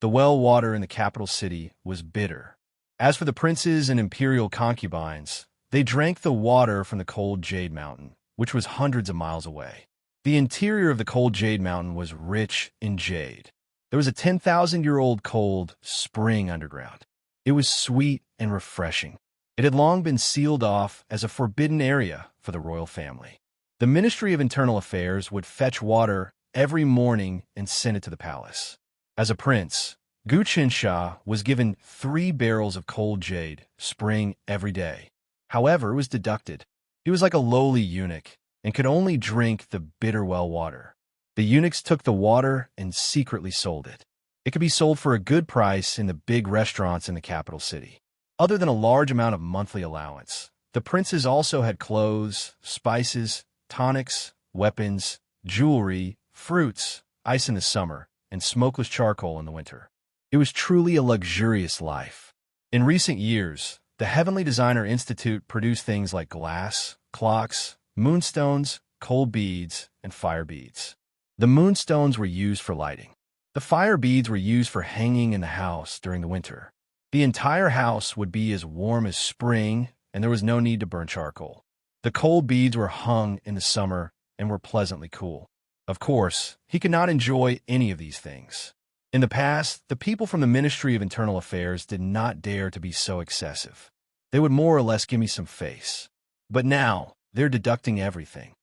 The well water in the capital city was bitter. As for the princes and imperial concubines, they drank the water from the cold jade mountain, which was hundreds of miles away. The interior of the cold jade mountain was rich in jade. There was a 10,000-year-old cold spring underground. It was sweet and refreshing. It had long been sealed off as a forbidden area for the royal family. The Ministry of Internal Affairs would fetch water every morning and send it to the palace. As a prince, Gu Qinsha was given 3 barrels of cold jade spring every day. However, it was deducted. He was like a lowly eunuch and could only drink the bitter well water. The eunuchs took the water and secretly sold it. It could be sold for a good price in the big restaurants in the capital city. Other than a large amount of monthly allowance, the princes also had clothes, spices, tonics, weapons, jewelry, fruits, ice in the summer, and smokeless charcoal in the winter. It was truly a luxurious life. In recent years, the Heavenly Designer Institute produced things like glass, clocks, moonstones, coal beads, and fire beads. The moonstones were used for lighting. The fire beads were used for hanging in the house during the winter. The entire house would be as warm as spring, and there was no need to burn charcoal. The coal beads were hung in the summer and were pleasantly cool. Of course, he could not enjoy any of these things. In the past, the people from the Ministry of Internal Affairs did not dare to be so excessive. They would more or less give me some face. But now, they're deducting everything.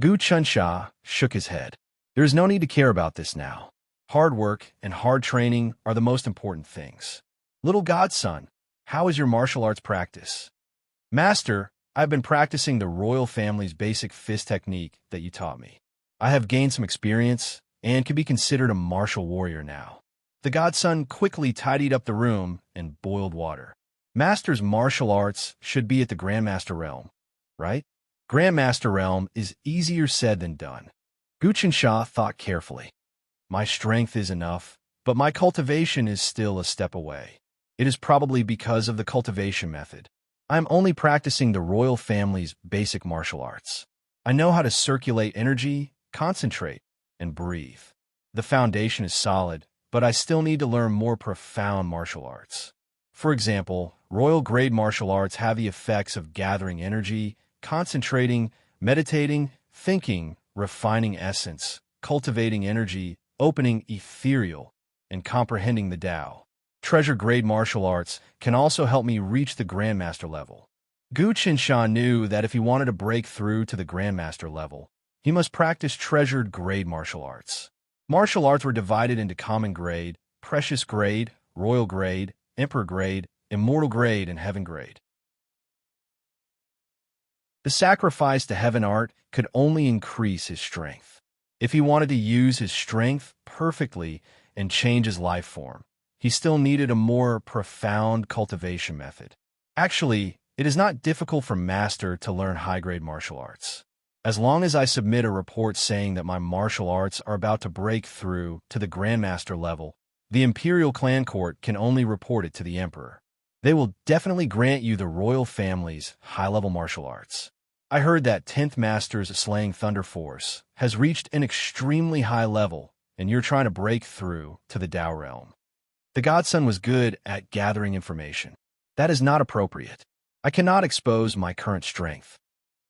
Gu Qinsha shook his head. There is no need to care about this now. Hard work and hard training are the most important things. Little godson, how is your martial arts practice? Master, I've been practicing the royal family's basic fist technique that you taught me. I have gained some experience and can be considered a martial warrior now. The godson quickly tidied up the room and boiled water. Master's martial arts should be at the Grandmaster realm, right? Grandmaster realm is easier said than done. Gu Qinsha thought carefully. My strength is enough, but my cultivation is still a step away. It is probably because of the cultivation method. I am only practicing the royal family's basic martial arts. I know how to circulate energy, concentrate, and breathe. The foundation is solid, but I still need to learn more profound martial arts. For example, royal grade martial arts have the effects of gathering energy, concentrating, meditating, thinking, refining essence, cultivating energy, opening ethereal, and comprehending the Tao. Treasure grade martial arts can also help me reach the Grandmaster level. Gu Qinsha knew that if he wanted to break through to the Grandmaster level, he must practice treasured grade martial arts. Martial arts were divided into common grade, precious grade, royal grade, emperor grade, immortal grade, and heaven grade. The sacrifice to heaven art could only increase his strength. If he wanted to use his strength perfectly and change his life form, he still needed a more profound cultivation method. Actually, it is not difficult for Master to learn high-grade martial arts. As long as I submit a report saying that my martial arts are about to break through to the Grandmaster level, the Imperial Clan Court can only report it to the Emperor. They will definitely grant you the royal family's high-level martial arts. I heard that 10th Master's Slaying Thunder Force has reached an extremely high level, and you're trying to break through to the Tao realm. The godson was good at gathering information. That is not appropriate. I cannot expose my current strength.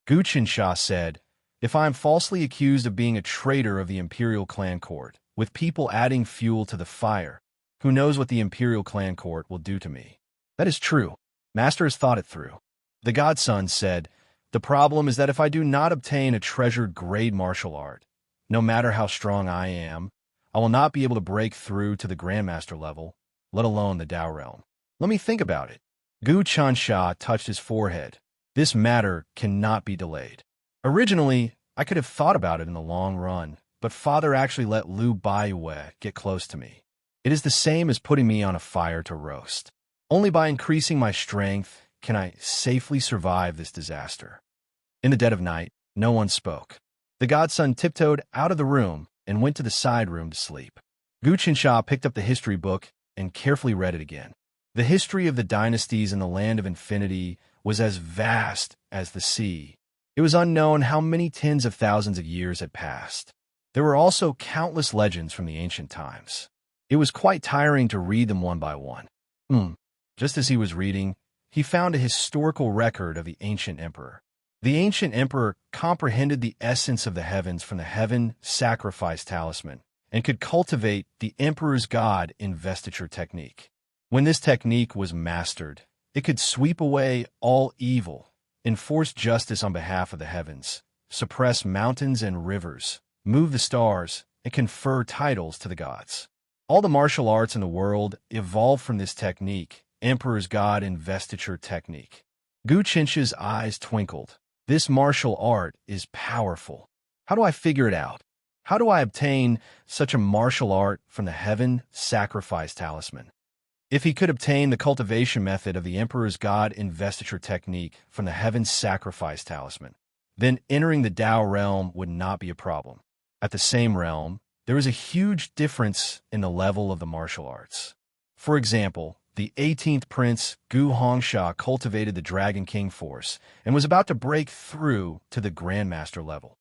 Gu Qinsha said, if I am falsely accused of being a traitor of the Imperial Clan Court, with people adding fuel to the fire, who knows what the Imperial Clan Court will do to me? That is true. Master has thought it through. The godson said, the problem is that if I do not obtain a treasured grade martial art, no matter how strong I am, I will not be able to break through to the Grandmaster level, let alone the Tao realm. Let me think about it. Gu Qinsha touched his forehead. This matter cannot be delayed. Originally, I could have thought about it in the long run, but Father actually let Liu Baiwei get close to me. It is the same as putting me on a fire to roast. Only by increasing my strength can I safely survive this disaster. In the dead of night, no one spoke. The godson tiptoed out of the room and went to the side room to sleep. Gu picked up the history book and carefully read it again. The history of the dynasties in the land of infinity was as vast as the sea. It was unknown how many tens of thousands of years had passed. There were also countless legends from the ancient times. It was quite tiring to read them one by one. Just as he was reading, he found a historical record of the ancient emperor. The ancient emperor comprehended the essence of the heavens from the heaven sacrifice talisman and could cultivate the emperor's god investiture technique. When this technique was mastered, it could sweep away all evil, enforce justice on behalf of the heavens, suppress mountains and rivers, move the stars, and confer titles to the gods. All the martial arts in the world evolved from this technique, Emperor's God Investiture technique. Gu Chen's eyes twinkled. This martial art is powerful. How do I figure it out? How do I obtain such a martial art from the Heaven Sacrifice Talisman? If he could obtain the cultivation method of the Emperor's God Investiture technique from the Heaven Sacrifice Talisman, then entering the Tao realm would not be a problem. At the same realm, there is a huge difference in the level of the martial arts. For example, the 18th Prince Gu Hongsha cultivated the Dragon King force and was about to break through to the Grandmaster level.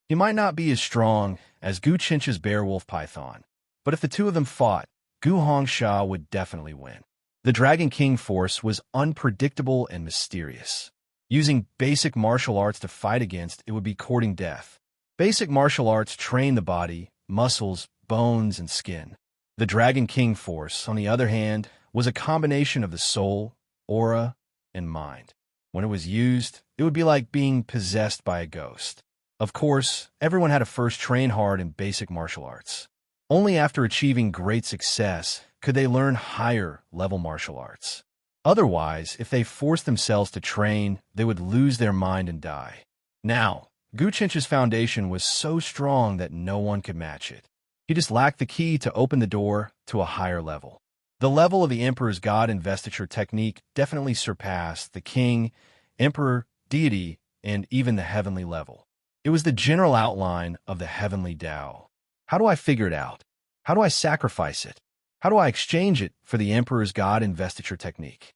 He might not be as strong as Gu Chen's Beowulf Python, but if the two of them fought, Gu Hongsha would definitely win. The Dragon King force was unpredictable and mysterious. Using basic martial arts to fight against it would be courting death. Basic martial arts train the body, muscles, bones, and skin. The Dragon King force, on the other hand, was a combination of the soul, aura, and mind. When it was used, it would be like being possessed by a ghost. Of course, everyone had to first train hard in basic martial arts. Only after achieving great success could they learn higher-level martial arts. Otherwise, if they forced themselves to train, they would lose their mind and die. Now, Gu Chen's foundation was so strong that no one could match it. He just lacked the key to open the door to a higher level. The level of the Emperor's God Investiture technique definitely surpassed the king, emperor, deity, and even the heavenly level. It was the general outline of the heavenly Tao. How do I figure it out? How do I sacrifice it? How do I exchange it for the Emperor's God Investiture technique?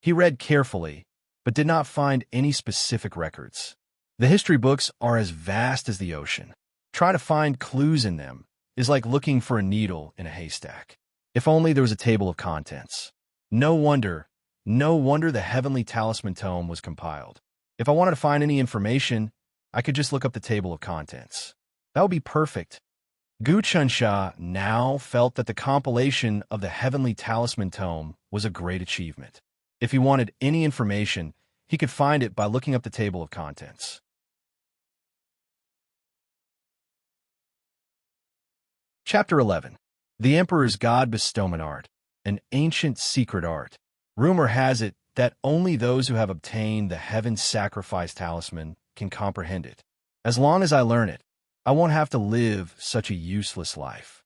He read carefully, but did not find any specific records. The history books are as vast as the ocean. Try to find clues in them is like looking for a needle in a haystack. If only there was a table of contents. No wonder the Heavenly Talisman Tome was compiled. If I wanted to find any information, I could just look up the table of contents. That would be perfect. Gu Chenxia now felt that the compilation of the Heavenly Talisman Tome was a great achievement. If he wanted any information, he could find it by looking up the table of contents. Chapter 11. The Emperor's God Bestowment Art, an ancient secret art. Rumor has it that only those who have obtained the Heaven Sacrifice Talisman can comprehend it. As long as I learn it, I won't have to live such a useless life.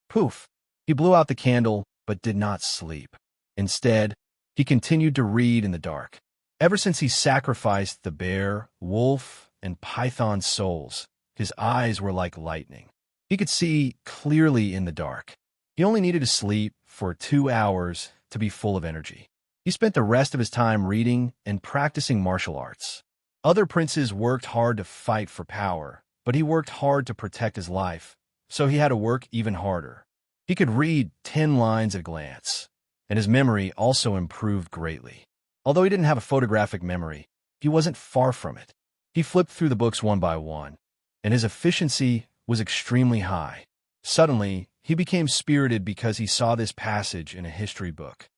Poof! He blew out the candle, but did not sleep. Instead, he continued to read in the dark. Ever since he sacrificed the bear, wolf, and python souls, his eyes were like lightning. He could see clearly in the dark. He only needed to sleep for 2 hours to be full of energy. He spent the rest of his time reading and practicing martial arts. Other princes worked hard to fight for power, but he worked hard to protect his life, so he had to work even harder. He could read 10 lines at a glance, and his memory also improved greatly. Although he didn't have a photographic memory, he wasn't far from it. He flipped through the books one by one, and his efficiency was extremely high. Suddenly, he became spirited because he saw this passage in a history book.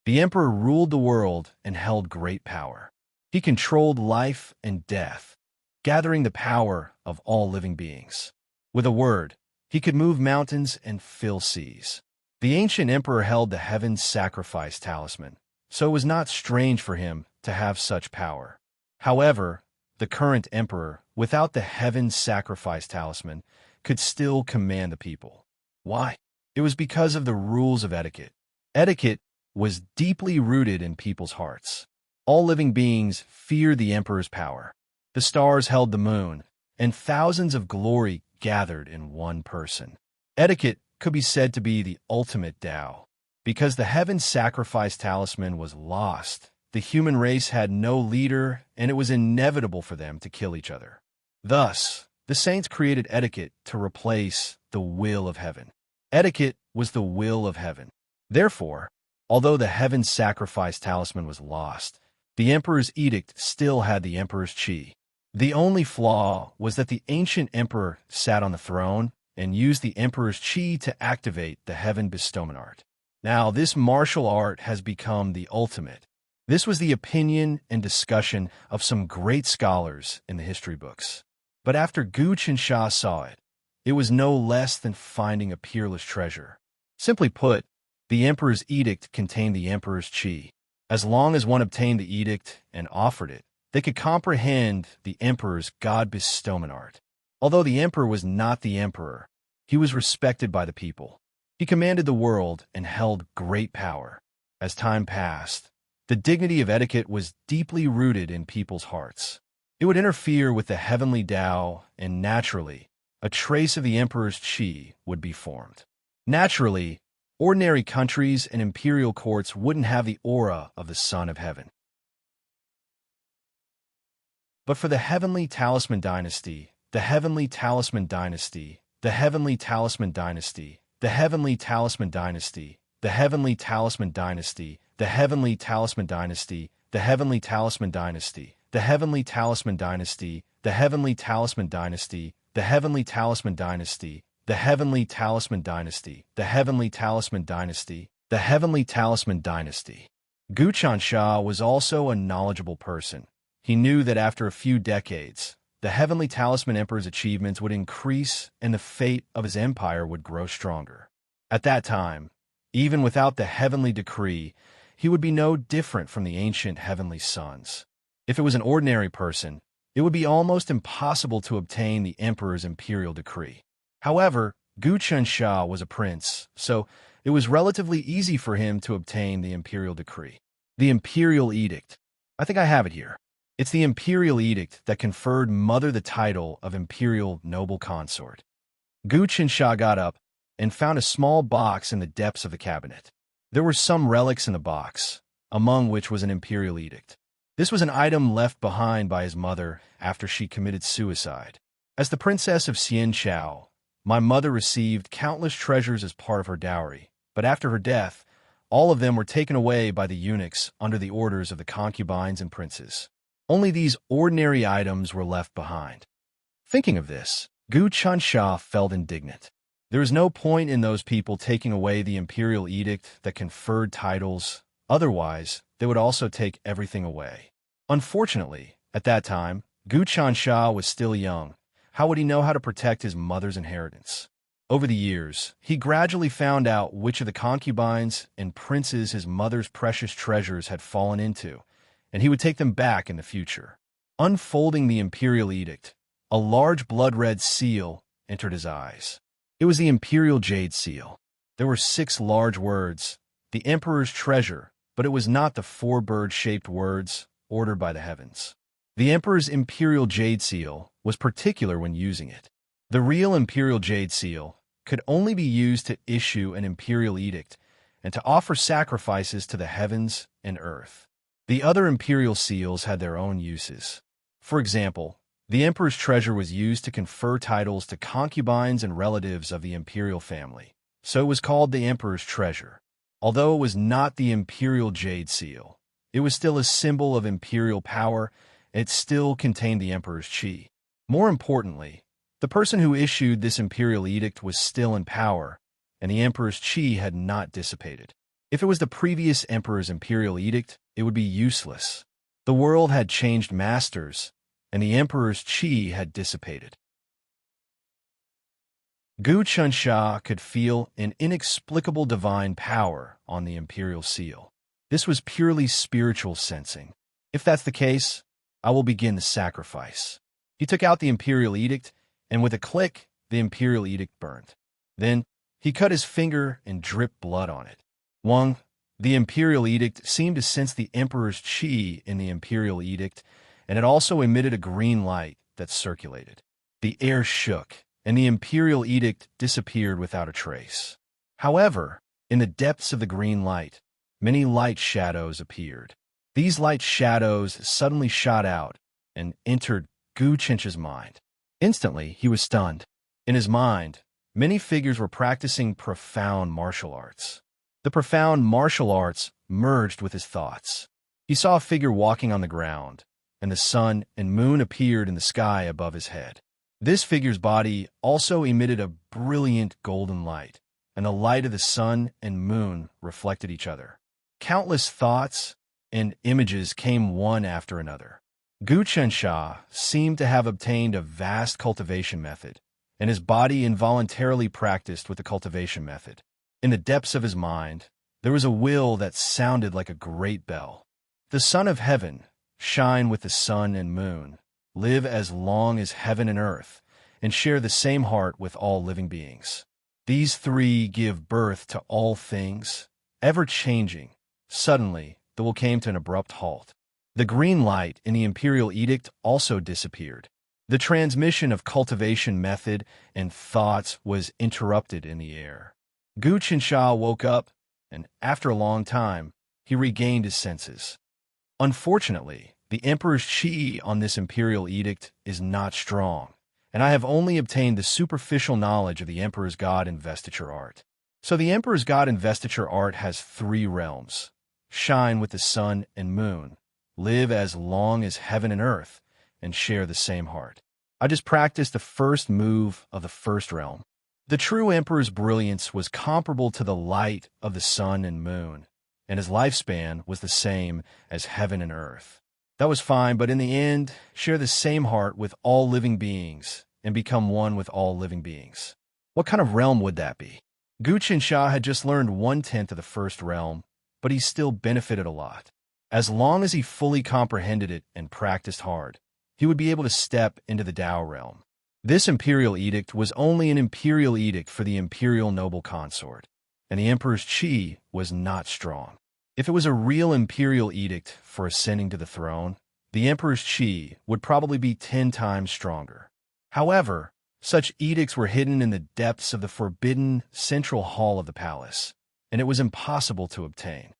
The emperor ruled the world and held great power. He controlled life and death, gathering the power of all living beings. With a word, he could move mountains and fill seas. The ancient emperor held the Heaven Sacrifice Talisman, so it was not strange for him to have such power. However, the current emperor, without the Heaven Sacrifice Talisman, could still command the people. Why? It was because of the rules of etiquette. Etiquette was deeply rooted in people's hearts. All living beings feared the emperor's power. The stars held the moon, and thousands of glory gathered in one person. Etiquette could be said to be the ultimate Tao. Because the heaven sacrifice talisman was lost, the human race had no leader, and it was inevitable for them to kill each other. Thus, the saints created etiquette to replace the will of heaven. Etiquette was the will of heaven. Therefore, although the heaven sacrifice talisman was lost, the emperor's edict still had the emperor's chi. The only flaw was that the ancient emperor sat on the throne and used the emperor's chi to activate the heaven bestowment art. Now, this martial art has become the ultimate. This was the opinion and discussion of some great scholars in the history books. But after Gu Qinsha saw it, it was no less than finding a peerless treasure. Simply put, the emperor's edict contained the emperor's chi. As long as one obtained the edict and offered it, they could comprehend the emperor's god bestowment art. Although the emperor was not the emperor, he was respected by the people. He commanded the world and held great power. As time passed, the dignity of etiquette was deeply rooted in people's hearts. It would interfere with the heavenly Tao, and naturally, a trace of the emperor's chi would be formed. Naturally, ordinary countries and imperial courts wouldn't have the aura of the Son of Heaven. But for the Heavenly Talisman Dynasty, the Heavenly Talisman Dynasty, the Heavenly Talisman Dynasty, the Heavenly Talisman Dynasty, the Heavenly Talisman Dynasty, the Heavenly Talisman Dynasty, the Heavenly Talisman Dynasty, the Heavenly Talisman Dynasty, the Heavenly Talisman Dynasty, the Heavenly Talisman Dynasty, the Heavenly Talisman Dynasty, the Heavenly Talisman Dynasty, the Heavenly Talisman Dynasty. Gu Qinsha was also a knowledgeable person. He knew that after a few decades, the Heavenly Talisman Emperor's achievements would increase and the fate of his empire would grow stronger. At that time, even without the heavenly decree, he would be no different from the ancient heavenly sons. If it was an ordinary person, it would be almost impossible to obtain the emperor's imperial decree. However, Gu Qinsha was a prince, so it was relatively easy for him to obtain the imperial decree. The imperial edict. I think I have it here. It's the imperial edict that conferred Mother the title of imperial noble consort. Gu Qinsha got up and found a small box in the depths of the cabinet. There were some relics in the box, among which was an imperial edict. This was an item left behind by his mother after she committed suicide. As the princess of Xianchao, my mother received countless treasures as part of her dowry, but after her death, all of them were taken away by the eunuchs under the orders of the concubines and princes. Only these ordinary items were left behind. Thinking of this, Gu Qinsha felt indignant. There is no point in those people taking away the imperial edict that conferred titles, otherwise they would also take everything away. Unfortunately, at that time, Gu Qinsha was still young. How would he know how to protect his mother's inheritance? Over the years, he gradually found out which of the concubines and princes his mother's precious treasures had fallen into, and he would take them back in the future. Unfolding the imperial edict, a large blood-red seal entered his eyes. It was the imperial jade seal. There were 6 large words, the emperor's treasure, but it was not the 4 bird-shaped words ordered by the heavens. The emperor's imperial jade seal was particular when using it. The real imperial jade seal could only be used to issue an imperial edict and to offer sacrifices to the heavens and earth. The other imperial seals had their own uses. For example, the emperor's treasure was used to confer titles to concubines and relatives of the imperial family, so it was called the emperor's treasure. Although it was not the imperial jade seal, it was still a symbol of imperial power, and it still contained the emperor's chi. More importantly, the person who issued this imperial edict was still in power, and the emperor's chi had not dissipated. If it was the previous emperor's imperial edict, it would be useless. The world had changed masters, and the emperor's chi had dissipated. Gu Qinsha could feel an inexplicable divine power on the imperial seal. This was purely spiritual sensing. If that's the case, I will begin the sacrifice. He took out the imperial edict, and with a click, the imperial edict burned. Then, he cut his finger and dripped blood on it. The imperial edict seemed to sense the emperor's chi in the imperial edict, and it also emitted a green light that circulated. The air shook, and the imperial edict disappeared without a trace. However, in the depths of the green light, many light shadows appeared. These light shadows suddenly shot out and entered Glyph's mind. Instantly, he was stunned. In his mind, many figures were practicing profound martial arts. The profound martial arts merged with his thoughts. He saw a figure walking on the ground, and the sun and moon appeared in the sky above his head. This figure's body also emitted a brilliant golden light, and the light of the sun and moon reflected each other. Countless thoughts and images came one after another. Glyph seemed to have obtained a vast cultivation method, and his body involuntarily practiced with the cultivation method. In the depths of his mind, there was a will that sounded like a great bell. The Son of Heaven, shine with the sun and moon, live as long as heaven and earth, and share the same heart with all living beings. These three give birth to all things, ever-changing. Suddenly, the will came to an abrupt halt. The green light in the imperial edict also disappeared. The transmission of cultivation method and thoughts was interrupted in the air. Glyph woke up, and after a long time, he regained his senses. Unfortunately, the Emperor's chi on this imperial edict is not strong, and I have only obtained the superficial knowledge of the Emperor's God Investiture art. So the Emperor's God Investiture art has 3 realms: shine with the sun and moon, live as long as heaven and earth, and share the same heart. I just practiced the first move of the first realm. The true Emperor's brilliance was comparable to the light of the sun and moon, and his lifespan was the same as heaven and earth. That was fine, but in the end, share the same heart with all living beings and become one with all living beings. What kind of realm would that be? Glyph had just learned 1/10 of the first realm, but he still benefited a lot. As long as he fully comprehended it and practiced hard, he would be able to step into the Tao realm. This imperial edict was only an imperial edict for the imperial noble consort, and the Emperor's chi was not strong. If it was a real imperial edict for ascending to the throne, the Emperor's chi would probably be 10 times stronger. However, such edicts were hidden in the depths of the forbidden central hall of the palace, and it was impossible to obtain.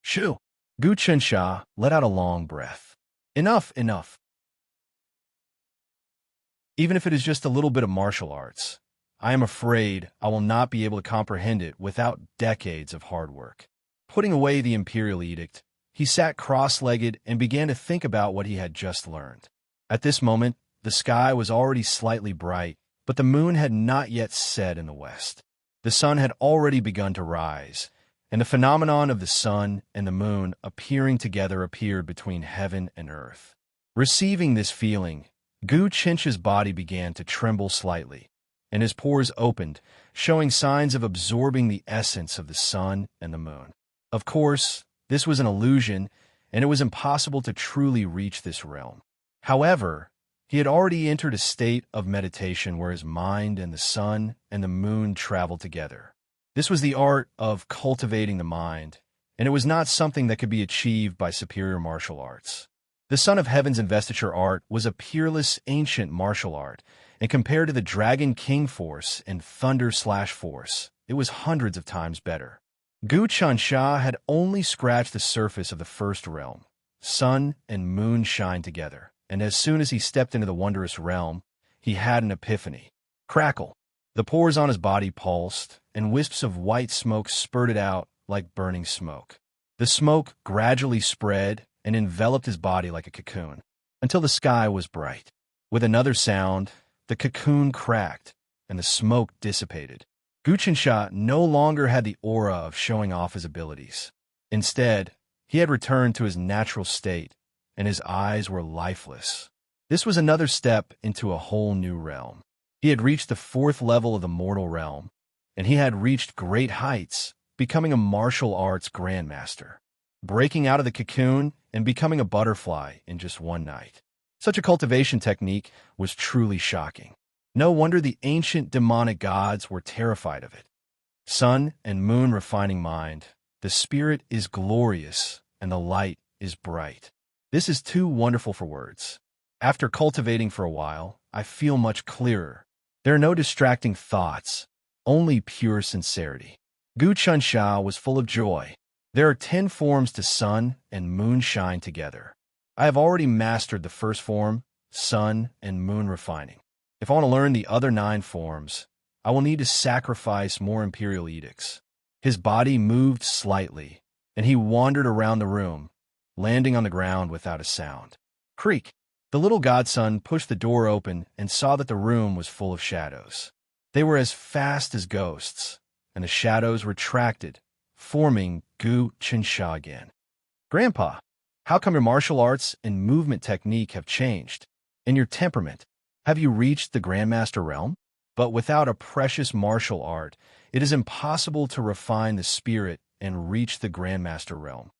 Shoo! Glyph let out a long breath. Enough, enough. Even if it is just a little bit of martial arts, I am afraid I will not be able to comprehend it without decades of hard work. Putting away the imperial edict, he sat cross-legged and began to think about what he had just learned. At this moment, the sky was already slightly bright, but the moon had not yet set in the west. The sun had already begun to rise, and the phenomenon of the sun and the moon appearing together appeared between heaven and earth. Receiving this feeling, Glyph's body began to tremble slightly, and his pores opened, showing signs of absorbing the essence of the sun and the moon. Of course, this was an illusion, and it was impossible to truly reach this realm. However, he had already entered a state of meditation where his mind and the sun and the moon traveled together. This was the art of cultivating the mind, and it was not something that could be achieved by superior martial arts. The Son of Heaven's investiture art was a peerless ancient martial art, and compared to the Dragon King Force and Thunder/Force, it was hundreds of times better. Glyph had only scratched the surface of the first realm. Sun and moon shine together, and as soon as he stepped into the wondrous realm, he had an epiphany. Crackle! The pores on his body pulsed, and wisps of white smoke spurted out like burning smoke. The smoke gradually spread and enveloped his body like a cocoon, until the sky was bright. With another sound, the cocoon cracked, and the smoke dissipated. Glyph no longer had the aura of showing off his abilities. Instead, he had returned to his natural state, and his eyes were lifeless. This was another step into a whole new realm. He had reached the 4th level of the mortal realm, and he had reached great heights, becoming a martial arts grandmaster, breaking out of the cocoon and becoming a butterfly in just one night. Such a cultivation technique was truly shocking. No wonder the ancient demonic gods were terrified of it. Sun and moon refining mind, the spirit is glorious and the light is bright. This is too wonderful for words. After cultivating for a while, I feel much clearer. There are no distracting thoughts, only pure sincerity. Gu Chunsha was full of joy. There are 10 forms to sun and moon shine together. I have already mastered the first form, sun and moon refining. If I want to learn the other 9 forms, I will need to sacrifice more imperial edicts. His body moved slightly, and he wandered around the room, landing on the ground without a sound. Creak! The little godson pushed the door open and saw that the room was full of shadows. They were as fast as ghosts, and the shadows retracted, forming Gu Chunsha again. Grandpa, how come your martial arts and movement technique have changed? And your temperament? Have you reached the Grandmaster realm? But without a precious martial art, it is impossible to refine the spirit and reach the Grandmaster realm.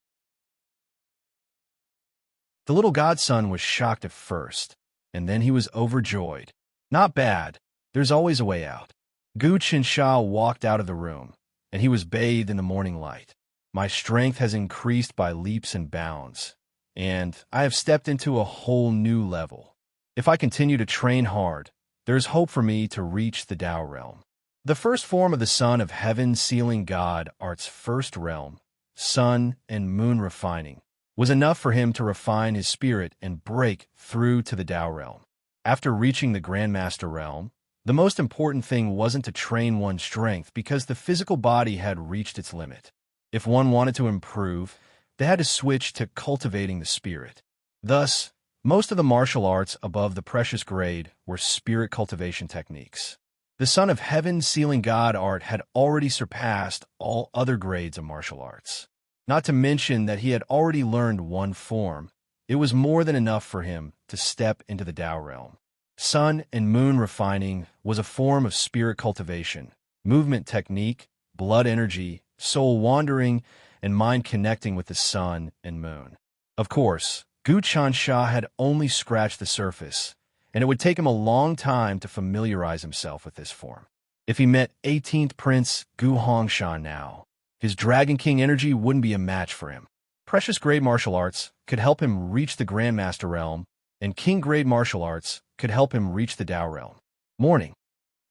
The little godson was shocked at first, and then he was overjoyed. Not bad. There's always a way out. Gu Chunsha walked out of the room, and he was bathed in the morning light. My strength has increased by leaps and bounds, and I have stepped into a whole new level. If I continue to train hard, there is hope for me to reach the Tao realm. The first form of the Son of Heaven sealing God Art's first realm, sun and moon refining, was enough for him to refine his spirit and break through to the Tao realm. After reaching the Grandmaster realm, the most important thing wasn't to train one's strength because the physical body had reached its limit. If one wanted to improve, they had to switch to cultivating the spirit. Thus, most of the martial arts above the precious grade were spirit cultivation techniques. The Son of Heaven sealing God Art had already surpassed all other grades of martial arts. Not to mention that he had already learned one form. It was more than enough for him to step into the Tao realm. Sun and moon refining was a form of spirit cultivation, movement technique, blood energy, soul wandering, and mind connecting with the sun and moon. Of course, Gu Chunsha had only scratched the surface, and it would take him a long time to familiarize himself with this form. If he met 18th Prince Gu Hongshan now, his Dragon King energy wouldn't be a match for him. Precious grade martial arts could help him reach the Grandmaster realm, and King grade martial arts could help him reach the Tao realm. Morning.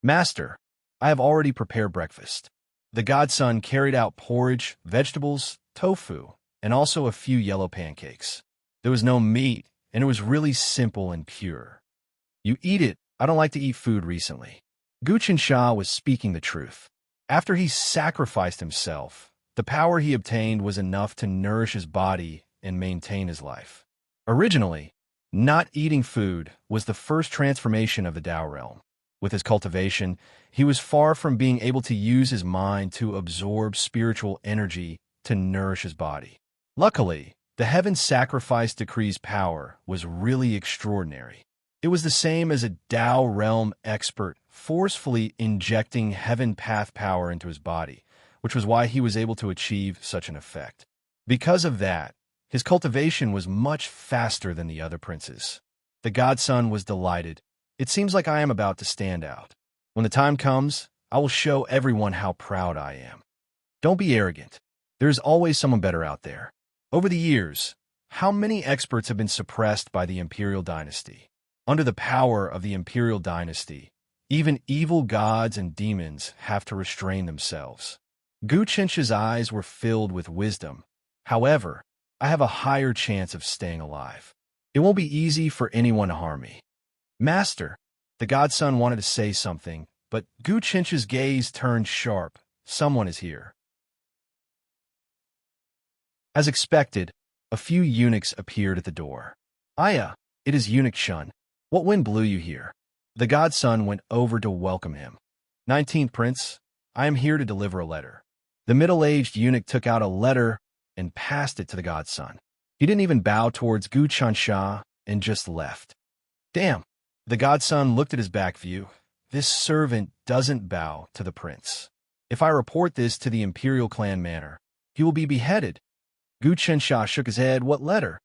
Master, I have already prepared breakfast. The godson carried out porridge, vegetables, tofu, and also a few yellow pancakes. There was no meat, and it was really simple and pure. You eat it. I don't like to eat food recently. Gu Chunsha was speaking the truth. After he sacrificed himself, the power he obtained was enough to nourish his body and maintain his life. Originally, not eating food was the first transformation of the Tao realm. With his cultivation, he was far from being able to use his mind to absorb spiritual energy to nourish his body. Luckily, the Heaven Sacrifice Decree's power was really extraordinary. It was the same as a Tao realm expert forcefully injecting Heaven Path power into his body, which was why he was able to achieve such an effect. Because of that, his cultivation was much faster than the other princes. The godson was delighted. It seems like I am about to stand out. When the time comes, I will show everyone how proud I am. Don't be arrogant. There is always someone better out there. Over the years, how many experts have been suppressed by the imperial dynasty? Under the power of the imperial dynasty, even evil gods and demons have to restrain themselves. Gu Chunsha's eyes were filled with wisdom. However, I have a higher chance of staying alive. It won't be easy for anyone to harm me. Master, the godson wanted to say something, but Gu Chunsha's gaze turned sharp. Someone is here. As expected, a few eunuchs appeared at the door. Aya, it is Eunuch Shun. What wind blew you here? The godson went over to welcome him. 19th Prince, I am here to deliver a letter. The middle-aged eunuch took out a letter and passed it to the godson. He didn't even bow towards Gu Chunsha and just left. Damn. The godson looked at his back view. This servant doesn't bow to the prince. If I report this to the imperial clan manor, he will be beheaded. Gu Chunsha shook his head. What letter?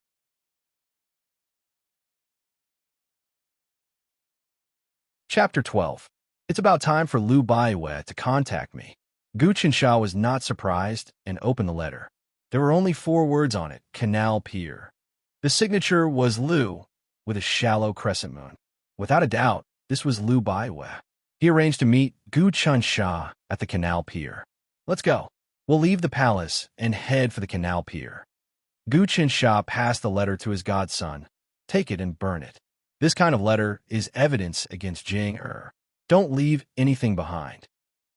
Chapter 12. It's about time for Liu Baiwe to contact me. Gu Chunsha was not surprised and opened the letter. There were only 4 words on it, Canal Pier. The signature was Liu, with a shallow crescent moon. Without a doubt, this was Liu Baiwe. He arranged to meet Gu Chun-sha at the canal pier. Let's go. We'll leave the palace and head for the canal pier. Gu Chun-sha passed the letter to his godson. Take it and burn it. This kind of letter is evidence against Jing-er. Don't leave anything behind.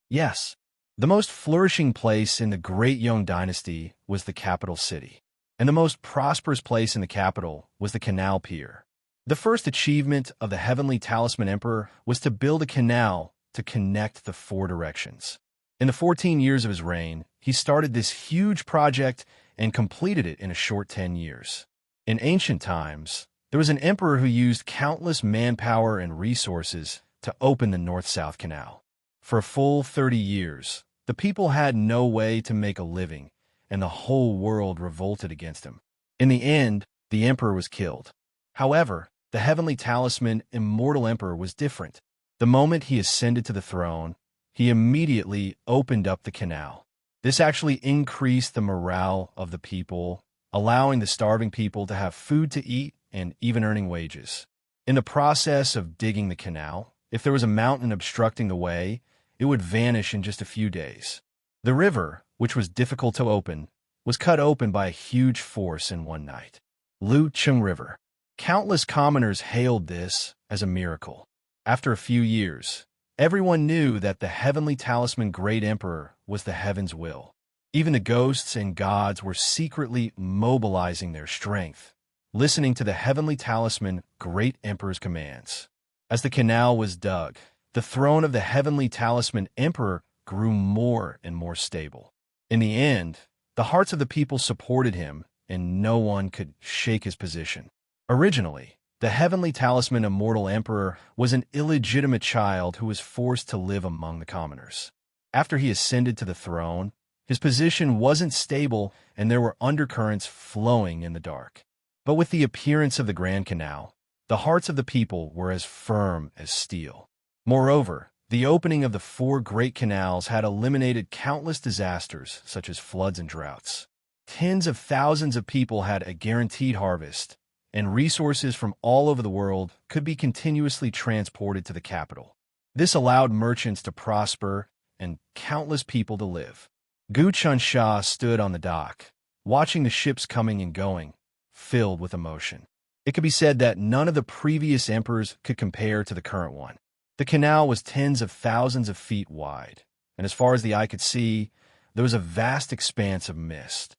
Yes, the most flourishing place in the Great Yong Dynasty was the capital city, and the most prosperous place in the capital was the canal pier. The first achievement of the Heavenly Talisman Emperor was to build a canal to connect the four directions. In the 14 years of his reign, he started this huge project and completed it in a short 10 years. In ancient times, there was an emperor who used countless manpower and resources to open the North-South Canal. For a full 30 years, the people had no way to make a living, and the whole world revolted against him. In the end, the emperor was killed. However, the Heavenly Talisman Immortal Emperor was different. The moment he ascended to the throne, he immediately opened up the canal. This actually increased the morale of the people, allowing the starving people to have food to eat and even earning wages. In the process of digging the canal, if there was a mountain obstructing the way, it would vanish in just a few days. The river, which was difficult to open, was cut open by a huge force in one night. Lu Chung River. Countless commoners hailed this as a miracle. After a few years, everyone knew that the Heavenly Talisman Great Emperor was the heaven's will. Even the ghosts and gods were secretly mobilizing their strength, listening to the Heavenly Talisman Great Emperor's commands. As the canal was dug, the throne of the Heavenly Talisman Emperor grew more and more stable. In the end, the hearts of the people supported him, and no one could shake his position. Originally, the Heavenly Talisman Immortal Emperor was an illegitimate child who was forced to live among the commoners. After he ascended to the throne, his position wasn't stable and there were undercurrents flowing in the dark. But with the appearance of the Grand Canal, the hearts of the people were as firm as steel. Moreover, the opening of the four great canals had eliminated countless disasters such as floods and droughts. Tens of thousands of people had a guaranteed harvest, and resources from all over the world could be continuously transported to the capital. This allowed merchants to prosper and countless people to live. Gu Chun-sha stood on the dock, watching the ships coming and going, filled with emotion. It could be said that none of the previous emperors could compare to the current one. The canal was tens of thousands of feet wide, and as far as the eye could see, there was a vast expanse of mist.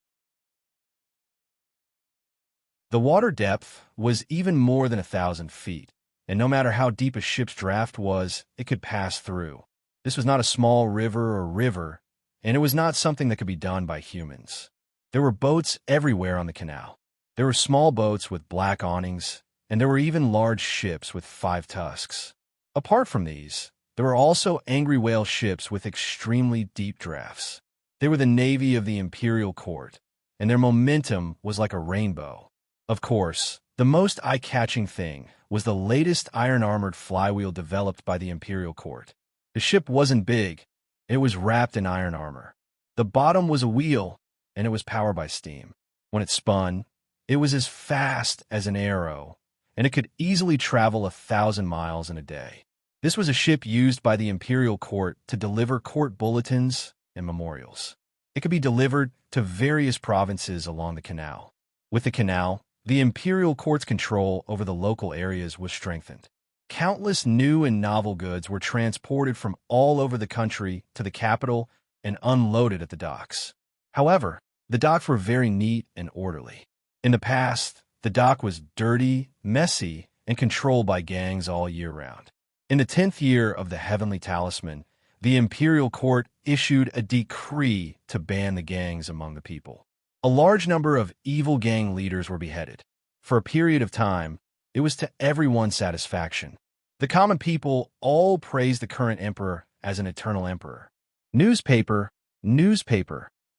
The water depth was even more than 1,000 feet, and no matter how deep a ship's draft was, it could pass through. This was not a small river, and it was not something that could be done by humans. There were boats everywhere on the canal. There were small boats with black awnings, and there were even large ships with 5 tusks. Apart from these, there were also angry whale ships with extremely deep drafts. They were the navy of the imperial court, and their momentum was like a rainbow. Of course, the most eye-catching thing was the latest iron-armored flywheel developed by the imperial court. The ship wasn't big, it was wrapped in iron armor. The bottom was a wheel, and it was powered by steam. When it spun, it was as fast as an arrow, and it could easily travel 1,000 miles in a day. This was a ship used by the imperial court to deliver court bulletins and memorials. It could be delivered to various provinces along the canal. With the canal, the imperial court's control over the local areas was strengthened. Countless new and novel goods were transported from all over the country to the capital and unloaded at the docks. However, the docks were very neat and orderly. In the past, the dock was dirty, messy, and controlled by gangs all year round. In the 10th year of the Heavenly Talisman, the imperial court issued a decree to ban the gangs among the people. A large number of evil gang leaders were beheaded. For a period of time, it was to everyone's satisfaction. The common people all praised the current emperor as an eternal emperor. Newspaper,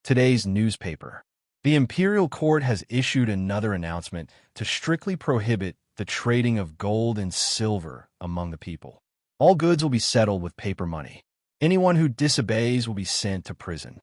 today's newspaper. The imperial court has issued another announcement to strictly prohibit the trading of gold and silver among the people. All goods will be settled with paper money. Anyone who disobeys will be sent to prison.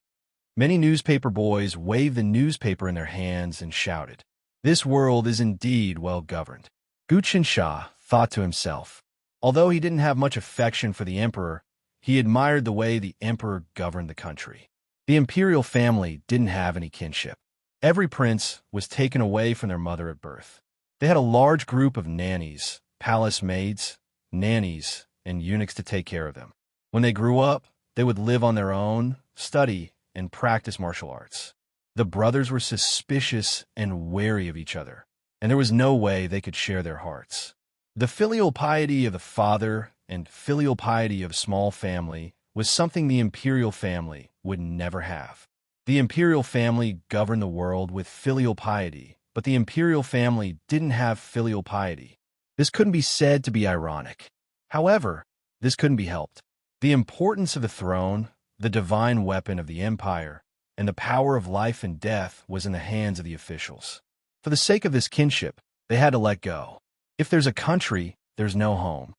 Many newspaper boys waved the newspaper in their hands and shouted, "This world is indeed well governed." Gu Chun-sha thought to himself, Although he didn't have much affection for the emperor, he admired the way the emperor governed the country. The imperial family didn't have any kinship. Every prince was taken away from their mother at birth. They had a large group of nannies, palace maids, nannies, and eunuchs to take care of them. When they grew up, they would live on their own, study, and practice martial arts. The brothers were suspicious and wary of each other, and there was no way they could share their hearts. The filial piety of the father and filial piety of small family was something the imperial family would never have. The imperial family governed the world with filial piety, but the imperial family didn't have filial piety. This couldn't be said to be ironic. However, this couldn't be helped. The importance of the throne, the divine weapon of the empire, and the power of life and death was in the hands of the officials. For the sake of this kinship, they had to let go. If there's a country, there's no home.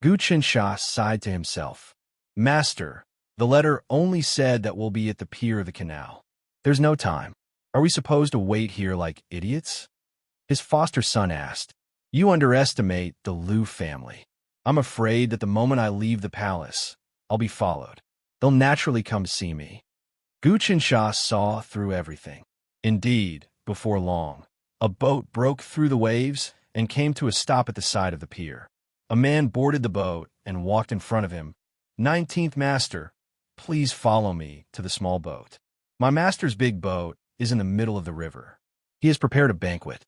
Clipchamp sighed to himself. Master, the letter only said that we'll be at the pier of the canal. There's no time. Are we supposed to wait here like idiots? His foster son asked. You underestimate the Liu family. I'm afraid that the moment I leave the palace, I'll be followed. They'll naturally come see me. Clipchamp saw through everything. Indeed, before long, a boat broke through the waves and came to a stop at the side of the pier. A man boarded the boat and walked in front of him. 19th Master, please follow me to the small boat. My master's big boat is in the middle of the river. He has prepared a banquet.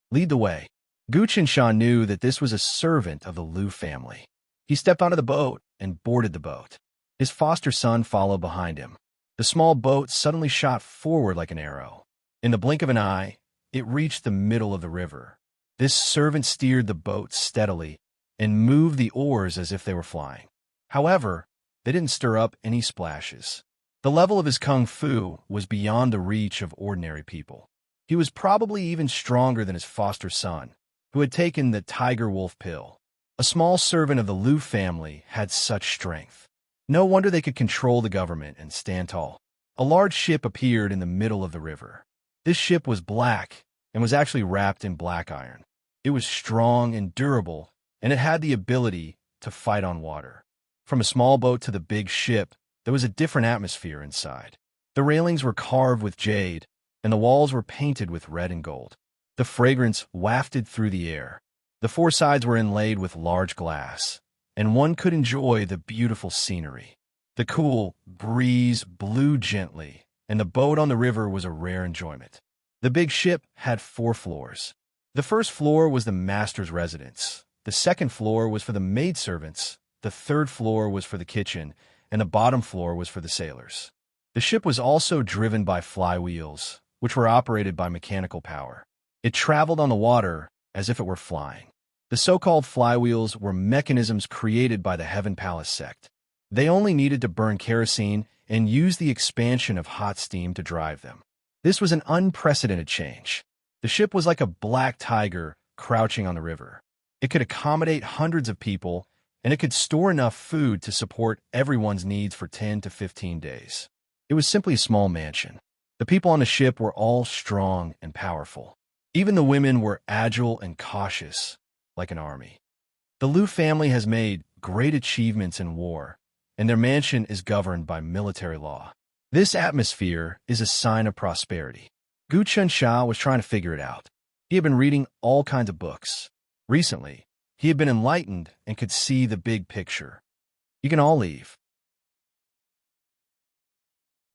Lead the way. Clipchamp knew that this was a servant of the Liu family. He stepped onto the boat and boarded the boat. His foster son followed behind him. The small boat suddenly shot forward like an arrow. In the blink of an eye, it reached the middle of the river. This servant steered the boat steadily and moved the oars as if they were flying. However, they didn't stir up any splashes. The level of his kung fu was beyond the reach of ordinary people. He was probably even stronger than his foster son, who had taken the tiger wolf pill. A small servant of the Liu family had such strength. No wonder they could control the government and stand tall. A large ship appeared in the middle of the river. This ship was black and was actually wrapped in black iron. It was strong and durable, and it had the ability to fight on water. From a small boat to the big ship, there was a different atmosphere inside. The railings were carved with jade, and the walls were painted with red and gold. The fragrance wafted through the air. The four sides were inlaid with large glass, and one could enjoy the beautiful scenery. The cool breeze blew gently, and the boat on the river was a rare enjoyment. The big ship had 4 floors. The first floor was the master's residence. The second floor was for the maidservants. The third floor was for the kitchen, and the bottom floor was for the sailors. The ship was also driven by flywheels, which were operated by mechanical power. It traveled on the water as if it were flying. The so-called flywheels were mechanisms created by the Heaven Palace sect. They only needed to burn kerosene and use the expansion of hot steam to drive them. This was an unprecedented change. The ship was like a black tiger crouching on the river. It could accommodate hundreds of people, and it could store enough food to support everyone's needs for 10 to 15 days. It was simply a small mansion. The people on the ship were all strong and powerful. Even the women were agile and cautious, like an army. The Liu family has made great achievements in war, and their mansion is governed by military law. This atmosphere is a sign of prosperity. Clipchamp was trying to figure it out. He had been reading all kinds of books. Recently, he had been enlightened and could see the big picture. You can all leave.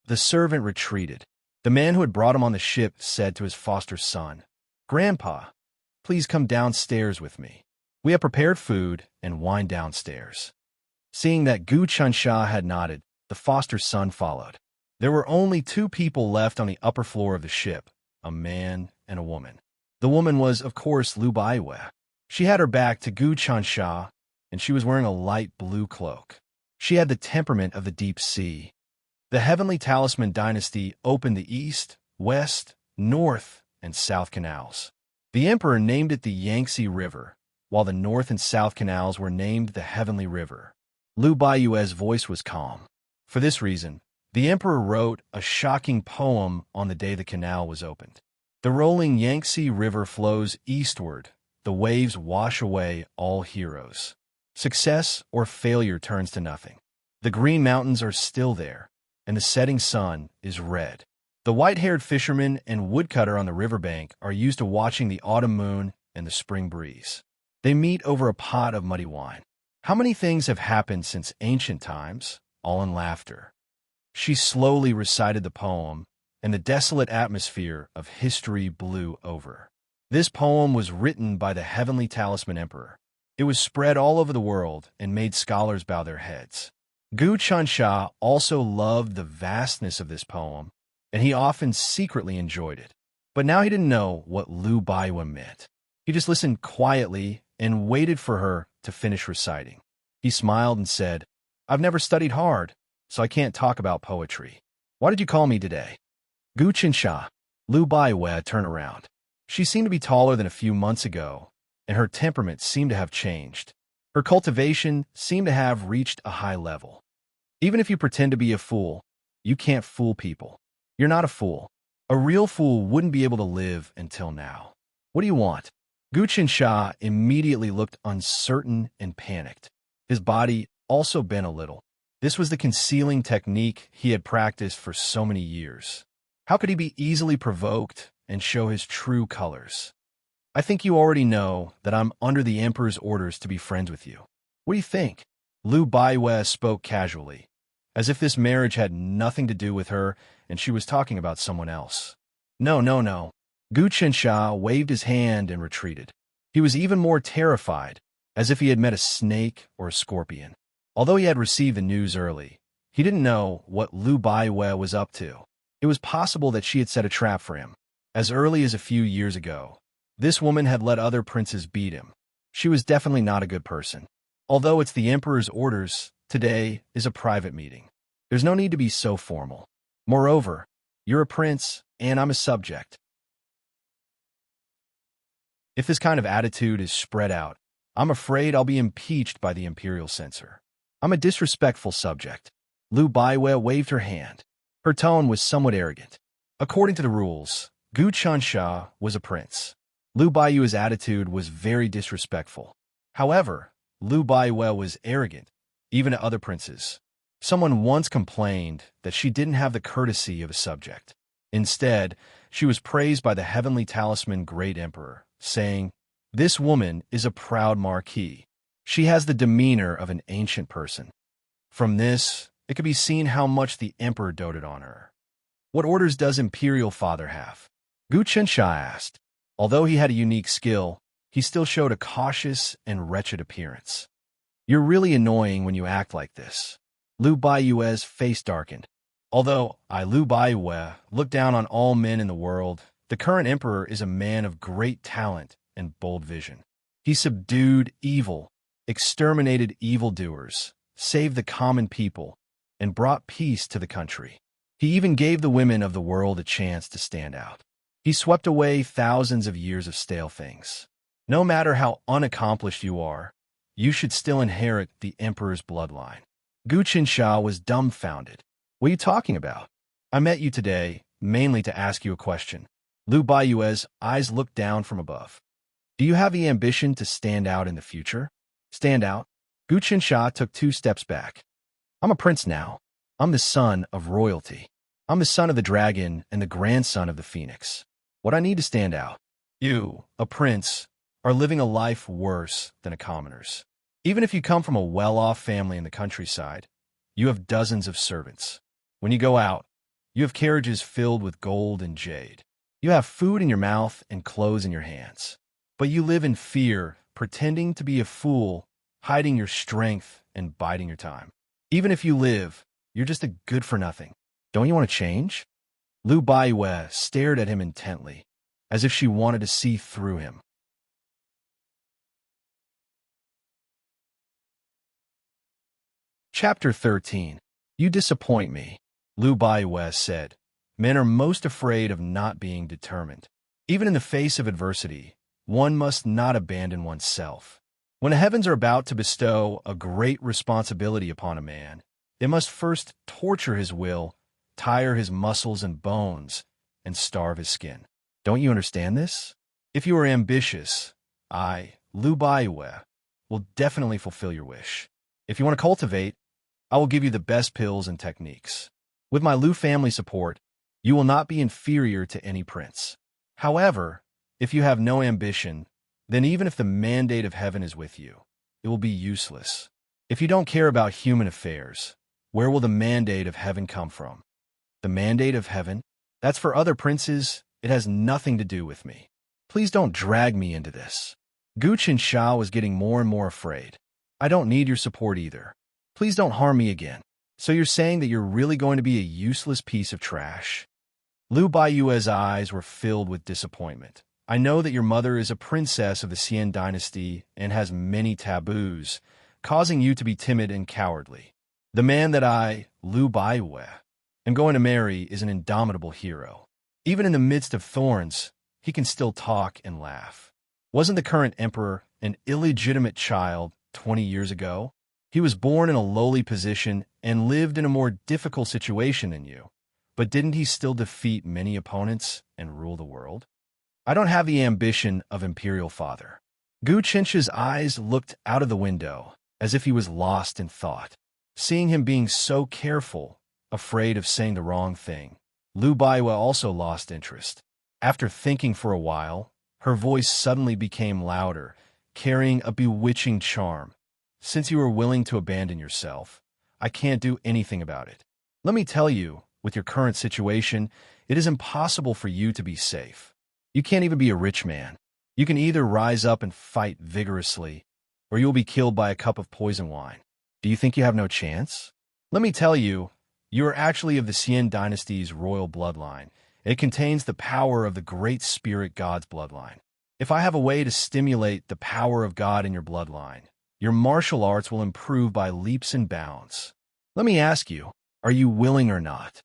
The servant retreated. The man who had brought him on the ship said to his foster son, Grandpa, please come downstairs with me. We have prepared food and wine downstairs. Seeing that Clipchamp had nodded, the foster son followed. There were only 2 people left on the upper floor of the ship, a man and a woman. The woman was, of course, Liu Baiwei. She had her back to Clipchamp, and she was wearing a light blue cloak. She had the temperament of the deep sea. The Heavenly Talisman dynasty opened the east, west, north, and south canals. The emperor named it the Yangtze River, while the north and south canals were named the Heavenly River. Liu Baiwei's voice was calm. For this reason, the emperor wrote a shocking poem on the day the canal was opened. The rolling Yangtze River flows eastward, the waves wash away all heroes. Success or failure turns to nothing. The green mountains are still there, and the setting sun is red. The white-haired fisherman and woodcutter on the riverbank are used to watching the autumn moon and the spring breeze. They meet over a pot of muddy wine. How many things have happened since ancient times, all in laughter? She slowly recited the poem, and the desolate atmosphere of history blew over. This poem was written by the heavenly talisman emperor. It was spread all over the world and made scholars bow their heads. Gu Chansha also loved the vastness of this poem, and he often secretly enjoyed it. But now he didn't know what Lu Baiwen meant. He just listened quietly and waited for her to finish reciting. He smiled and said, "I've never studied hard, so I can't talk about poetry. Why did you call me today?" Gu Chansha. Lu Baiwen turned around. She seemed to be taller than a few months ago, and her temperament seemed to have changed. Her cultivation seemed to have reached a high level. Even if you pretend to be a fool, you can't fool people. You're not a fool. A real fool wouldn't be able to live until now. What do you want? Gu Chansha immediately looked uncertain and panicked. His body also bent a little. This was the concealing technique he had practiced for so many years. How could he be easily provoked and show his true colors? "I think you already know that I'm under the Emperor's orders to be friends with you. What do you think?" Lu Baiwen spoke casually, as if this marriage had nothing to do with her and she was talking about someone else. No. Gu Chansha waved his hand and retreated. He was even more terrified, as if he had met a snake or a scorpion. Although he had received the news early, he didn't know what Lu Baiwen was up to. It was possible that she had set a trap for him. As early as a few years ago, this woman had let other princes beat him. She was definitely not a good person. Although it's the Emperor's orders, today is a private meeting. There's no need to be so formal. Moreover, you're a prince, and I'm a subject. If this kind of attitude is spread out, I'm afraid I'll be impeached by the imperial censor. I'm a disrespectful subject. Lu Baiwen waved her hand. Her tone was somewhat arrogant. According to the rules, Gu Chansha was a prince. Lu Baiwen's attitude was very disrespectful. However, Lu Baiwen was arrogant, even to other princes. Someone once complained that she didn't have the courtesy of a subject. Instead, she was praised by the heavenly talisman great emperor, saying, "This woman is a proud marquis. She has the demeanor of an ancient person." From this, it could be seen how much the emperor doted on her. "What orders does Imperial Father have?" Gu Chansha asked. Although he had a unique skill, he still showed a cautious and wretched appearance. "You're really annoying when you act like this." Lu Baiwen's face darkened. Although Lu Baiwen looked down on all men in the world, the current emperor is a man of great talent and bold vision. He subdued evil, exterminated evildoers, saved the common people, and brought peace to the country. He even gave the women of the world a chance to stand out. He swept away thousands of years of stale things. No matter how unaccomplished you are, you should still inherit the emperor's bloodline. Gu Chansha was dumbfounded. "What are you talking about? I met you today mainly to ask you a question." Lu Baiwen's eyes looked down from above. "Do you have the ambition to stand out in the future?" "Stand out?" Gu Chansha took 2 steps back. "I'm a prince now. I'm the son of royalty. I'm the son of the dragon and the grandson of the phoenix. What I need to stand out? You, a prince, are living a life worse than a commoner's. Even if you come from a well-off family in the countryside, you have dozens of servants. When you go out, you have carriages filled with gold and jade. You have food in your mouth and clothes in your hands. But you live in fear, pretending to be a fool, hiding your strength and biding your time. Even if you live, you're just a good-for-nothing. Don't you want to change?" Lu Baiwen stared at him intently, as if she wanted to see through him. Chapter 13. You disappoint me, Lu Baiwen said. Men are most afraid of not being determined. Even in the face of adversity, one must not abandon oneself. When the heavens are about to bestow a great responsibility upon a man, they must first torture his will, tire his muscles and bones, and starve his skin. Don't you understand this? If you are ambitious, I, Lu Baiwe, will definitely fulfill your wish. If you want to cultivate, I will give you the best pills and techniques. With my Lu family support, you will not be inferior to any prince. However, if you have no ambition, then even if the mandate of heaven is with you, it will be useless. If you don't care about human affairs, where will the mandate of heaven come from? The mandate of heaven? That's for other princes. It has nothing to do with me. Please don't drag me into this. Gu Qinsha was getting more and more afraid. I don't need your support either. Please don't harm me again. So you're saying that you're really going to be a useless piece of trash? Lu Baiyue's eyes were filled with disappointment. I know that your mother is a princess of the Xian dynasty and has many taboos, causing you to be timid and cowardly. The man that I, Lu Baiwe, am going to marry is an indomitable hero. Even in the midst of thorns, he can still talk and laugh. Wasn't the current emperor an illegitimate child 20 years ago? He was born in a lowly position and lived in a more difficult situation than you. But didn't he still defeat many opponents and rule the world? I don't have the ambition of imperial father. Gu Qinsha's eyes looked out of the window as if he was lost in thought. Seeing him being so careful, afraid of saying the wrong thing, Lu Baiwe also lost interest. After thinking for a while, her voice suddenly became louder, carrying a bewitching charm. Since you are willing to abandon yourself, I can't do anything about it. Let me tell you, with your current situation, it is impossible for you to be safe. You can't even be a rich man. You can either rise up and fight vigorously, or you will be killed by a cup of poison wine. Do you think you have no chance? Let me tell you, you are actually of the Xian dynasty's royal bloodline. It contains the power of the great spirit god's bloodline. If I have a way to stimulate the power of God in your bloodline, your martial arts will improve by leaps and bounds. Let me ask you, are you willing or not?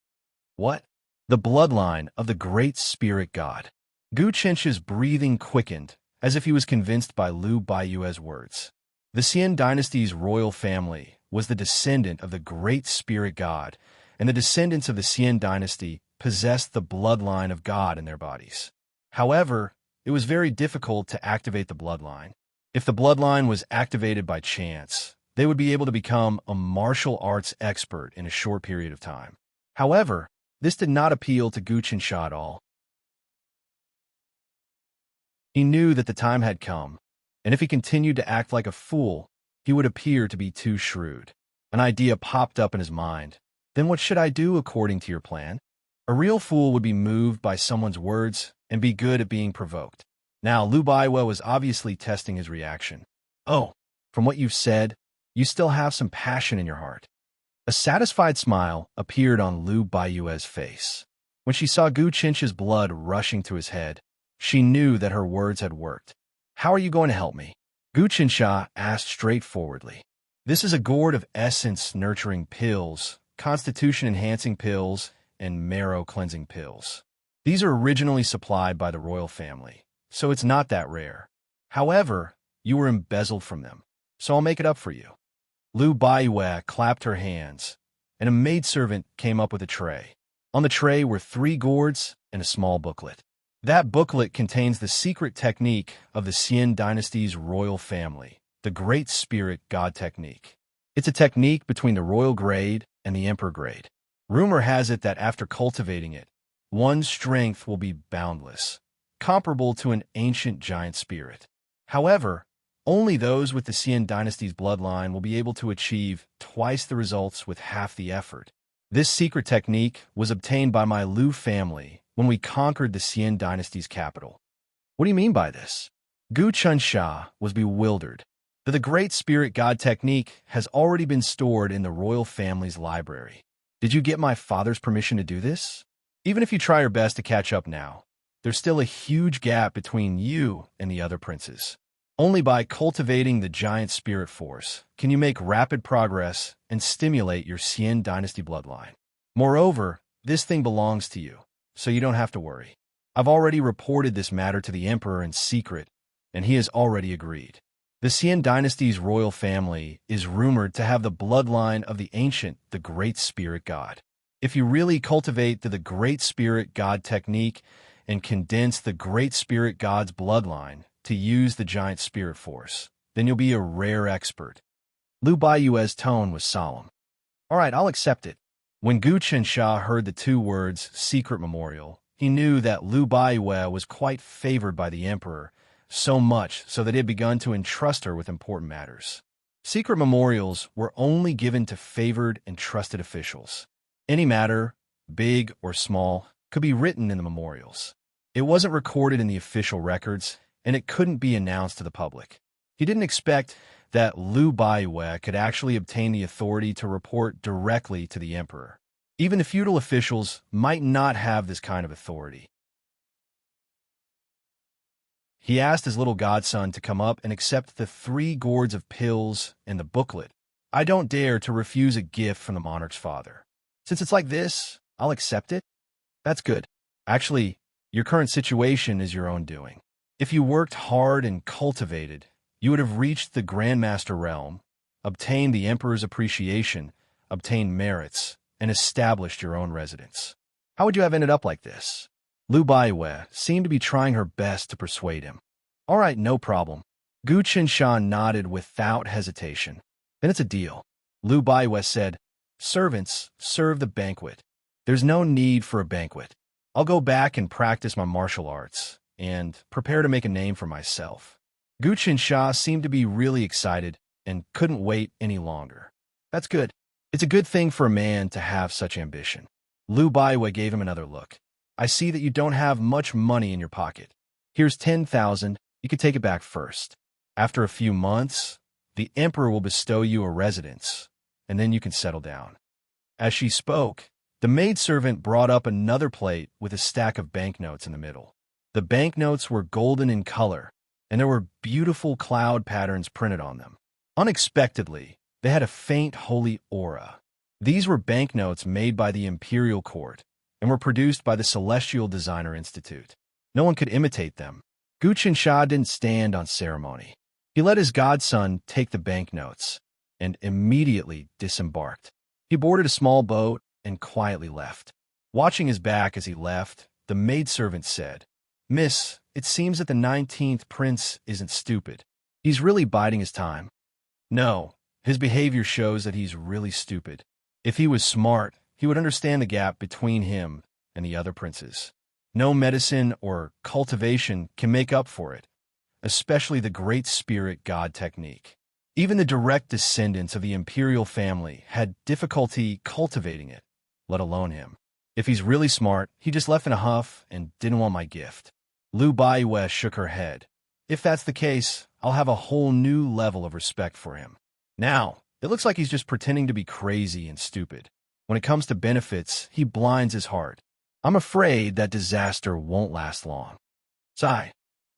What? The bloodline of the great spirit god. Gu Qinsha's breathing quickened, as if he was convinced by Lu Baiyue's words. The Xian dynasty's royal family was the descendant of the great spirit god, and the descendants of the Xian dynasty possessed the bloodline of God in their bodies. However, it was very difficult to activate the bloodline. If the bloodline was activated by chance, they would be able to become a martial arts expert in a short period of time. However, this did not appeal to Gu Qinsha at all. He knew that the time had come, and if he continued to act like a fool, he would appear to be too shrewd. An idea popped up in his mind. Then what should I do according to your plan? A real fool would be moved by someone's words and be good at being provoked. Now, Lu Baiwe was obviously testing his reaction. Oh, from what you've said, you still have some passion in your heart. A satisfied smile appeared on Lu Baiyue's face. When she saw Gu Qinsha's blood rushing to his head, she knew that her words had worked. How are you going to help me? Gu Qinsha asked straightforwardly. This is a gourd of essence-nurturing pills, constitution-enhancing pills, and marrow-cleansing pills. These are originally supplied by the royal family, so it's not that rare. However, you were embezzled from them, so I'll make it up for you. Lu Baiwe clapped her hands, and a maidservant came up with a tray. On the tray were 3 gourds and a small booklet. That booklet contains the secret technique of the Xian dynasty's royal family, the Great Spirit God technique. It's a technique between the royal grade and the emperor grade. Rumor has it that after cultivating it, one's strength will be boundless, comparable to an ancient giant spirit. However, only those with the Xian dynasty's bloodline will be able to achieve twice the results with half the effort. This secret technique was obtained by my Lu family when we conquered the Xian dynasty's capital. What do you mean by this? Gu Qinsha was bewildered. The Great Spirit God technique has already been stored in the royal family's library. Did you get my father's permission to do this? Even if you try your best to catch up now, there's still a huge gap between you and the other princes. Only by cultivating the giant spirit force can you make rapid progress and stimulate your Xian dynasty bloodline. Moreover, this thing belongs to you, so you don't have to worry. I've already reported this matter to the emperor in secret, and he has already agreed. The Xian dynasty's royal family is rumored to have the bloodline of the ancient, the Great Spirit God. If you really cultivate the Great Spirit God technique and condense the Great Spirit God's bloodline, to use the giant spirit force, then you'll be a rare expert. Lu Baiyue's tone was solemn. All right, I'll accept it. When Gu Qinsha heard the two words, secret memorial, he knew that Lu Baiyue was quite favored by the emperor, so much so that he had begun to entrust her with important matters. Secret memorials were only given to favored and trusted officials. Any matter, big or small, could be written in the memorials. It wasn't recorded in the official records, and it couldn't be announced to the public. He didn't expect that Lu Baiyue could actually obtain the authority to report directly to the emperor. Even the feudal officials might not have this kind of authority. He asked his little godson to come up and accept the 3 gourds of pills and the booklet. I don't dare to refuse a gift from the monarch's father. Since it's like this, I'll accept it. That's good. Actually, your current situation is your own doing. If you worked hard and cultivated, you would have reached the Grandmaster realm, obtained the Emperor's appreciation, obtained merits, and established your own residence. How would you have ended up like this? Lu Baiyue seemed to be trying her best to persuade him. All right, no problem. Gu Qinshan nodded without hesitation. Then it's a deal. Lu Baiyue said, servants, serve the banquet. There's no need for a banquet. I'll go back and practice my martial arts and prepare to make a name for myself. Gu Qinsha seemed to be really excited and couldn't wait any longer. That's good. It's a good thing for a man to have such ambition. Lu Baiyue gave him another look. I see that you don't have much money in your pocket. Here's 10,000. You can take it back first. After a few months, the emperor will bestow you a residence, and then you can settle down. As she spoke, the maidservant brought up another plate with a stack of banknotes in the middle. The banknotes were golden in color, and there were beautiful cloud patterns printed on them. Unexpectedly, they had a faint holy aura. These were banknotes made by the imperial court and were produced by the Celestial Designer Institute. No one could imitate them. Gu Qinsha didn't stand on ceremony. He let his godson take the banknotes and immediately disembarked. He boarded a small boat and quietly left. Watching his back as he left, the maidservant said, Miss, it seems that the 19th prince isn't stupid. He's really biding his time. No, his behavior shows that he's really stupid. If he was smart, he would understand the gap between him and the other princes. No medicine or cultivation can make up for it, especially the Great Spirit God technique. Even the direct descendants of the imperial family had difficulty cultivating it, let alone him. If he's really smart, he just left in a huff and didn't want my gift. Lu Baiyue shook her head. If that's the case, I'll have a whole new level of respect for him. Now, it looks like he's just pretending to be crazy and stupid. When it comes to benefits, he blinds his heart. I'm afraid that disaster won't last long. Sigh.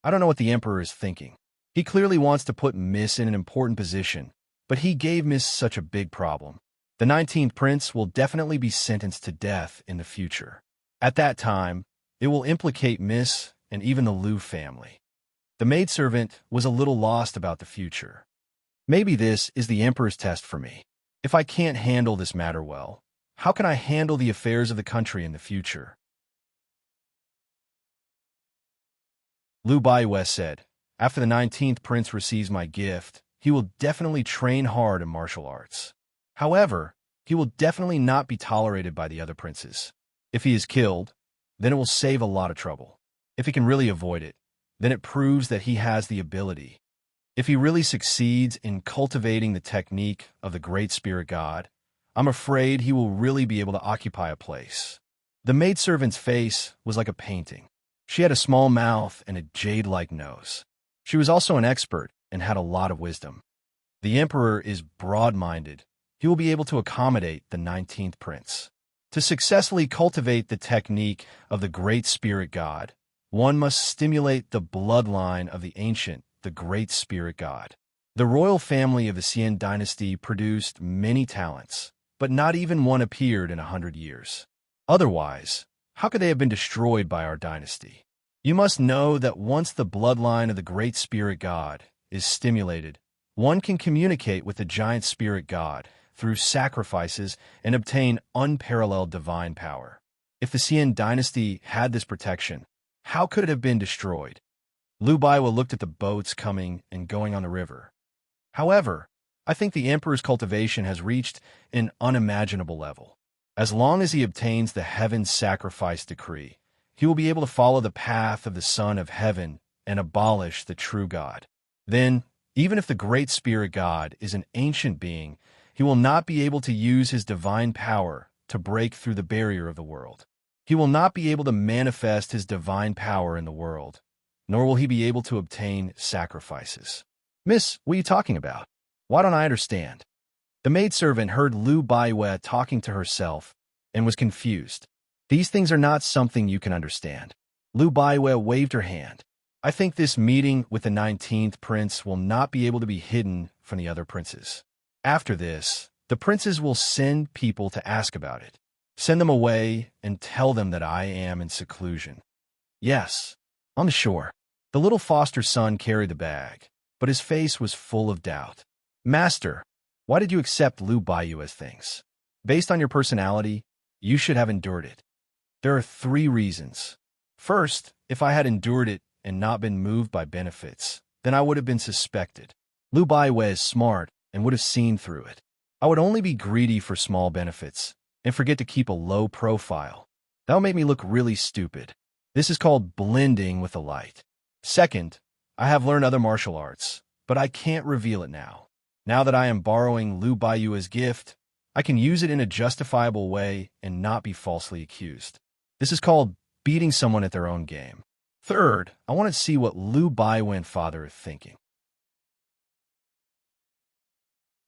I don't know what the emperor is thinking. He clearly wants to put Miss in an important position, but he gave Miss such a big problem. The 19th prince will definitely be sentenced to death in the future. At that time, it will implicate Miss and even the Lu family. The maidservant was a little lost about the future. Maybe this is the emperor's test for me. If I can't handle this matter well, how can I handle the affairs of the country in the future? Lu Baiyue said, after the 19th prince receives my gift, he will definitely train hard in martial arts. However, he will definitely not be tolerated by the other princes. If he is killed, then it will save a lot of trouble. If he can really avoid it, then it proves that he has the ability. If he really succeeds in cultivating the technique of the Great Spirit God, I'm afraid he will really be able to occupy a place. The maidservant's face was like a painting. She had a small mouth and a jade-like nose. She was also an expert and had a lot of wisdom. The emperor is broad-minded. He will be able to accommodate the 19th prince. To successfully cultivate the technique of the Great Spirit God, one must stimulate the bloodline of the ancient, the Great Spirit God. The royal family of the Xian dynasty produced many talents, but not even one appeared in 100 years. Otherwise, how could they have been destroyed by our dynasty? You must know that once the bloodline of the Great Spirit God is stimulated, one can communicate with the giant spirit God through sacrifices and obtain unparalleled divine power. If the Xian dynasty had this protection, how could it have been destroyed? Lu Baiwa looked at the boats coming and going on the river. However, I think the emperor's cultivation has reached an unimaginable level. As long as he obtains the heaven's sacrifice decree, he will be able to follow the path of the Son of Heaven and abolish the true God. Then, even if the great spirit God is an ancient being, he will not be able to use his divine power to break through the barrier of the world. He will not be able to manifest his divine power in the world, nor will he be able to obtain sacrifices. Miss, what are you talking about? Why don't I understand? The maidservant heard Lu Baiwa talking to herself and was confused. These things are not something you can understand. Lu Baiwa waved her hand. I think this meeting with the 19th prince will not be able to be hidden from the other princes. After this, the princes will send people to ask about it. Send them away and tell them that I am in seclusion. Yes, on the shore. The little foster son carried the bag, but his face was full of doubt. Master, why did you accept Lu Baiwa's things? Based on your personality, you should have endured it. There are 3 reasons. First, if I had endured it and not been moved by benefits, then I would have been suspected. Lu Baiwa is smart and would have seen through it. I would only be greedy for small benefits and forget to keep a low profile. That would make me look really stupid. This is called blending with the light. Second, I have learned other martial arts, but I can't reveal it now. Now that I am borrowing Lu Baiwa's gift, I can use it in a justifiable way and not be falsely accused. This is called beating someone at their own game. Third, I want to see what Lu Baiwa and father are thinking.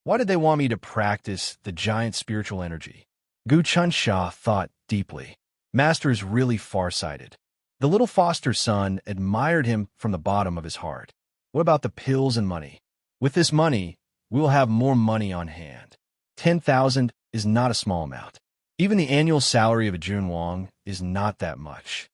Why did they want me to practice the giant spiritual energy? Gu Chunsha thought deeply. Master is really far-sighted. The little foster son admired him from the bottom of his heart. What about the pills and money? With this money, we will have more money on hand. 10,000 is not a small amount. Even the annual salary of a Junwang is not that much.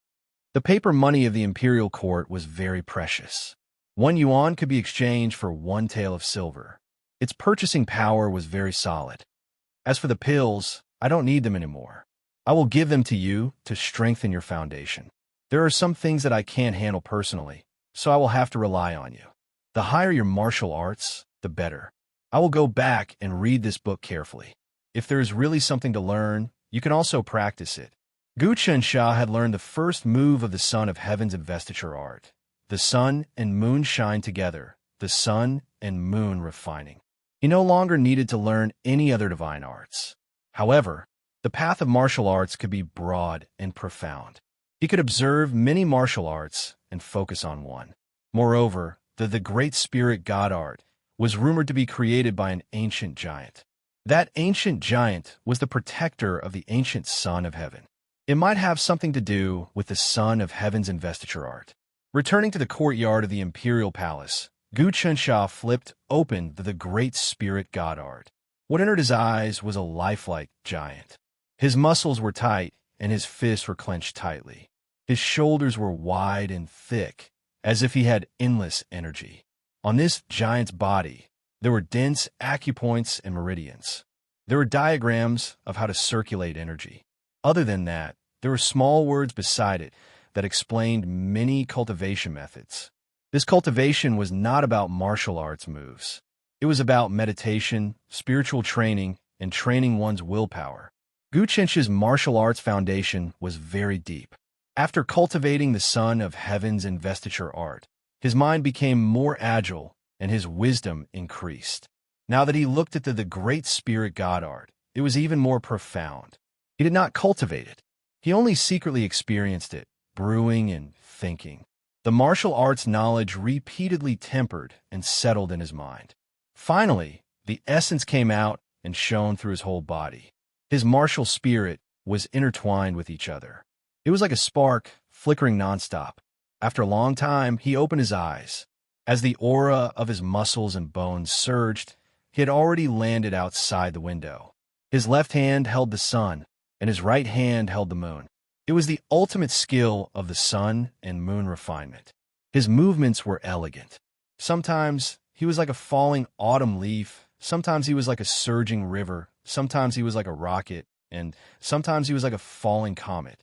The paper money of the imperial court was very precious. 1 yuan could be exchanged for 1 tael of silver. Its purchasing power was very solid. As for the pills, I don't need them anymore. I will give them to you to strengthen your foundation. There are some things that I can't handle personally, so I will have to rely on you. The higher your martial arts, the better. I will go back and read this book carefully. If there is really something to learn, you can also practice it. Gu Chunsha had learned the first move of the Son of Heaven's investiture art. The sun and moon shine together, the sun and moon refining. He no longer needed to learn any other divine arts. However, the path of martial arts could be broad and profound. He could observe many martial arts and focus on one. Moreover, the great spirit God art was rumored to be created by an ancient giant. That ancient giant was the protector of the ancient Son of Heaven. It might have something to do with the Son of Heaven's investiture art. Returning to the courtyard of the imperial palace, Gu Chunsha flipped open the great spirit God art. What entered his eyes was a lifelike giant. His muscles were tight, and his fists were clenched tightly. His shoulders were wide and thick, as if he had endless energy. On this giant's body, there were dense acupoints and meridians. There were diagrams of how to circulate energy. Other than that, there were small words beside it that explained many cultivation methods. This cultivation was not about martial arts moves. It was about meditation, spiritual training, and training one's willpower. Gu Chunsha's martial arts foundation was very deep. After cultivating the Son of Heaven's investiture art, his mind became more agile and his wisdom increased. Now that he looked at the great spirit God art, it was even more profound. He did not cultivate it. He only secretly experienced it, brewing and thinking. The martial arts knowledge repeatedly tempered and settled in his mind. Finally, the essence came out and shone through his whole body. His martial spirit was intertwined with each other. It was like a spark, flickering nonstop. After a long time, he opened his eyes. As the aura of his muscles and bones surged, he had already landed outside the window. His left hand held the sun, and his right hand held the moon. It was the ultimate skill of the sun and moon refinement. His movements were elegant. Sometimes he was like a falling autumn leaf, sometimes he was like a surging river, sometimes he was like a rocket, and sometimes he was like a falling comet.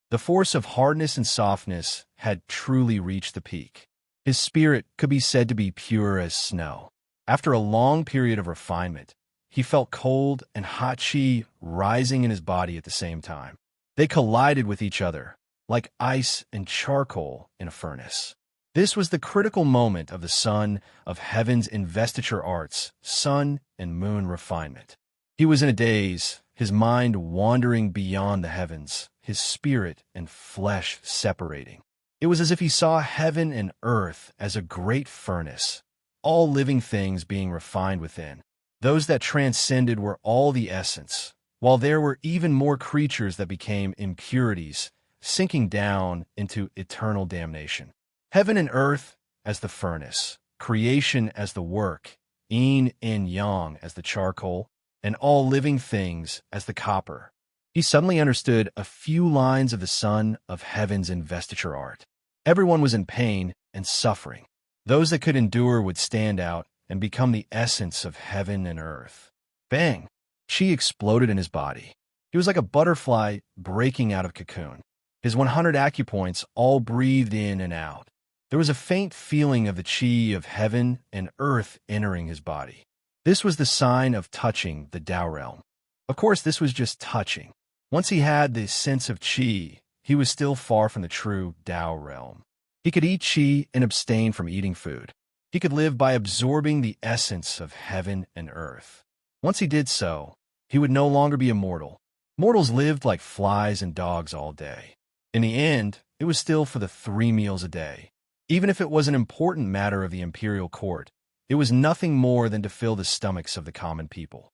The force of hardness and softness had truly reached the peak. His spirit could be said to be pure as snow. After a long period of refinement, he felt cold and hot chi rising in his body at the same time. They collided with each other, like ice and charcoal in a furnace. This was the critical moment of the sun of heaven's investiture arts, sun and moon refinement. He was in a daze, his mind wandering beyond the heavens, his spirit and flesh separating. It was as if he saw heaven and earth as a great furnace, all living things being refined within. Those that transcended were all the essence, while there were even more creatures that became impurities, sinking down into eternal damnation. Heaven and earth as the furnace, creation as the work, yin and yang as the charcoal, and all living things as the copper. He suddenly understood a few lines of the sun of heaven's investiture art. Everyone was in pain and suffering. Those that could endure would stand out and become the essence of heaven and earth. Bang! Chi exploded in his body. He was like a butterfly breaking out of cocoon. His 100 acupoints all breathed in and out. There was a faint feeling of the chi of heaven and earth entering his body. This was the sign of touching the Tao realm. Of course, this was just touching. Once he had the sense of chi, he was still far from the true Tao realm. He could eat chi and abstain from eating food. He could live by absorbing the essence of heaven and earth. Once he did so, he would no longer be immortal. Mortals lived like flies and dogs all day. In the end, it was still for the 3 meals a day. Even if it was an important matter of the imperial court, it was nothing more than to fill the stomachs of the common people.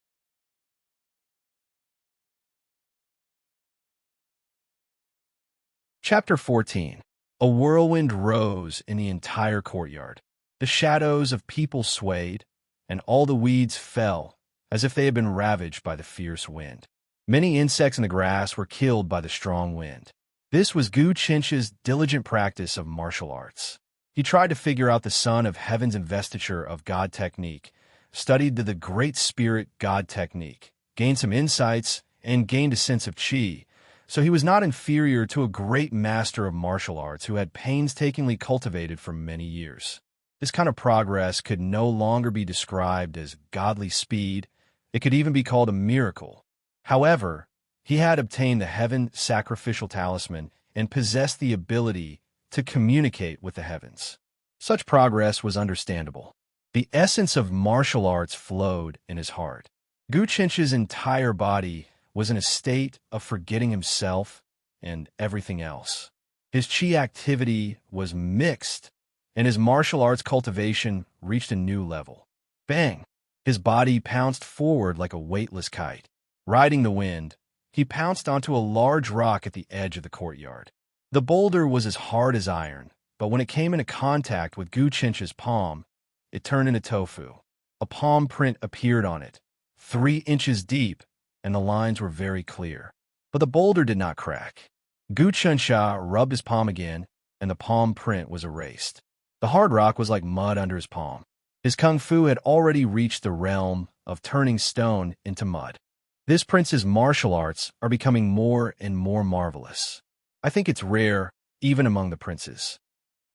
Chapter 14. A whirlwind rose in the entire courtyard. The shadows of people swayed, and all the weeds fell, as if they had been ravaged by the fierce wind. Many insects in the grass were killed by the strong wind. This was Gu Chinch's diligent practice of martial arts. He tried to figure out the sun of heaven's investiture of God technique, studied the Great Spirit God technique, gained some insights, and gained a sense of chi, so he was not inferior to a great master of martial arts who had painstakingly cultivated for many years. This kind of progress could no longer be described as godly speed. It could even be called a miracle. However, he had obtained the heaven sacrificial talisman and possessed the ability to communicate with the heavens. Such progress was understandable. The essence of martial arts flowed in his heart. Gu Chinch's entire body was in a state of forgetting himself and everything else. His chi activity was mixed, and his martial arts cultivation reached a new level. Bang! His body pounced forward like a weightless kite. Riding the wind, he pounced onto a large rock at the edge of the courtyard. The boulder was as hard as iron, but when it came into contact with Gu Chinch's palm, it turned into tofu. A palm print appeared on it, 3 inches deep, and the lines were very clear. But the boulder did not crack. Gu Chincha rubbed his palm again, and the palm print was erased. The hard rock was like mud under his palm. His kung fu had already reached the realm of turning stone into mud. This prince's martial arts are becoming more and more marvelous. I think it's rare, even among the princes.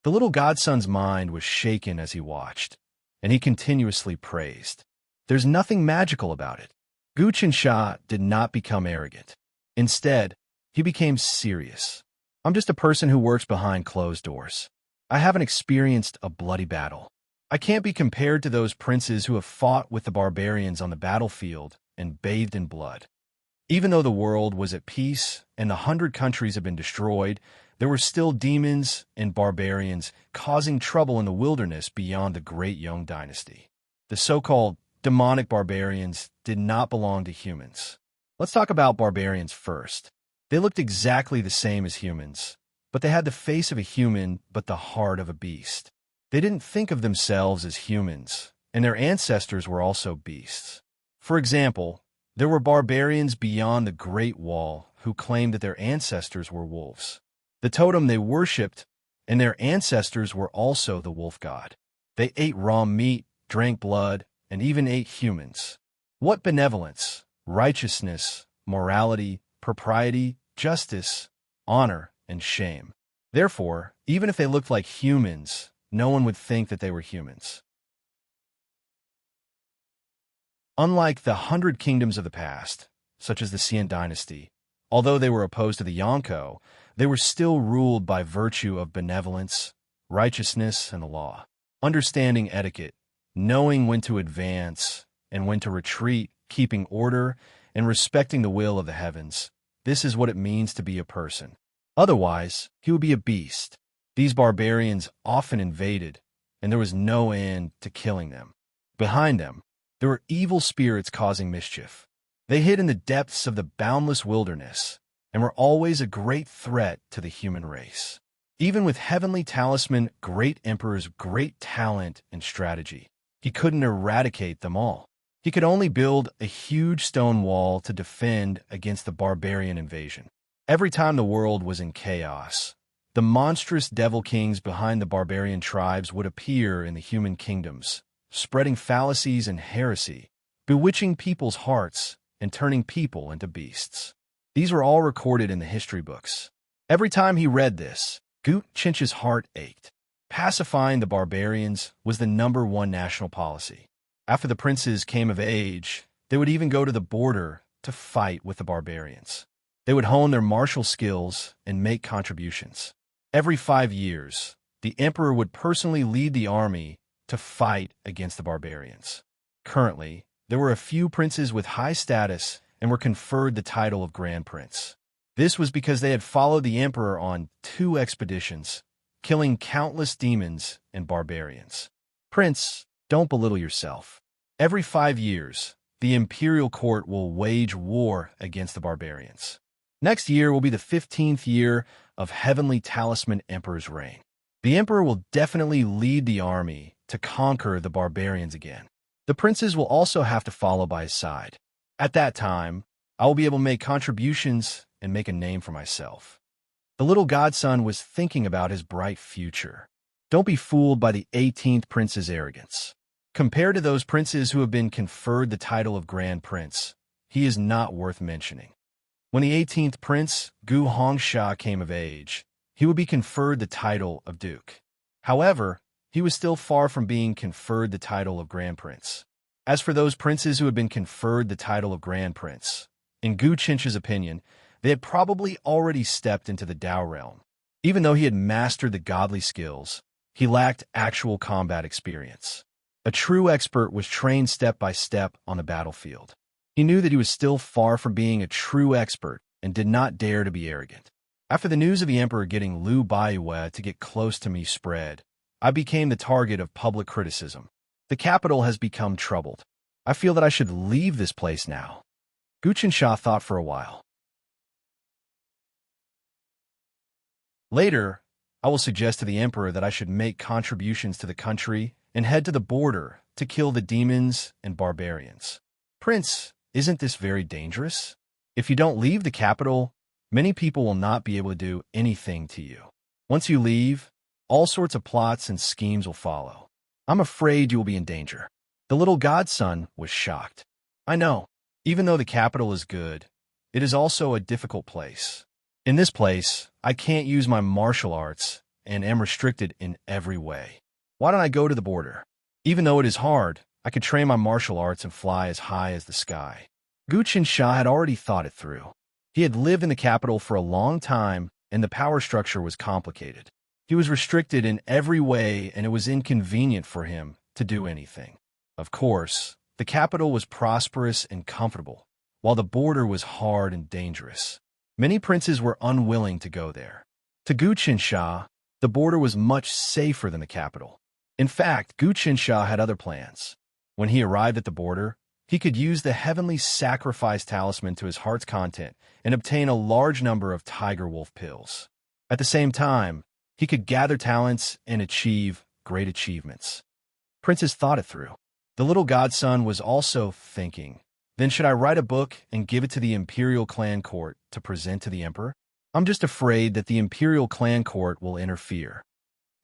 The little godson's mind was shaken as he watched, and he continuously praised. There's nothing magical about it. Gu Chincha did not become arrogant. Instead, he became serious. I'm just a person who works behind closed doors. I haven't experienced a bloody battle. I can't be compared to those princes who have fought with the barbarians on the battlefield and bathed in blood. Even though the world was at peace and the 100 countries had been destroyed, there were still demons and barbarians causing trouble in the wilderness beyond the Great Yong dynasty. The so-called demonic barbarians did not belong to humans. Let's talk about barbarians first. They looked exactly the same as humans, but they had the face of a human but the heart of a beast. They didn't think of themselves as humans, and their ancestors were also beasts. For example, there were barbarians beyond the Great Wall who claimed that their ancestors were wolves. The totem they worshipped, and their ancestors were also the wolf god. They ate raw meat, drank blood, and even ate humans. What benevolence, righteousness, morality, propriety, justice, honor, and shame. Therefore, even if they looked like humans, no one would think that they were humans. Unlike the 100 kingdoms of the past, such as the Xian dynasty, although they were opposed to the Yonko, they were still ruled by virtue of benevolence, righteousness, and the law. Understanding etiquette, knowing when to advance and when to retreat, keeping order, and respecting the will of the heavens. This is what it means to be a person. Otherwise, he would be a beast. These barbarians often invaded, and there was no end to killing them. Behind them, there were evil spirits causing mischief. They hid in the depths of the boundless wilderness and were always a great threat to the human race. Even with heavenly talisman, great emperor's great talent and strategy, he couldn't eradicate them all. He could only build a huge stone wall to defend against the barbarian invasion. Every time the world was in chaos, the monstrous devil kings behind the barbarian tribes would appear in the human kingdoms, spreading fallacies and heresy, bewitching people's hearts and turning people into beasts. These were all recorded in the history books. Every time he read this, Glyph's heart ached. Pacifying the barbarians was the #1 national policy. After the princes came of age, they would even go to the border to fight with the barbarians. They would hone their martial skills and make contributions. Every 5 years, the emperor would personally lead the army to fight against the barbarians. Currently, there were a few princes with high status and were conferred the title of Grand Prince. This was because they had followed the emperor on 2 expeditions, killing countless demons and barbarians. Prince, don't belittle yourself. Every 5 years, the imperial court will wage war against the barbarians. Next year will be the 15th year of Heavenly Talisman Emperor's reign. The emperor will definitely lead the army to conquer the barbarians again. The princes will also have to follow by his side. At that time, I will be able to make contributions and make a name for myself. The little godson was thinking about his bright future. Don't be fooled by the 18th prince's arrogance. Compared to those princes who have been conferred the title of Grand Prince, he is not worth mentioning. When the 18th prince, Gu Hongsha, came of age, he would be conferred the title of Duke. However, he was still far from being conferred the title of Grand Prince. As for those princes who had been conferred the title of Grand Prince, in Gu Chincha's opinion, they had probably already stepped into the Tao realm. Even though he had mastered the godly skills, he lacked actual combat experience. A true expert was trained step by step on the battlefield. He knew that he was still far from being a true expert and did not dare to be arrogant. After the news of the emperor getting Liu Baiwe to get close to me spread, I became the target of public criticism. The capital has become troubled. I feel that I should leave this place now. Gu Qinsha thought for a while. Later, I will suggest to the emperor that I should make contributions to the country and head to the border to kill the demons and barbarians. Prince, isn't this very dangerous? If you don't leave the capital, many people will not be able to do anything to you. Once you leave, all sorts of plots and schemes will follow. I'm afraid you will be in danger. The little godson was shocked. I know, even though the capital is good, it is also a difficult place. In this place, I can't use my martial arts and am restricted in every way. Why don't I go to the border? Even though it is hard, I could train my martial arts and fly as high as the sky. Gu Qinsha had already thought it through. He had lived in the capital for a long time, and the power structure was complicated. He was restricted in every way, and it was inconvenient for him to do anything. Of course, the capital was prosperous and comfortable, while the border was hard and dangerous. Many princes were unwilling to go there. To Gu Qinsha, the border was much safer than the capital. In fact, Gu Qinsha had other plans. When he arrived at the border, he could use the heavenly sacrifice talisman to his heart's content and obtain a large number of tiger wolf pills. At the same time, he could gather talents and achieve great achievements. Princes thought it through. The little godson was also thinking, then should I write a book and give it to the imperial clan court to present to the emperor? I'm just afraid that the imperial clan court will interfere.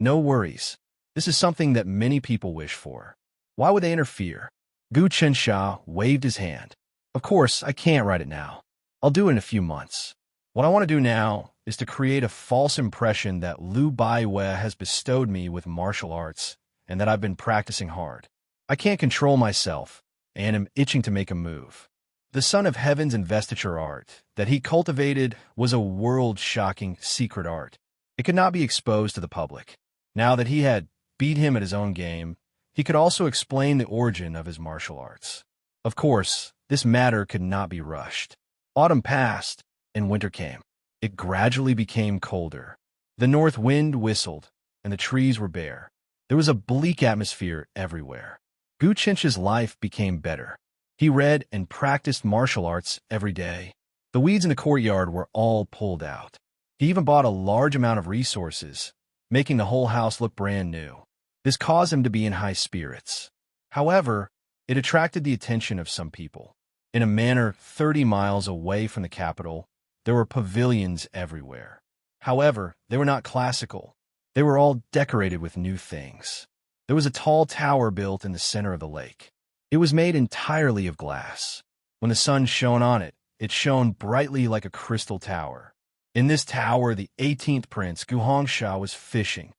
No worries. This is something that many people wish for. Why would they interfere? Gu Qinsha waved his hand. Of course, I can't write it now. I'll do it in a few months. What I want to do now is to create a false impression that Lu Baiwe has bestowed me with martial arts and that I've been practicing hard. I can't control myself and am itching to make a move. The Son of Heaven's investiture art that he cultivated was a world-shocking secret art. It could not be exposed to the public. Now that he had beat him at his own game, he could also explain the origin of his martial arts. Of course, this matter could not be rushed. Autumn passed, and winter came. It gradually became colder. The north wind whistled, and the trees were bare. There was a bleak atmosphere everywhere. Gu Chinch's life became better. He read and practiced martial arts every day. The weeds in the courtyard were all pulled out. He even bought a large amount of resources, making the whole house look brand new. This caused him to be in high spirits. However, it attracted the attention of some people. In a manor 30 miles away from the capital, there were pavilions everywhere. However, they were not classical. They were all decorated with new things. There was a tall tower built in the center of the lake. It was made entirely of glass. When the sun shone on it, it shone brightly like a crystal tower. In this tower, the 18th prince, Gu Hongsha, was fishing.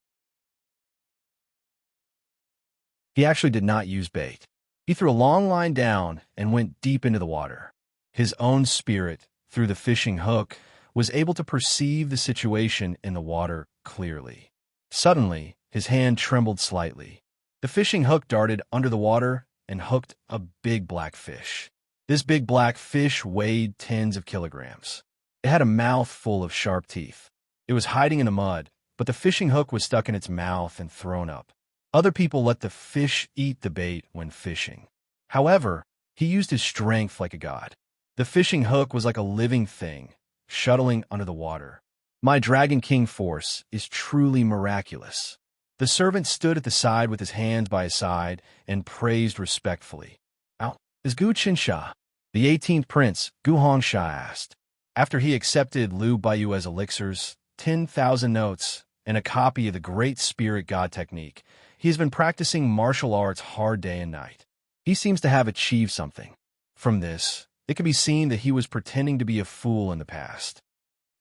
He actually did not use bait. He threw a long line down and went deep into the water. His own spirit, through the fishing hook, was able to perceive the situation in the water clearly. Suddenly, his hand trembled slightly. The fishing hook darted under the water and hooked a big black fish. This big black fish weighed tens of kilograms. It had a mouth full of sharp teeth. It was hiding in the mud, but the fishing hook was stuck in its mouth and thrown up. Other people let the fish eat the bait when fishing. However, he used his strength like a god. The fishing hook was like a living thing, shuttling under the water. My Dragon King force is truly miraculous. The servant stood at the side with his hands by his side and praised respectfully. "How is Gu Qinsha?" The 18th prince, Gu Hongsha, asked. After he accepted Lu Baiyue's elixirs, 10,000 notes, and a copy of the Great Spirit God technique, he has been practicing martial arts hard day and night. He seems to have achieved something. From this, it can be seen that he was pretending to be a fool in the past.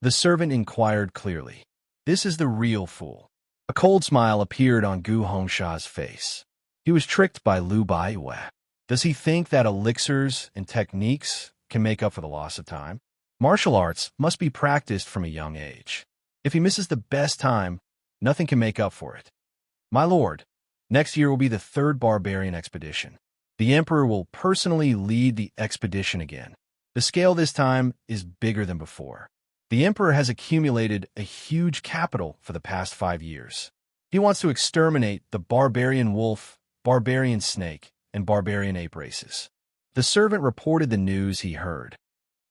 The servant inquired clearly. This is the real fool. A cold smile appeared on Gu Hongsha's face. He was tricked by Lu Baiyue. Does he think that elixirs and techniques can make up for the loss of time? Martial arts must be practiced from a young age. If he misses the best time, nothing can make up for it. My lord, next year will be the 3rd barbarian expedition. The emperor will personally lead the expedition again. The scale this time is bigger than before. The emperor has accumulated a huge capital for the past 5 years. He wants to exterminate the barbarian wolf, barbarian snake, and barbarian ape races. The servant reported the news he heard.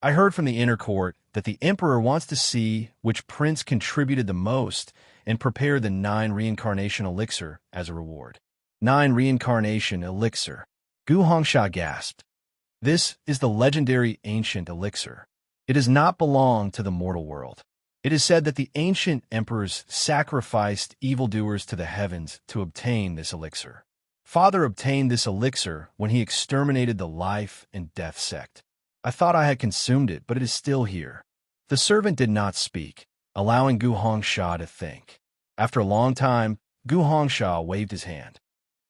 I heard from the inner court that the emperor wants to see which prince contributed the most and prepare the 9 reincarnation elixir as a reward. 9 reincarnation elixir. Gu Hongsha gasped. This is the legendary ancient elixir. It does not belong to the mortal world. It is said that the ancient emperors sacrificed evildoers to the heavens to obtain this elixir. Father obtained this elixir when he exterminated the life and death sect. I thought I had consumed it, but it is still here. The servant did not speak, allowing Gu Hongsha to think. After a long time, Gu Hongsha waved his hand.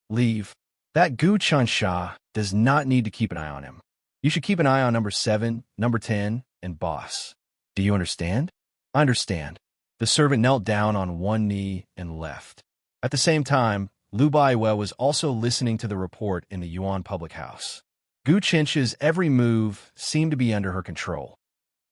Leave. That Gu Chansha does not need to keep an eye on him. You should keep an eye on number 7, number 10, and boss. Do you understand? I understand. The servant knelt down on one knee and left. At the same time, Lu Baiwe was also listening to the report in the Yuan public house. Gu Chinch's every move seemed to be under her control.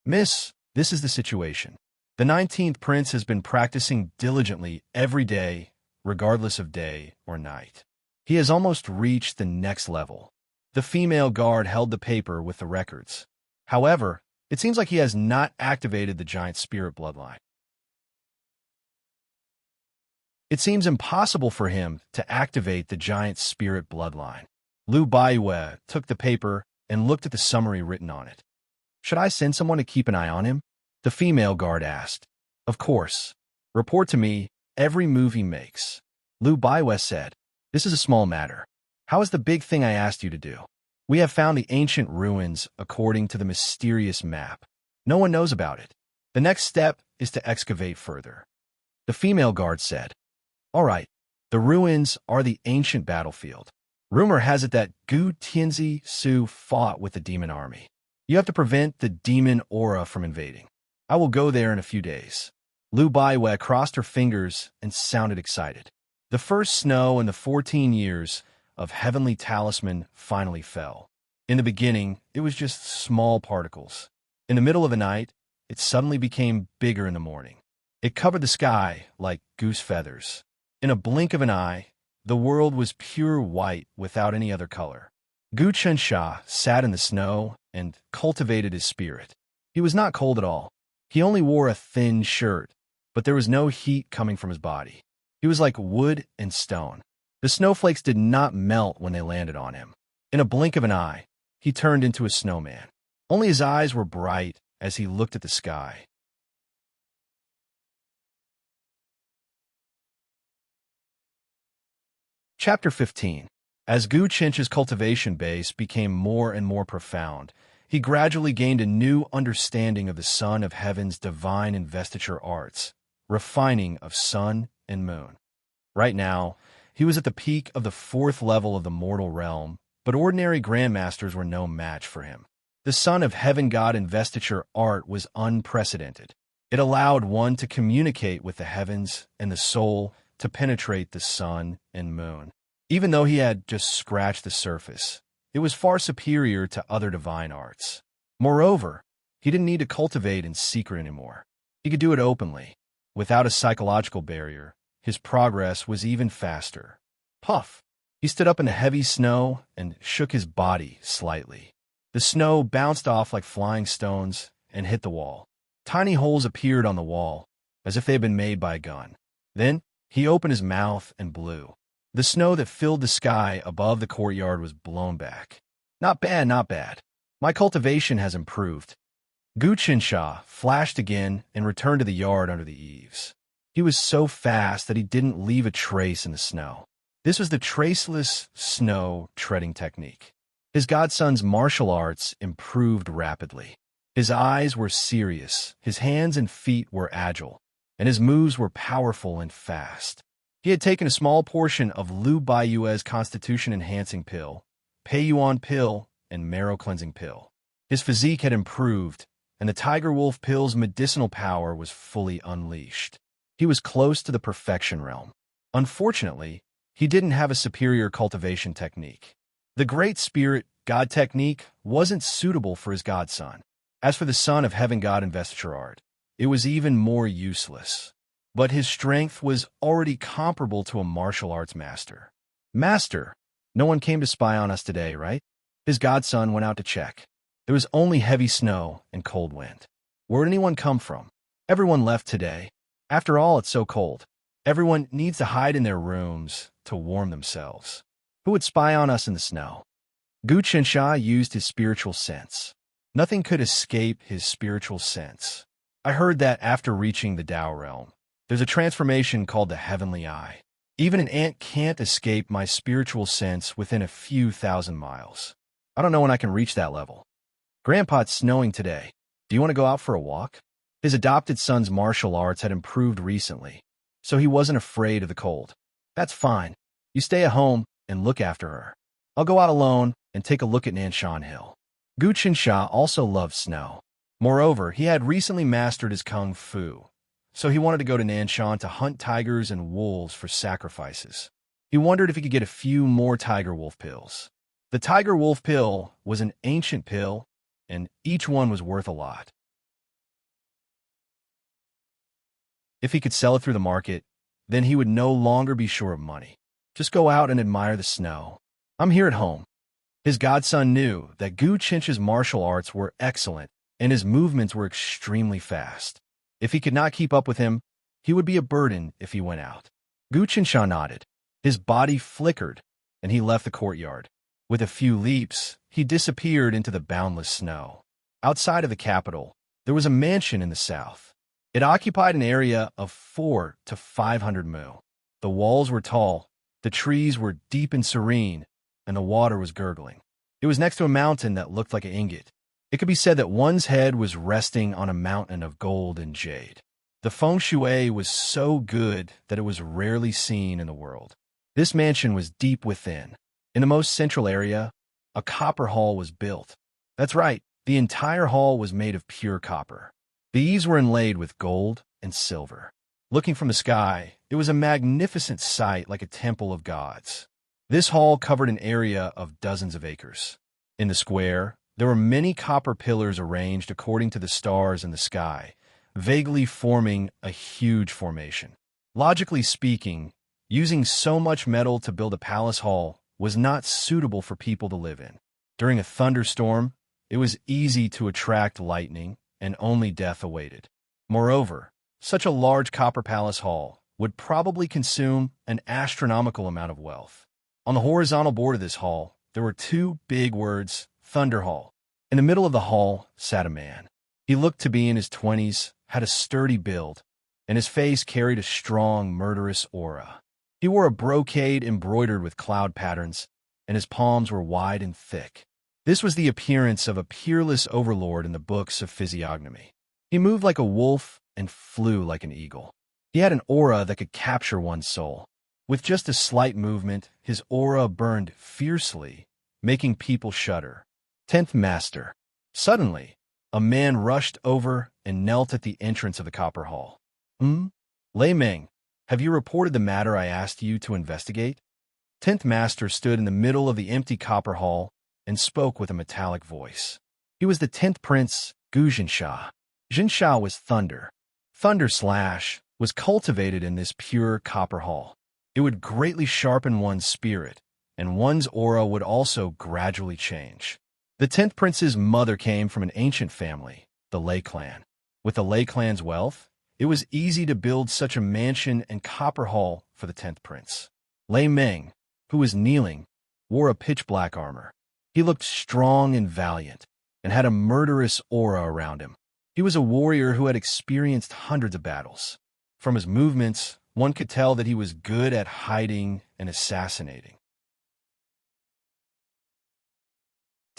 Miss, this is the situation. The 19th prince has been practicing diligently every day, regardless of day or night. He has almost reached the next level. The female guard held the paper with the records. However, it seems like he has not activated the giant spirit bloodline. It seems impossible for him to activate the giant spirit bloodline. Lu Baiwe took the paper and looked at the summary written on it. Should I send someone to keep an eye on him? The female guard asked. Of course. Report to me every move he makes. Lu Baiwe said. This is a small matter. How is the big thing I asked you to do? We have found the ancient ruins according to the mysterious map. No one knows about it. The next step is to excavate further. The female guard said, "All right, the ruins are the ancient battlefield. Rumor has it that Gu Tianzi Su fought with the demon army. You have to prevent the demon aura from invading. I will go there in a few days." Lu Baiwei crossed her fingers and sounded excited. The first snow in the 14 years of Heavenly Talisman finally fell. In the beginning, it was just small particles. In the middle of the night, it suddenly became bigger in the morning. It covered the sky like goose feathers. In a blink of an eye, the world was pure white without any other color. Gu Chensha sat in the snow and cultivated his spirit. He was not cold at all. He only wore a thin shirt, but there was no heat coming from his body. He was like wood and stone. The snowflakes did not melt when they landed on him. In a blink of an eye, he turned into a snowman. Only his eyes were bright as he looked at the sky. Chapter 15. As Gu Chencha's cultivation base became more and more profound, he gradually gained a new understanding of the Son of Heaven's divine investiture arts, refining of sun and moon. Right now, he was at the peak of the 4th level of the mortal realm, but ordinary grandmasters were no match for him. The Son of Heaven God investiture art was unprecedented. It allowed one to communicate with the heavens and the soul to penetrate the sun and moon. Even though he had just scratched the surface, it was far superior to other divine arts. Moreover, he didn't need to cultivate in secret anymore. He could do it openly. Without a psychological barrier, his progress was even faster. Puff! He stood up in the heavy snow and shook his body slightly. The snow bounced off like flying stones and hit the wall. Tiny holes appeared on the wall, as if they had been made by a gun. Then, he opened his mouth and blew. The snow that filled the sky above the courtyard was blown back. Not bad, not bad. My cultivation has improved. Gu Qinsha flashed again and returned to the yard under the eaves. He was so fast that he didn't leave a trace in the snow. This was the traceless snow treading technique. His godson's martial arts improved rapidly. His eyes were serious, his hands and feet were agile, and his moves were powerful and fast. He had taken a small portion of Lu Baiyue's constitution-enhancing pill, Pei Yuan pill, and marrow-cleansing pill. His physique had improved, and the Tiger Wolf pill's medicinal power was fully unleashed. He was close to the perfection realm. Unfortunately, he didn't have a superior cultivation technique. The Great Spirit God technique wasn't suitable for his godson. As for the Son of Heaven God investiture art, it was even more useless. But his strength was already comparable to a martial arts master. Master, no one came to spy on us today, right? His godson went out to check. There was only heavy snow and cold wind. Where'd anyone come from? Everyone left today. After all, it's so cold. Everyone needs to hide in their rooms to warm themselves. Who would spy on us in the snow? Gu Qinsha used his spiritual sense. Nothing could escape his spiritual sense. I heard that after reaching the Tao realm, there's a transformation called the Heavenly Eye. Even an ant can't escape my spiritual sense within a few thousand miles. I don't know when I can reach that level. Grandpa, it's snowing today. Do you want to go out for a walk? His adopted son's martial arts had improved recently, so he wasn't afraid of the cold. That's fine. You stay at home and look after her. I'll go out alone and take a look at Nanshan Hill. Gu Qinsha also loved snow. Moreover, he had recently mastered his kung fu, so he wanted to go to Nanshan to hunt tigers and wolves for sacrifices. He wondered if he could get a few more tiger wolf pills. The tiger wolf pill was an ancient pill, and each one was worth a lot. If he could sell it through the market, then he would no longer be short of money. Just go out and admire the snow. I'm here at home. His godson knew that Gu Qinsha's martial arts were excellent, and his movements were extremely fast. If he could not keep up with him, he would be a burden if he went out. Gu Qinsha nodded. His body flickered, and he left the courtyard. With a few leaps, he disappeared into the boundless snow. Outside of the capital, there was a mansion in the south. It occupied an area of 400 to 500 mu. The walls were tall, the trees were deep and serene, and the water was gurgling. It was next to a mountain that looked like an ingot. It could be said that one's head was resting on a mountain of gold and jade. The feng shui was so good that it was rarely seen in the world. This mansion was deep within. In the most central area, a copper hall was built. That's right, the entire hall was made of pure copper. The eaves were inlaid with gold and silver. Looking from the sky, it was a magnificent sight like a temple of gods. This hall covered an area of dozens of acres. In the square, there were many copper pillars arranged according to the stars in the sky, vaguely forming a huge formation. Logically speaking, using so much metal to build a palace hall was not suitable for people to live in. During a thunderstorm, it was easy to attract lightning, and only death awaited. Moreover, such a large copper palace hall would probably consume an astronomical amount of wealth. On the horizontal board of this hall, there were two big words, Thunder Hall. In the middle of the hall sat a man. He looked to be in his 20s, had a sturdy build, and his face carried a strong, murderous aura. He wore a brocade embroidered with cloud patterns, and his palms were wide and thick. This was the appearance of a peerless overlord in the books of physiognomy. He moved like a wolf and flew like an eagle. He had an aura that could capture one's soul. With just a slight movement, his aura burned fiercely, making people shudder. 10th Master. Suddenly, a man rushed over and knelt at the entrance of the copper hall. Lei Meng, have you reported the matter I asked you to investigate? 10th Master stood in the middle of the empty copper hall and spoke with a metallic voice. He was the 10th Prince, Gu Jinsha. Jinsha was thunder. Thunder Slash was cultivated in this pure copper hall. It would greatly sharpen one's spirit, and one's aura would also gradually change. The 10th Prince's mother came from an ancient family, the Lei clan. With the Lei clan's wealth, it was easy to build such a mansion and copper hall for the 10th Prince. Lei Meng, who was kneeling, wore a pitch-black armor. He looked strong and valiant, and had a murderous aura around him. He was a warrior who had experienced hundreds of battles. From his movements, one could tell that he was good at hiding and assassinating.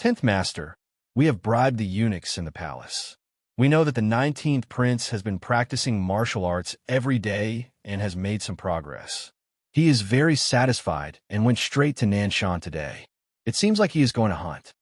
10th Master, we have bribed the eunuchs in the palace. We know that the 19th Prince has been practicing martial arts every day and has made some progress. He is very satisfied and went straight to Nanshan today. It seems like he is going to hunt.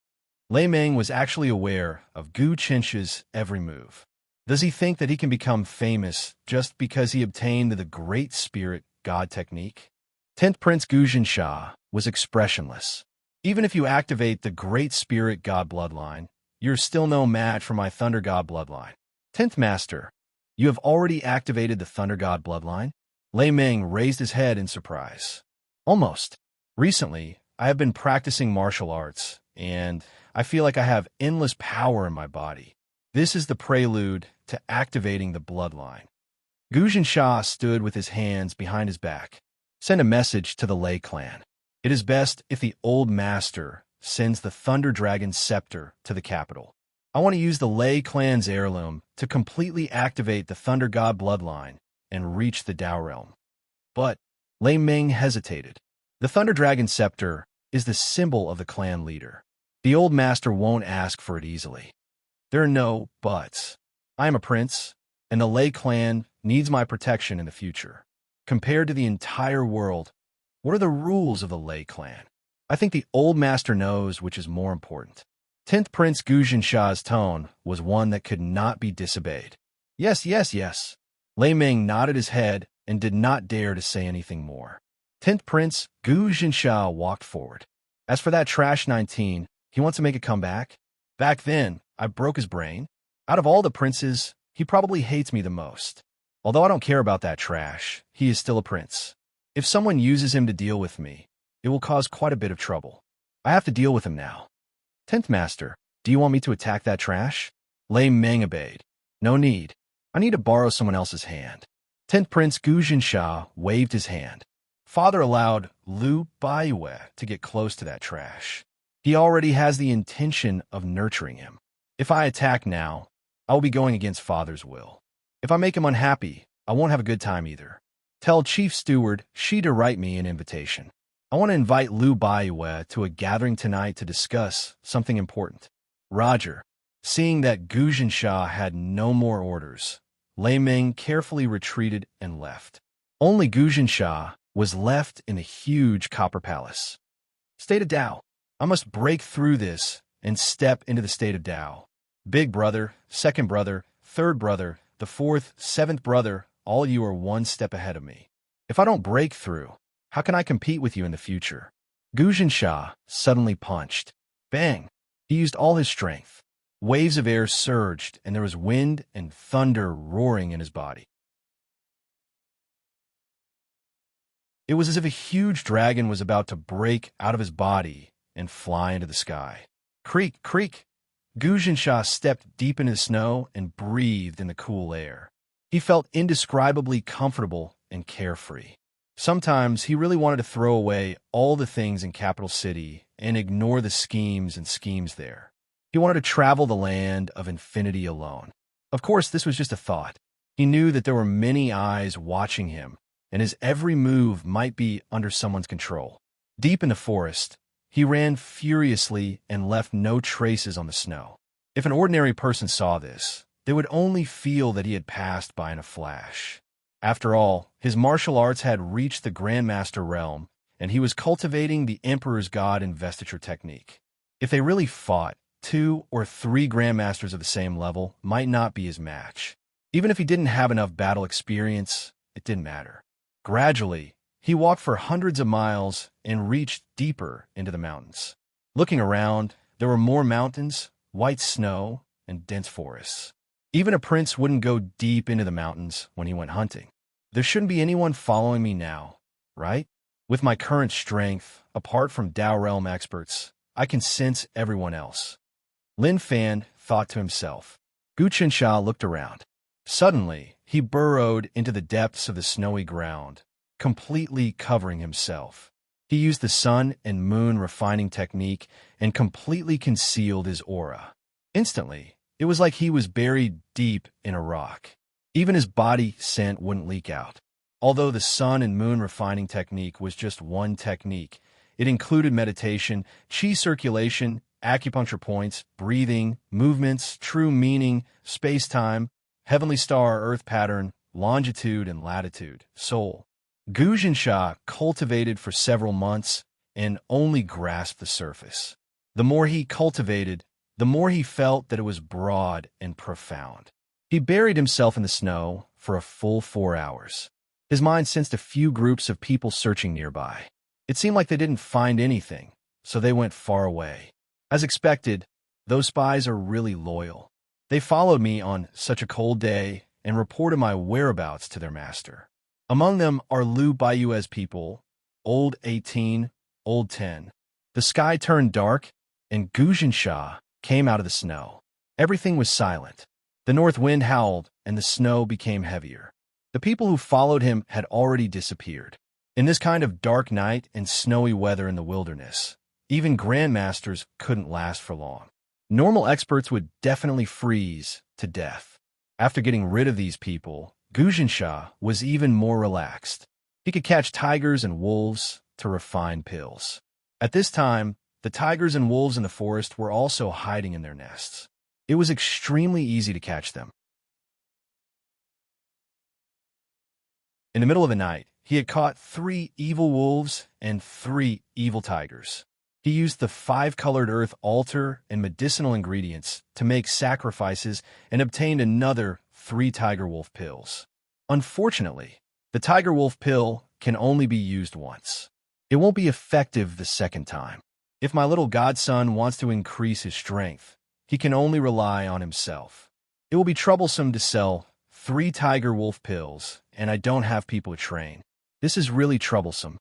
Lei Meng was actually aware of Gu Qinsha's every move. Does he think that he can become famous just because he obtained the Great Spirit God technique? 10th Prince Gu Jinsha was expressionless. Even if you activate the Great Spirit God bloodline, you're still no match for my Thunder God bloodline. 10th Master, you have already activated the Thunder God bloodline? Lei Meng raised his head in surprise. Almost. Recently, I have been practicing martial arts, and I feel like I have endless power in my body. This is the prelude to activating the bloodline. Gu Jinsha stood with his hands behind his back. Send a message to the Lei clan. It is best if the old master sends the Thunder Dragon scepter to the capital. I want to use the Lei clan's heirloom to completely activate the Thunder God bloodline and reach the Dao realm. But Lei Meng hesitated. The Thunder Dragon scepter is the symbol of the clan leader. The old master won't ask for it easily. There are no buts. I am a prince, and the Lei clan needs my protection in the future. Compared to the entire world, what are the rules of the Lei clan? I think the old master knows which is more important. 10th Prince Gu Jinsha's tone was one that could not be disobeyed. Yes, yes, yes. Lei Meng nodded his head and did not dare to say anything more. 10th Prince Gu Jinsha walked forward. As for that trash 19, he wants to make a comeback? Back then, I broke his brain. Out of all the princes, he probably hates me the most. Although I don't care about that trash, he is still a prince. If someone uses him to deal with me, it will cause quite a bit of trouble. I have to deal with him now. 10th Master, do you want me to attack that trash? Lei Meng obeyed. No need. I need to borrow someone else's hand. 10th Prince Gu Jinsha waved his hand. Father allowed Lu Baiwei to get close to that trash. He already has the intention of nurturing him. If I attack now, I will be going against Father's will. If I make him unhappy, I won't have a good time either. Tell Chief Steward Shi to write me an invitation. I want to invite Lu Baiwei to a gathering tonight to discuss something important. Roger. Seeing that Guzhan Shah had no more orders, Lei Ming carefully retreated and left. Only Guzhan Shah was left in the huge copper palace. State of Tao. I must break through this and step into the state of Tao. Big brother, second brother, third brother, the fourth, seventh brother, all you are one step ahead of me. If I don't break through, how can I compete with you in the future? Guzhan Shah suddenly punched. Bang! He used all his strength. Waves of air surged, and there was wind and thunder roaring in his body. It was as if a huge dragon was about to break out of his body and fly into the sky. Creak, creak! Guzhan Shah stepped deep into the snow and breathed in the cool air. He felt indescribably comfortable and carefree. Sometimes he really wanted to throw away all the things in Capital City and ignore the schemes and schemes there. He wanted to travel the land of infinity alone. Of course, this was just a thought. He knew that there were many eyes watching him, and his every move might be under someone's control. Deep in the forest, he ran furiously and left no traces on the snow. If an ordinary person saw this, they would only feel that he had passed by in a flash. After all, his martial arts had reached the Grandmaster realm, and he was cultivating the Emperor's God investiture technique. If they really fought, 2 or 3 Grandmasters of the same level might not be his match. Even if he didn't have enough battle experience, it didn't matter. Gradually, he walked for hundreds of miles and reached deeper into the mountains. Looking around, there were more mountains, white snow, and dense forests. Even a prince wouldn't go deep into the mountains when he went hunting. There shouldn't be anyone following me now, right? With my current strength, apart from Dao Realm experts, I can sense everyone else. Lin Fan thought to himself. Guzhan Shah looked around. Suddenly, he burrowed into the depths of the snowy ground, completely covering himself. He used the sun and moon refining technique and completely concealed his aura. Instantly, it was like he was buried deep in a rock. Even his body scent wouldn't leak out. Although the sun and moon refining technique was just one technique, it included meditation, chi circulation, acupuncture points, breathing, movements, true meaning, space-time, heavenly star earth pattern, longitude and latitude, soul. Guzhan Shah cultivated for several months and only grasped the surface. The more he cultivated, the more he felt that it was broad and profound. He buried himself in the snow for a full 4 hours. His mind sensed a few groups of people searching nearby. It seemed like they didn't find anything, so they went far away. As expected, those spies are really loyal. They followed me on such a cold day and reported my whereabouts to their master. Among them are Lu Baiyue's people, Old 18, Old 10. The sky turned dark, and Guzhan Shah came out of the snow. Everything was silent. The north wind howled, and the snow became heavier. The people who followed him had already disappeared. In this kind of dark night and snowy weather in the wilderness, even grandmasters couldn't last for long. Normal experts would definitely freeze to death. After getting rid of these people, Guzhan Shah was even more relaxed. He could catch tigers and wolves to refine pills. At this time, the tigers and wolves in the forest were also hiding in their nests. It was extremely easy to catch them. In the middle of the night, he had caught 3 evil wolves and 3 evil tigers. He used the 5-colored earth altar and medicinal ingredients to make sacrifices and obtained another 3 tiger wolf pills. Unfortunately, the tiger wolf pill can only be used once. It won't be effective the second time. If my little godson wants to increase his strength, he can only rely on himself. It will be troublesome to sell 3 tiger wolf pills, and I don't have people to train. This is really troublesome.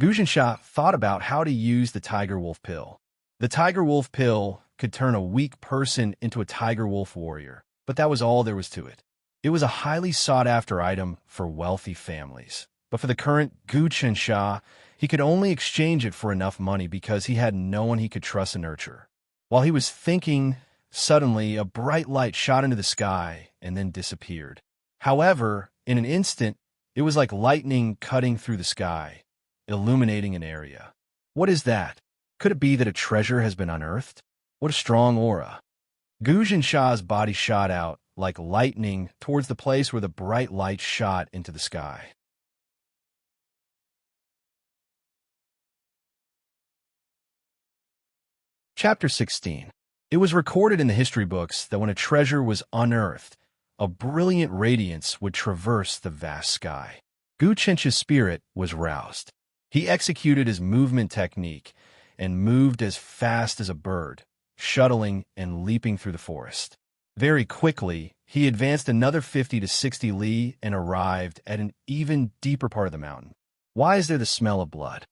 Guzhan Shah thought about how to use the tiger wolf pill. The tiger wolf pill could turn a weak person into a tiger wolf warrior, but that was all there was to it. It was a highly sought-after item for wealthy families. But for the current Guzhan Shah, he could only exchange it for enough money because he had no one he could trust and nurture. While he was thinking, suddenly a bright light shot into the sky and then disappeared. However, in an instant, it was like lightning cutting through the sky, illuminating an area. What is that? Could it be that a treasure has been unearthed? What a strong aura. Gu Jinsha's body shot out like lightning towards the place where the bright light shot into the sky. Chapter 16. It was recorded in the history books that when a treasure was unearthed, a brilliant radiance would traverse the vast sky. Gu Chencha's spirit was roused. He executed his movement technique and moved as fast as a bird, shuttling and leaping through the forest. Very quickly, he advanced another 50 to 60 li and arrived at an even deeper part of the mountain. Why is there the smell of blood?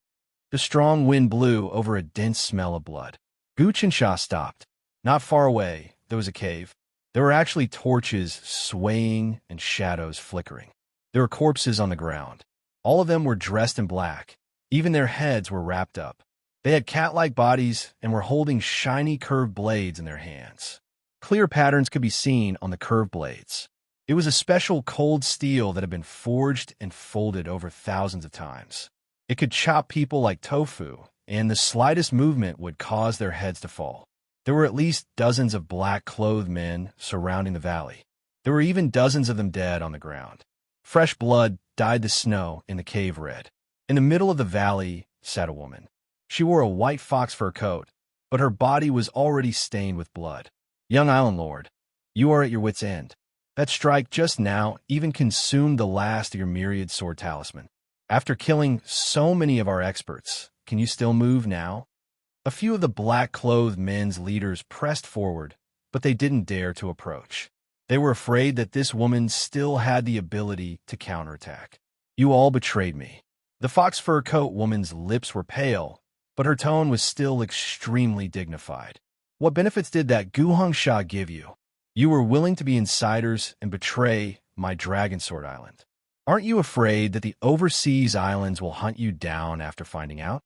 The strong wind blew over a dense smell of blood. Gu Qinsha stopped. Not far away, there was a cave. There were actually torches swaying and shadows flickering. There were corpses on the ground. All of them were dressed in black. Even their heads were wrapped up. They had cat-like bodies and were holding shiny curved blades in their hands. Clear patterns could be seen on the curved blades. It was a special cold steel that had been forged and folded over thousands of times. It could chop people like tofu, and the slightest movement would cause their heads to fall. There were at least dozens of black-clothed men surrounding the valley. There were even dozens of them dead on the ground. Fresh blood dyed the snow in the cave red. In the middle of the valley sat a woman. She wore a white fox fur coat, but her body was already stained with blood. Young Island Lord, you are at your wit's end. That strike just now even consumed the last of your myriad sword talisman. After killing so many of our experts, can you still move now? A few of the black-clothed men's leaders pressed forward, but they didn't dare to approach. They were afraid that this woman still had the ability to counterattack. You all betrayed me. The fox fur coat woman's lips were pale, but her tone was still extremely dignified. What benefits did that Gu Hongsha give you? You were willing to be insiders and betray my Dragon Sword Island. Aren't you afraid that the overseas islands will hunt you down after finding out?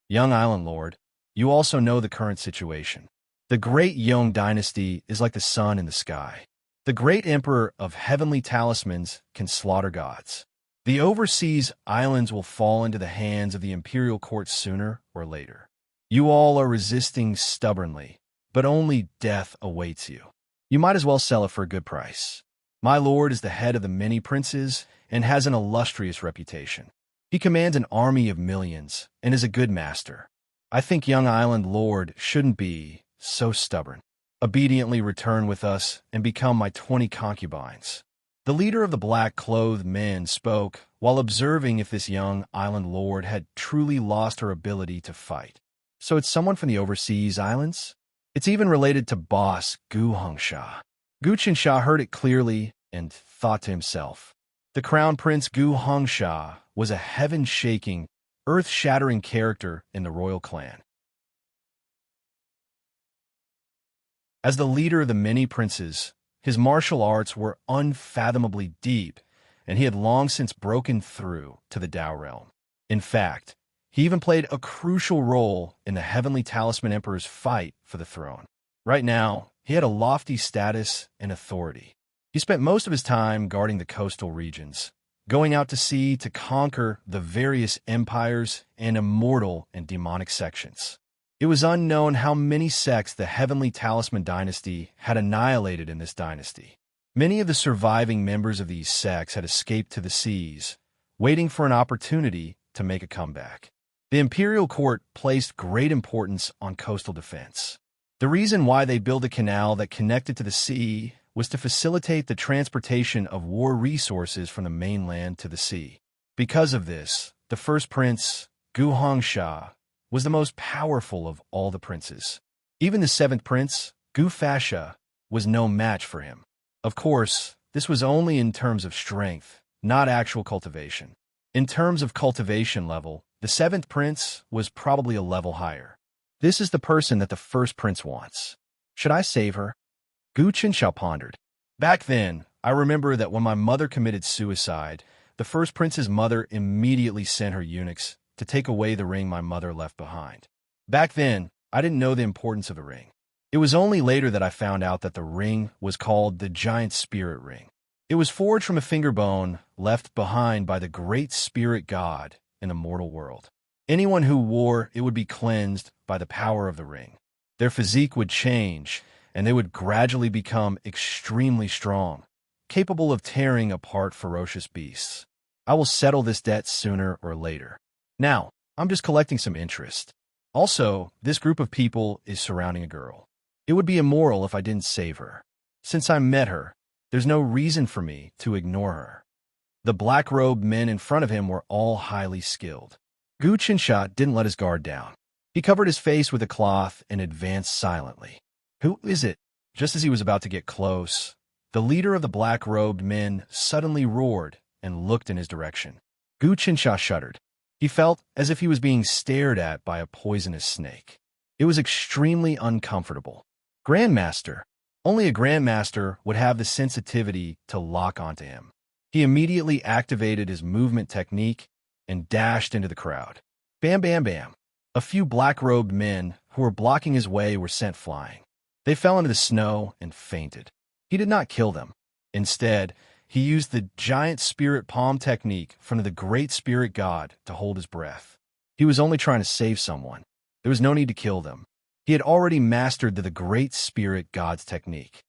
Young Island Lord, you also know the current situation. The great Yong dynasty is like the sun in the sky. The great emperor of heavenly talismans can slaughter gods. The overseas islands will fall into the hands of the imperial court sooner or later. You all are resisting stubbornly, but only death awaits you. You might as well sell it for a good price. My lord is the head of the many princes and has an illustrious reputation. He commands an army of millions and is a good master. I think young Island Lord shouldn't be so stubborn. Obediently return with us and become my 20 concubines. The leader of the black-clothed men spoke while observing if this young Island Lord had truly lost her ability to fight. So it's someone from the overseas islands? It's even related to boss Gu Hongsha. Gu Qinsha heard it clearly and thought to himself, the Crown Prince Gu Hongsha was a heaven-shaking, earth-shattering character in the royal clan. As the leader of the many princes, his martial arts were unfathomably deep, and he had long since broken through to the Tao realm. In fact, he even played a crucial role in the Heavenly Talisman Emperor's fight for the throne. Right now, he had a lofty status and authority. He spent most of his time guarding the coastal regions, going out to sea to conquer the various empires and immortal and demonic sections. It was unknown how many sects the Heavenly Talisman dynasty had annihilated in this dynasty. Many of the surviving members of these sects had escaped to the seas, waiting for an opportunity to make a comeback. The imperial court placed great importance on coastal defense. The reason why they built a canal that connected to the sea was to facilitate the transportation of war resources from the mainland to the sea. Because of this, the first prince, Gu Hongsha, was the most powerful of all the princes. Even the seventh prince, Gu Fasha, was no match for him. Of course, this was only in terms of strength, not actual cultivation. In terms of cultivation level, the seventh prince was probably a level higher. This is the person that the first prince wants. Should I save her? Gu Qinsha pondered. Back then, I remember that when my mother committed suicide, the first prince's mother immediately sent her eunuchs to take away the ring my mother left behind. Back then, I didn't know the importance of the ring. It was only later that I found out that the ring was called the Giant Spirit Ring. It was forged from a finger bone left behind by the great spirit god in the mortal world. Anyone who wore it would be cleansed by the power of the ring. Their physique would change, and they would gradually become extremely strong, capable of tearing apart ferocious beasts. I will settle this debt sooner or later. Now, I'm just collecting some interest. Also, this group of people is surrounding a girl. It would be immoral if I didn't save her. Since I met her, there's no reason for me to ignore her. The black-robed men in front of him were all highly skilled. Gu Qinsha didn't let his guard down. He covered his face with a cloth and advanced silently. Who is it? Just as he was about to get close, the leader of the black-robed men suddenly roared and looked in his direction. Gu Qinsha shuddered. He felt as if he was being stared at by a poisonous snake. It was extremely uncomfortable. Grandmaster. Only a grandmaster would have the sensitivity to lock onto him. He immediately activated his movement technique and dashed into the crowd. Bam, bam, bam. A few black-robed men who were blocking his way were sent flying. They fell into the snow and fainted. He did not kill them. Instead, he used the giant spirit palm technique from the great spirit god to hold his breath. He was only trying to save someone. There was no need to kill them. He had already mastered the great spirit god's technique.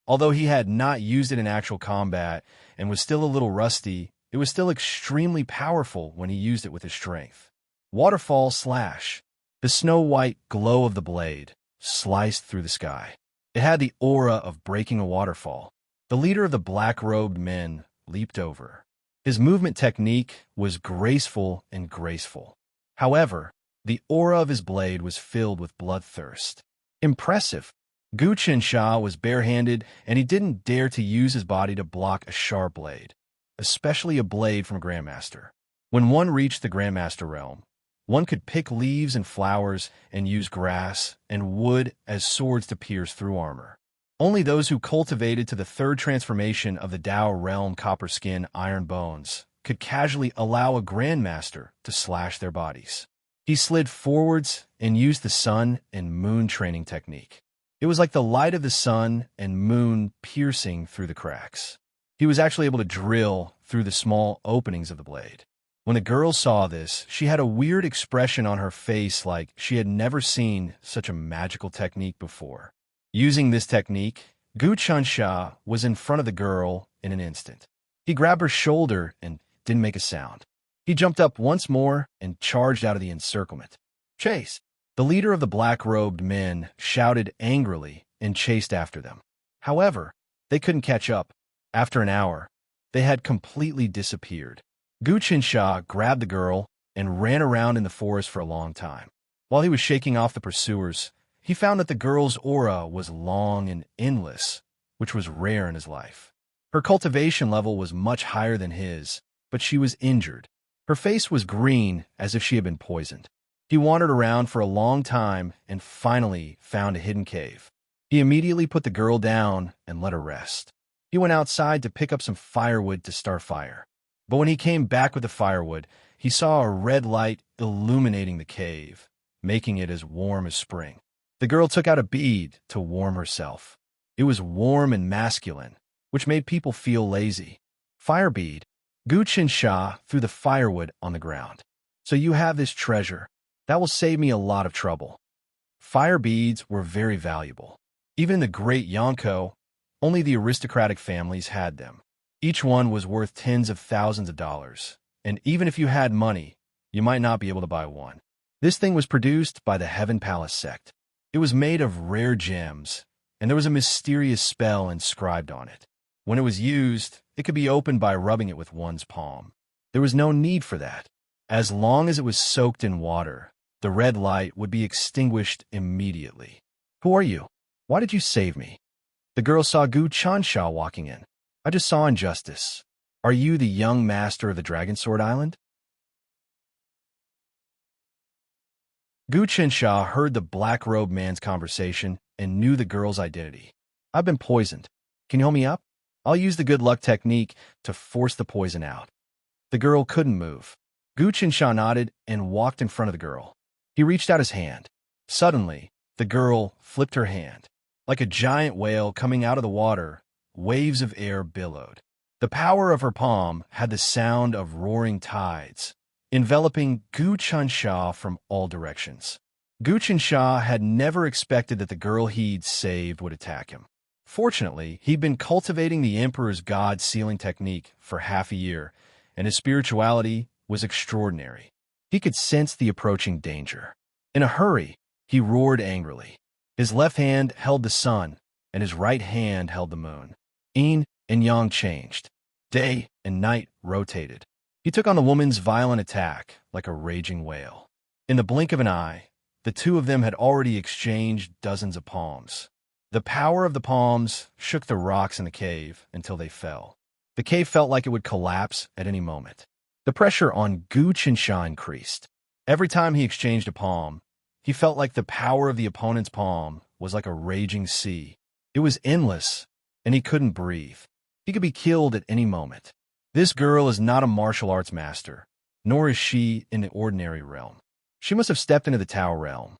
Although he had not used it in actual combat and was still a little rusty, it was still extremely powerful when he used it with his strength. Waterfall slash. The snow-white glow of the blade sliced through the sky. It had the aura of breaking a waterfall. The leader of the black-robed men leaped over. His movement technique was graceful and graceful. However, the aura of his blade was filled with bloodthirst. Impressive. Gu Qinsha was barehanded, and he didn't dare to use his body to block a sharp blade, especially a blade from a Grandmaster. When one reached the Grandmaster realm, one could pick leaves and flowers and use grass and wood as swords to pierce through armor. Only those who cultivated to the third transformation of the Dao realm copper skin iron bones could casually allow a Grandmaster to slash their bodies. He slid forwards and used the sun and moon training technique. It was like the light of the sun and moon piercing through the cracks. He was actually able to drill through the small openings of the blade. When the girl saw this, she had a weird expression on her face like she had never seen such a magical technique before. Using this technique, Gu Qinsha was in front of the girl in an instant. He grabbed her shoulder and didn't make a sound. He jumped up once more and charged out of the encirclement. Chase! The leader of the black-robed men shouted angrily and chased after them. However, they couldn't catch up. After an hour, they had completely disappeared. Gu Qinsha grabbed the girl and ran around in the forest for a long time. While he was shaking off the pursuers, he found that the girl's aura was long and endless, which was rare in his life. Her cultivation level was much higher than his, but she was injured. Her face was green as if she had been poisoned. He wandered around for a long time and finally found a hidden cave. He immediately put the girl down and let her rest. He went outside to pick up some firewood to start fire. But when he came back with the firewood, he saw a red light illuminating the cave, making it as warm as spring. The girl took out a bead to warm herself. It was warm and masculine, which made people feel lazy. Fire bead. Gu Qinsha threw the firewood on the ground. So you have this treasure. That will save me a lot of trouble. Fire beads were very valuable. Even in the Great Yonko, only the aristocratic families had them. Each one was worth tens of thousands of dollars, and even if you had money, you might not be able to buy one. This thing was produced by the Heaven Palace sect. It was made of rare gems, and there was a mysterious spell inscribed on it. When it was used, it could be opened by rubbing it with one's palm. There was no need for that. As long as it was soaked in water, the red light would be extinguished immediately. Who are you? Why did you save me? The girl saw Gu Qinsha walking in. I just saw injustice. Are you the young master of the Dragon Sword Island? Gu Qinsha heard the black-robed man's conversation and knew the girl's identity. I've been poisoned. Can you hold me up? I'll use the good luck technique to force the poison out. The girl couldn't move. Gu Qinsha nodded and walked in front of the girl. He reached out his hand. Suddenly, the girl flipped her hand. Like a giant whale coming out of the water, waves of air billowed. The power of her palm had the sound of roaring tides, enveloping Gu Qinsha from all directions. Guchen Shah had never expected that the girl he'd saved would attack him. Fortunately, he'd been cultivating the Emperor's God-sealing technique for half a year, and his spirituality was extraordinary. He could sense the approaching danger. In a hurry, he roared angrily. His left hand held the sun, and his right hand held the moon. Yin and yang changed. Day and night rotated. He took on the woman's violent attack like a raging whale. In the blink of an eye, the two of them had already exchanged dozens of palms. The power of the palms shook the rocks in the cave until they fell. The cave felt like it would collapse at any moment. The pressure on Guchen Shah increased. Every time he exchanged a palm, he felt like the power of the opponent's palm was like a raging sea. It was endless, and he couldn't breathe. He could be killed at any moment. This girl is not a martial arts master, nor is she in the ordinary realm. She must have stepped into the Tao realm.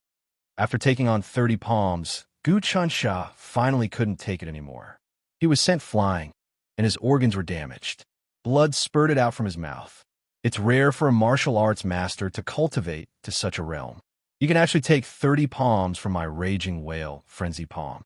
After taking on 30 palms, Guchen Shah finally couldn't take it anymore. He was sent flying, and his organs were damaged. Blood spurted out from his mouth. It's rare for a martial arts master to cultivate to such a realm. You can actually take 30 palms from my raging whale, Frenzy Palm.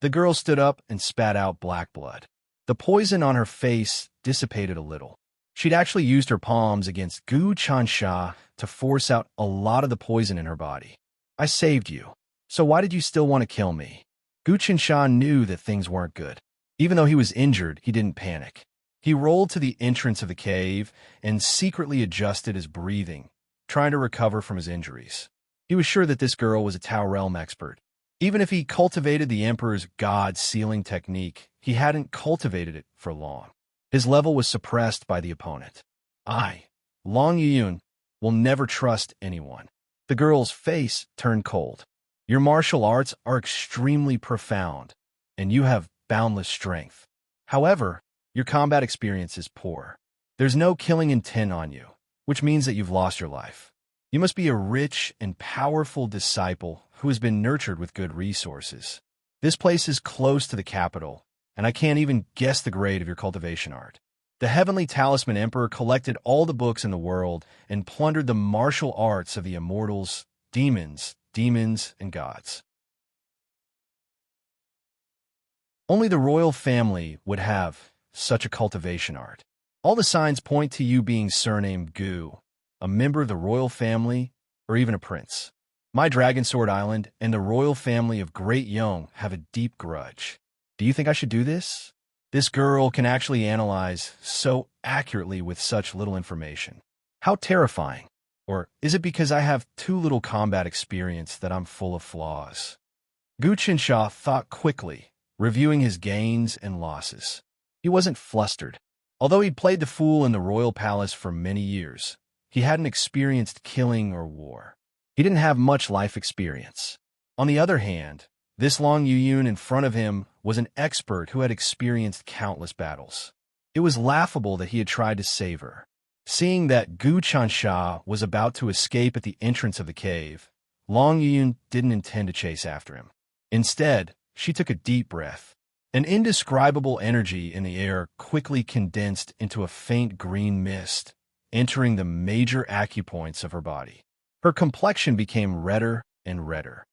The girl stood up and spat out black blood. The poison on her face dissipated a little. She'd actually used her palms against Guchen Shah to force out a lot of the poison in her body. I saved you. So why did you still want to kill me? Guchen Shah knew that things weren't good. Even though he was injured, he didn't panic. He rolled to the entrance of the cave and secretly adjusted his breathing, trying to recover from his injuries. He was sure that this girl was a Tao realm expert. Even if he cultivated the Emperor's God-sealing technique, he hadn't cultivated it for long. His level was suppressed by the opponent. I, Long Yuyun, will never trust anyone. The girl's face turned cold. Your martial arts are extremely profound, and you have boundless strength. However, your combat experience is poor. There's no killing intent on you, which means that you've lost your life. You must be a rich and powerful disciple who has been nurtured with good resources. This place is close to the capital, and I can't even guess the grade of your cultivation art. The Heavenly Talisman Emperor collected all the books in the world and plundered the martial arts of the immortals, demons, and gods. Only the royal family would have such a cultivation art. All the signs point to you being surnamed Gu, a member of the royal family, or even a prince. My Dragon Sword Island and the royal family of Great Yong have a deep grudge. Do you think I should do this? This girl can actually analyze so accurately with such little information. How terrifying. Or is it because I have too little combat experience that I'm full of flaws? Guchen Shah thought quickly, reviewing his gains and losses. He wasn't flustered. Although he'd played the fool in the royal palace for many years, he hadn't experienced killing or war. He didn't have much life experience. On the other hand, this Long Yuyun in front of him was an expert who had experienced countless battles. It was laughable that he had tried to save her. Seeing that Guchen Shah was about to escape at the entrance of the cave, Long Yuyun didn't intend to chase after him. Instead, she took a deep breath. An indescribable energy in the air quickly condensed into a faint green mist, entering the major acupoints of her body. Her complexion became redder and redder.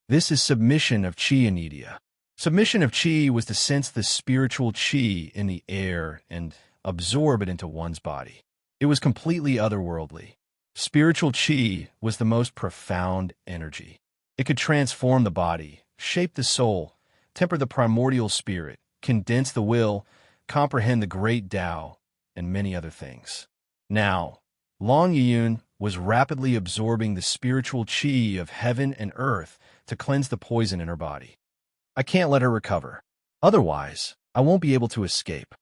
This is submission of Qi Anidia. Submission of Qi was to sense the spiritual Qi in the air and absorb it into one's body. It was completely otherworldly. Spiritual Qi was the most profound energy. It could transform the body, shape the soul, temper the primordial spirit, condense the will, comprehend the great Tao, and many other things. Now, Long Yuyun was rapidly absorbing the spiritual Qi of heaven and earth to cleanse the poison in her body. I can't let her recover. Otherwise, I won't be able to escape.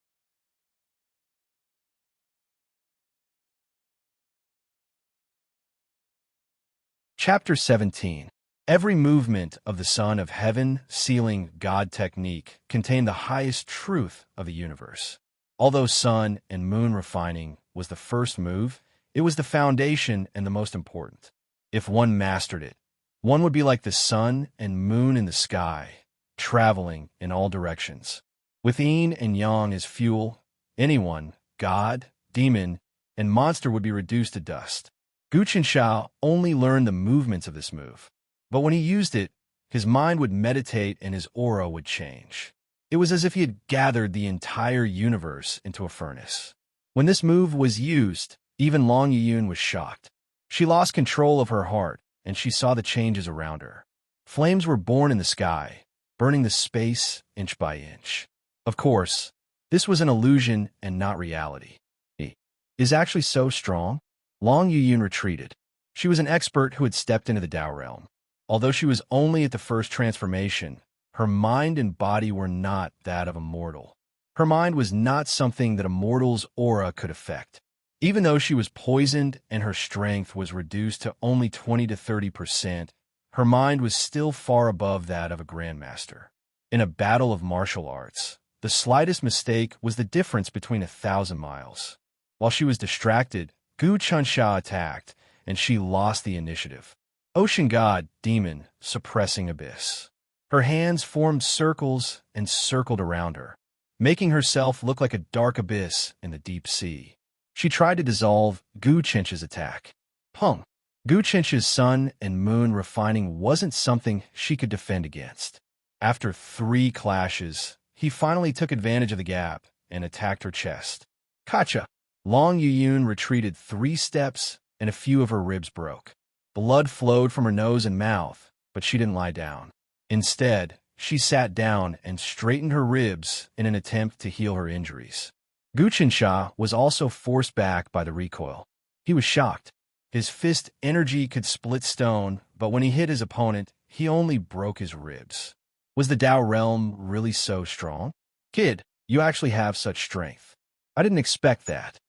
Chapter 17. Every movement of the Son of Heaven sealing God technique contained the highest truth of the universe. Although sun and moon refining was the first move, it was the foundation and the most important. If one mastered it, one would be like the sun and moon in the sky, traveling in all directions. With yin and yang as fuel, anyone, god, demon, and monster would be reduced to dust. Guchen Shah only learned the movements of this move. But when he used it, his mind would meditate and his aura would change. It was as if he had gathered the entire universe into a furnace. When this move was used, even Long Yiyun was shocked. She lost control of her heart, and she saw the changes around her. Flames were born in the sky, burning the space inch by inch. Of course, this was an illusion and not reality. He is actually so strong. Long Yiyun retreated. She was an expert who had stepped into the Tao realm. Although she was only at the first transformation, her mind and body were not that of a mortal. Her mind was not something that a mortal's aura could affect. Even though she was poisoned and her strength was reduced to only 20 to 30%, her mind was still far above that of a grandmaster. In a battle of martial arts, the slightest mistake was the difference between 1,000 miles. While she was distracted, Gu Chunsha attacked, and she lost the initiative. Ocean God, demon, suppressing abyss. Her hands formed circles and circled around her, making herself look like a dark abyss in the deep sea. She tried to dissolve Gu Chench's attack. Pung! Gu Chench's sun and moon refining wasn't something she could defend against. After 3 clashes, he finally took advantage of the gap and attacked her chest. Kacha! Long Yiyun retreated 3 steps and a few of her ribs broke. Blood flowed from her nose and mouth, but she didn't lie down. Instead, she sat down and straightened her ribs in an attempt to heal her injuries. Gu Qinsha was also forced back by the recoil. He was shocked. His fist energy could split stone, but when he hit his opponent, he only broke his ribs. Was the Tao realm really so strong? Kid, you actually have such strength. I didn't expect that.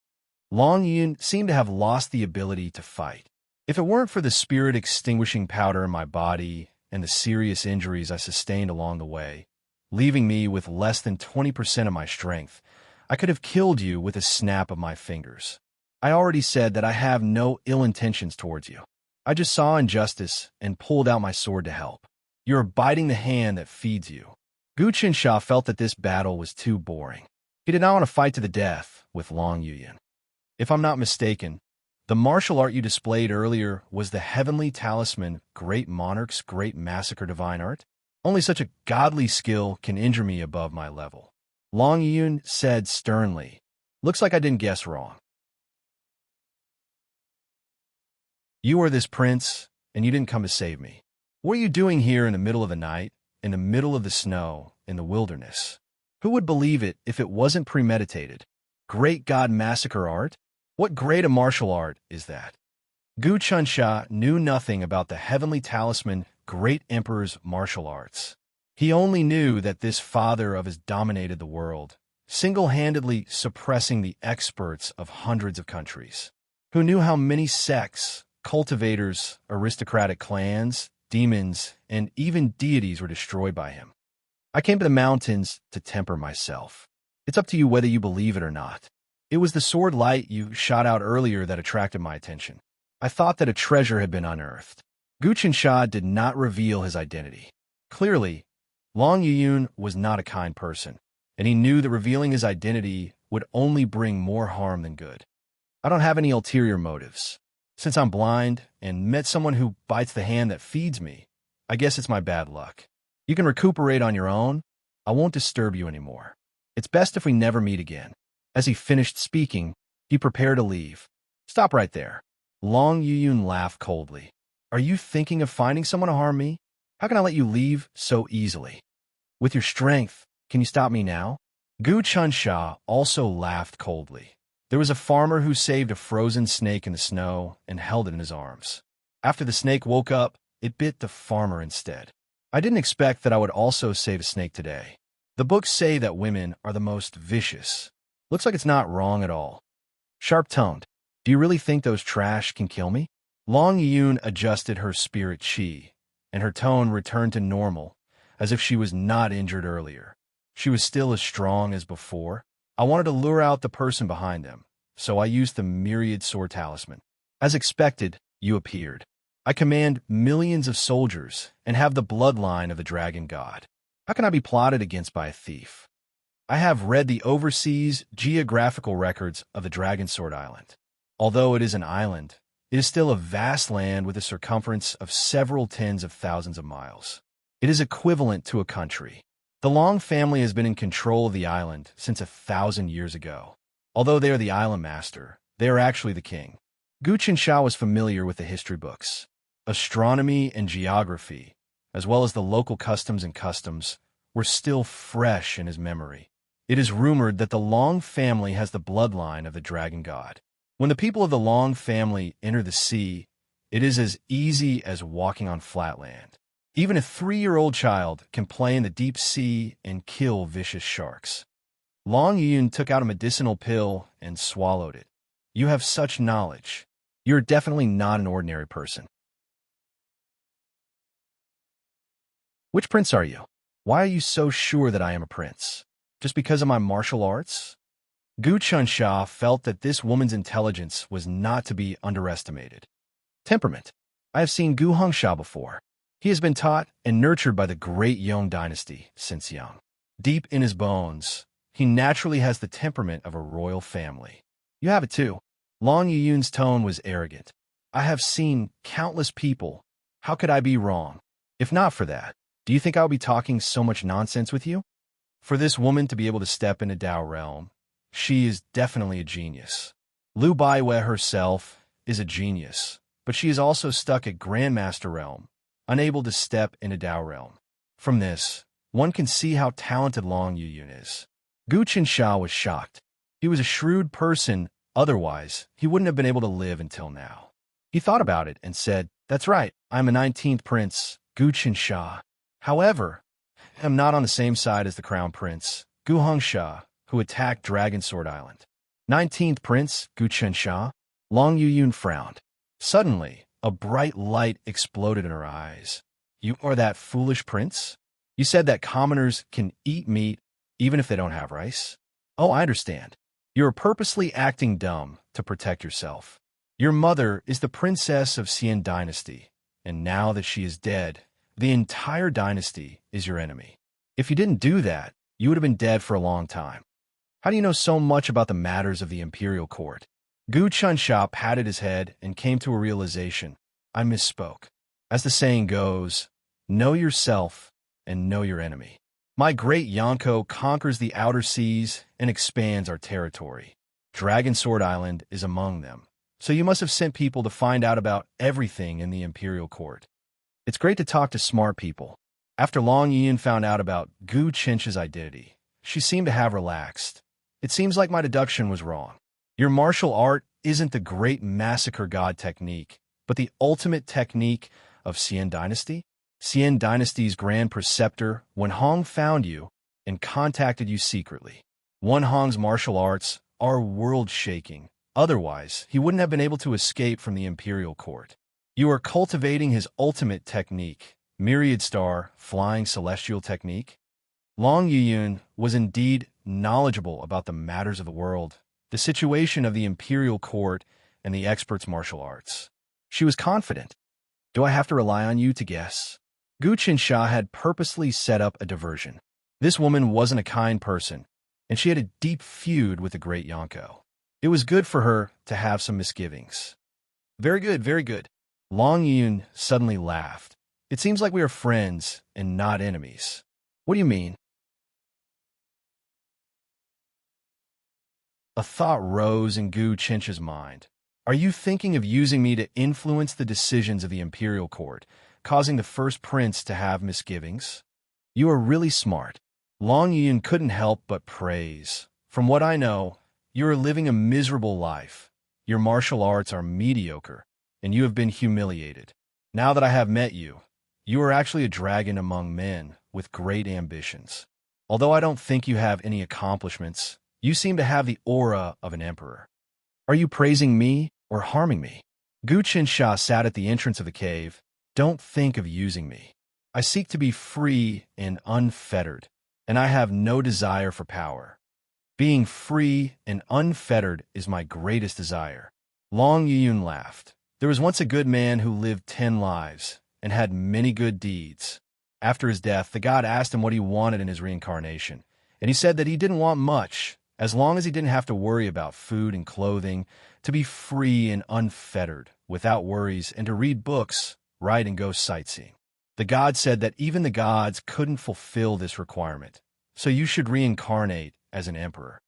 Long Yun seemed to have lost the ability to fight. If it weren't for the spirit-extinguishing powder in my body and the serious injuries I sustained along the way, leaving me with less than 20% of my strength, I could have killed you with a snap of my fingers. I already said that I have no ill intentions towards you. I just saw injustice and pulled out my sword to help. You are biting the hand that feeds you. Gu Qinsha felt that this battle was too boring. He did not want to fight to the death with Long Yuyan. If I'm not mistaken, the martial art you displayed earlier was the heavenly talisman, Great Monarch's Great Massacre Divine Art? Only such a godly skill can injure me above my level. Long Yun said sternly, "Looks like I didn't guess wrong. You are this prince, and you didn't come to save me. What are you doing here in the middle of the night, in the middle of the snow, in the wilderness? Who would believe it if it wasn't premeditated? Great God Massacre Art? What grade of martial art is that?" Gu Chunsha knew nothing about the heavenly talisman, Great Emperor's martial arts. He only knew that this father of his dominated the world, single-handedly suppressing the experts of hundreds of countries. Who knew how many sects, cultivators, aristocratic clans, demons, and even deities were destroyed by him. I came to the mountains to temper myself. It's up to you whether you believe it or not. It was the sword light you shot out earlier that attracted my attention. I thought that a treasure had been unearthed. Gu Qinsha did not reveal his identity. Clearly, Long Yiyun was not a kind person, and he knew that revealing his identity would only bring more harm than good. I don't have any ulterior motives. Since I'm blind and met someone who bites the hand that feeds me, I guess it's my bad luck. You can recuperate on your own. I won't disturb you anymore. It's best if we never meet again. As he finished speaking, he prepared to leave. Stop right there. Long Yiyun laughed coldly. Are you thinking of finding someone to harm me? How can I let you leave so easily? With your strength, can you stop me now? Gu Chunsha also laughed coldly. There was a farmer who saved a frozen snake in the snow and held it in his arms. After the snake woke up, it bit the farmer instead. I didn't expect that I would also save a snake today. The books say that women are the most vicious. Looks like it's not wrong at all. Sharp-tongued. Do you really think those trash can kill me? Long Yiyun adjusted her spirit chi, and her tone returned to normal, as if she was not injured earlier. She was still as strong as before. I wanted to lure out the person behind them, so I used the myriad sword talisman. As expected, you appeared. I command millions of soldiers and have the bloodline of the dragon god. How can I be plotted against by a thief? I have read the overseas geographical records of the Dragon Sword Island. Although it is an island, It is still a vast land with a circumference of several tens of thousands of miles. It is equivalent to a country. The Long family has been in control of the island since 1,000 years ago. Although they are the island master, they are actually the king. Gu Qinsha was familiar with the history books, astronomy and geography, as well as the local customs and customs, were still fresh in his memory. It is rumored that the Long family has the bloodline of the dragon god. When the people of the Long family enter the sea, it is as easy as walking on flat land. Even a 3-year-old child can play in the deep sea and kill vicious sharks. Long Yun took out a medicinal pill and swallowed it. You have such knowledge. You're definitely not an ordinary person. Which prince are you? Why are you so sure that I am a prince? Just because of my martial arts? Gu Qinsha felt that this woman's intelligence was not to be underestimated. Temperament. I have seen Gu Hongsha before. He has been taught and nurtured by the great Yong dynasty since young. Deep in his bones, he naturally has the temperament of a royal family. You have it too. Long Yuyun's tone was arrogant. I have seen countless people. How could I be wrong? If not for that, do you think I would be talking so much nonsense with you? For this woman to be able to step into Dao realm, she is definitely a genius. Lu Baiwei herself is a genius, but she is also stuck at Grandmaster realm, unable to step into Dao realm. From this, one can see how talented Long Yuyun is. Gu Qinsha was shocked. He was a shrewd person, otherwise he wouldn't have been able to live until now. He thought about it and said, "That's right, I'm a 19th prince, Gu Qinsha. However, I'm not on the same side as the crown prince, Gu Hongsha, who attacked Dragon Sword Island." 19th prince, Gu Qinsha? Long Yuyun frowned. Suddenly, a bright light exploded in her eyes. You are that foolish prince? You said that commoners can eat meat even if they don't have rice? Oh, I understand. You are purposely acting dumb to protect yourself. Your mother is the princess of Xian dynasty, and now that she is dead, the entire dynasty is your enemy. If you didn't do that, you would have been dead for a long time. How do you know so much about the matters of the imperial court? Gu Qinsha patted his head and came to a realization. I misspoke. As the saying goes, know yourself and know your enemy. My great Yonko conquers the outer seas and expands our territory. Dragon Sword Island is among them. So you must have sent people to find out about everything in the imperial court. It's great to talk to smart people. After Long Yuyun found out about Gu Qinsha's identity, she seemed to have relaxed. It seems like my deduction was wrong. Your martial art isn't the great massacre god technique, but the ultimate technique of Xian dynasty? Xian dynasty's grand preceptor, Wen Hong, found you and contacted you secretly. Wen Hong's martial arts are world-shaking. Otherwise, he wouldn't have been able to escape from the imperial court. You are cultivating his ultimate technique, myriad star, flying celestial technique. Long Yuyun was indeed knowledgeable about the matters of the world, the situation of the imperial court, and the expert's martial arts. She was confident. Do I have to rely on you to guess? Gu Qinsha had purposely set up a diversion. This woman wasn't a kind person, and she had a deep feud with the great Yonko. It was good for her to have some misgivings. Very good, very good. Long Yun suddenly laughed. It seems like we are friends and not enemies. What do you mean? A thought rose in Gu Qinsha's mind. Are you thinking of using me to influence the decisions of the imperial court, causing the first prince to have misgivings? You are really smart. Long Yun couldn't help but praise. From what I know, you are living a miserable life. Your martial arts are mediocre, and you have been humiliated. Now that I have met you, you are actually a dragon among men with great ambitions. Although I don't think you have any accomplishments, you seem to have the aura of an emperor. Are you praising me or harming me? Gu Qinsha sat at the entrance of the cave. Don't think of using me. I seek to be free and unfettered, and I have no desire for power. Being free and unfettered is my greatest desire. Long Yuyun laughed. There was once a good man who lived 10 lives and had many good deeds. After his death, the god asked him what he wanted in his reincarnation, and he said that he didn't want much, as long as he didn't have to worry about food and clothing, to be free and unfettered, without worries, and to read books, write, and go sightseeing. The god said that even the gods couldn't fulfill this requirement, so you should reincarnate as an emperor.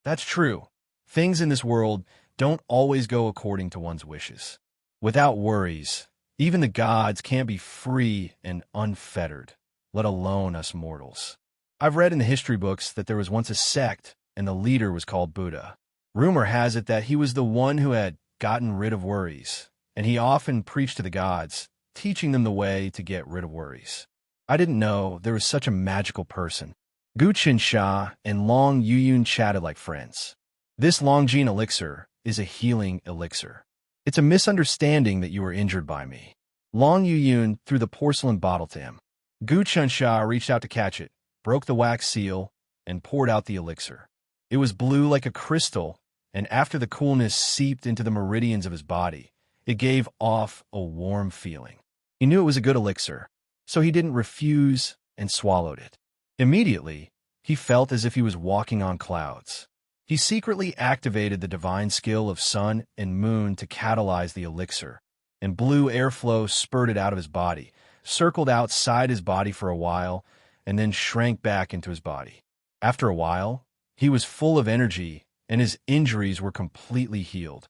That's true. Things in this world don't always go according to one's wishes. Without worries, even the gods can't be free and unfettered, let alone us mortals. I've read in the history books that there was once a sect, and the leader was called Buddha. Rumor has it that he was the one who had gotten rid of worries, and he often preached to the gods, teaching them the way to get rid of worries. I didn't know there was such a magical person. Gu Qinsha and Long Yuyun chatted like friends. This Longjin elixir is a healing elixir. It's a misunderstanding that you were injured by me. Long Yuyun threw the porcelain bottle to him. Gu Qinsha reached out to catch it, broke the wax seal, and poured out the elixir. It was blue like a crystal, and after the coolness seeped into the meridians of his body, it gave off a warm feeling. He knew it was a good elixir, so he didn't refuse and swallowed it. Immediately, he felt as if he was walking on clouds. He secretly activated the divine skill of sun and moon to catalyze the elixir, and blue airflow spurted out of his body, circled outside his body for a while, and then shrank back into his body. After a while, he was full of energy, and his injuries were completely healed.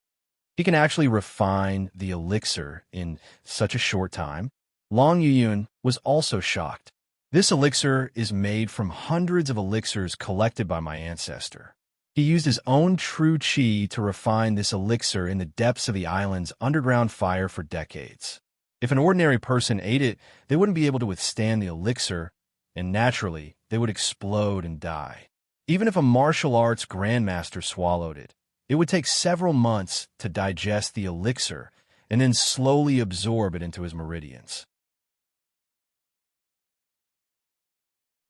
He can actually refine the elixir in such a short time. Long Yuyun was also shocked. This elixir is made from hundreds of elixirs collected by my ancestor. He used his own true qi to refine this elixir in the depths of the island's underground fire for decades. If an ordinary person ate it, they wouldn't be able to withstand the elixir, and naturally, they would explode and die. Even if a martial arts grandmaster swallowed it, it would take several months to digest the elixir and then slowly absorb it into his meridians.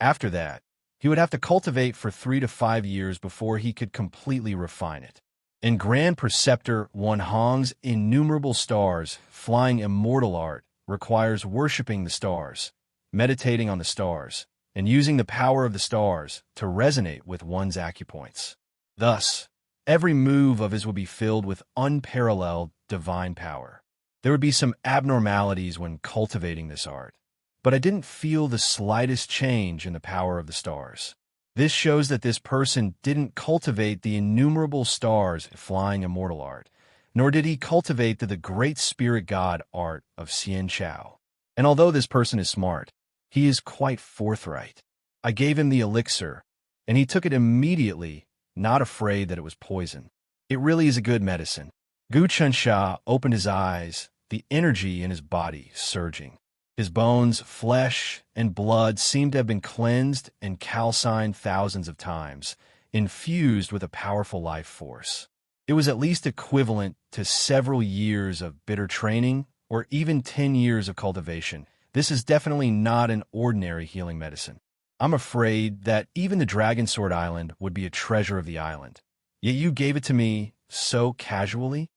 After that, he would have to cultivate for 3 to 5 years before he could completely refine it. In Grand Preceptor Wan Hong's innumerable stars, flying immortal art requires worshiping the stars, meditating on the stars, and using the power of the stars to resonate with one's acupoints. Thus, every move of his would be filled with unparalleled divine power. There would be some abnormalities when cultivating this art, but I didn't feel the slightest change in the power of the stars. This shows that this person didn't cultivate the innumerable stars flying immortal art, nor did he cultivate the great spirit god art of Xian Chao. And although this person is smart, he is quite forthright. I gave him the elixir, and he took it immediately, not afraid that it was poison. It really is a good medicine. Gu Qinsha opened his eyes, the energy in his body surging. His bones, flesh, and blood seemed to have been cleansed and calcined thousands of times, infused with a powerful life force. It was at least equivalent to several years of bitter training or even 10 years of cultivation. This is definitely not an ordinary healing medicine. I'm afraid that even the Dragon Sword Island would be a treasure of the island. Yet you gave it to me so casually.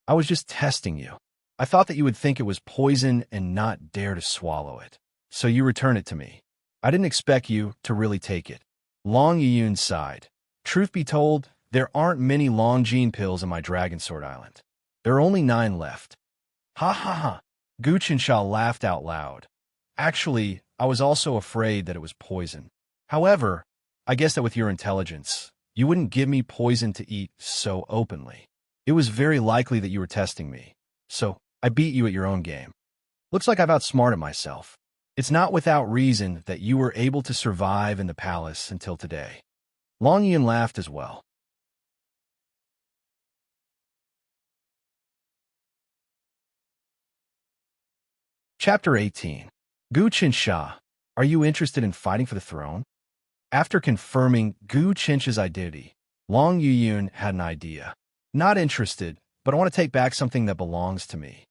I was just testing you. I thought that you would think it was poison and not dare to swallow it. So you returned it to me. I didn't expect you to really take it. Long Yuyun sighed. Truth be told, there aren't many Longjin pills in my Dragon Sword Island. There are only 9 left. Ha ha ha. Gu Qinsha laughed out loud. Actually, I was also afraid that it was poison. However, I guess that with your intelligence, you wouldn't give me poison to eat so openly. It was very likely that you were testing me. So, I beat you at your own game. Looks like I've outsmarted myself. It's not without reason that you were able to survive in the palace until today. Long Yin laughed as well. Chapter 18. Gu Qinsha, are you interested in fighting for the throne? After confirming Gu Qinsha's identity, Long Yuyun had an idea. Not interested, but I want to take back something that belongs to me.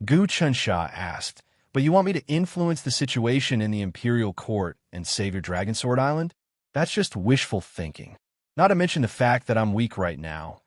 Gu Qinsha asked, but you want me to influence the situation in the imperial court and save your Dragon Sword Island? That's just wishful thinking. Not to mention the fact that I'm weak right now.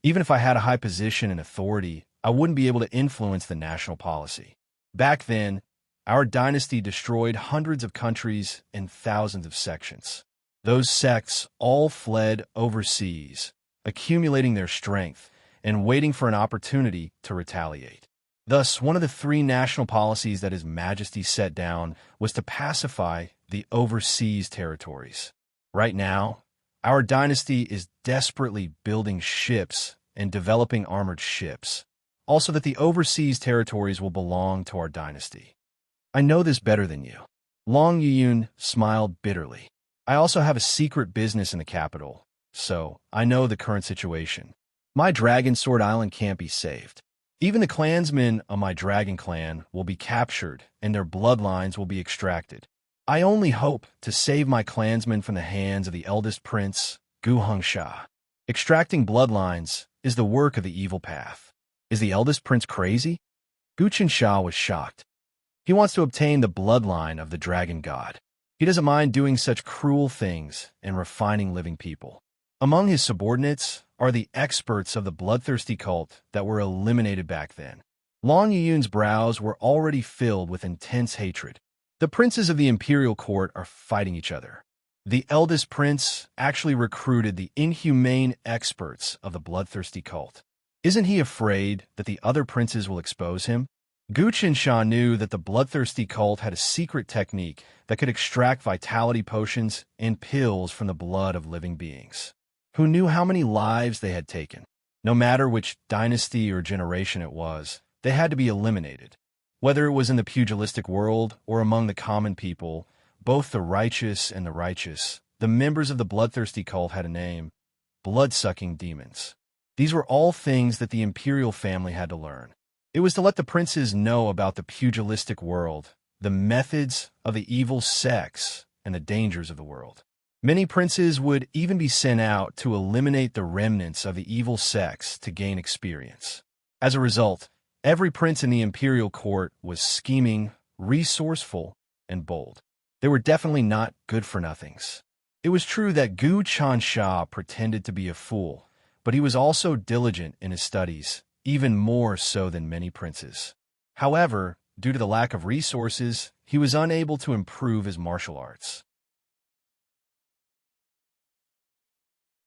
Even if I had a high position and authority, I wouldn't be able to influence the national policy. Back then, our dynasty destroyed hundreds of countries and thousands of sections. Those sects all fled overseas, accumulating their strength and waiting for an opportunity to retaliate. Thus, one of the three national policies that His Majesty set down was to pacify the overseas territories. Right now, our dynasty is desperately building ships and developing armored ships, also that the overseas territories will belong to our dynasty. I know this better than you. Long Yiyun smiled bitterly. I also have a secret business in the capital, so I know the current situation. My Dragon Sword Island can't be saved. Even the clansmen of my dragon clan will be captured and their bloodlines will be extracted. I only hope to save my clansmen from the hands of the eldest prince, Gu Hongsha. Extracting bloodlines is the work of the evil path. Is the eldest prince crazy? Gu Qinsha was shocked. He wants to obtain the bloodline of the dragon god. He doesn't mind doing such cruel things and refining living people. Among his subordinates are the experts of the bloodthirsty cult that were eliminated back then. Long Yiyun's brows were already filled with intense hatred. The princes of the imperial court are fighting each other. The eldest prince actually recruited the inhumane experts of the bloodthirsty cult. Isn't he afraid that the other princes will expose him? Gu Qinsha knew that the bloodthirsty cult had a secret technique that could extract vitality potions and pills from the blood of living beings. Who knew how many lives they had taken? No matter which dynasty or generation it was, they had to be eliminated. Whether it was in the pugilistic world or among the common people, both the righteous and the righteous, the members of the bloodthirsty cult had a name: blood-sucking demons. These were all things that the imperial family had to learn. It was to let the princes know about the pugilistic world, the methods of the evil sects, and the dangers of the world. Many princes would even be sent out to eliminate the remnants of the evil sects to gain experience. As a result, every prince in the imperial court was scheming, resourceful, and bold. They were definitely not good-for-nothings. It was true that Gu Qinsha pretended to be a fool, but he was also diligent in his studies, even more so than many princes. However, due to the lack of resources, he was unable to improve his martial arts.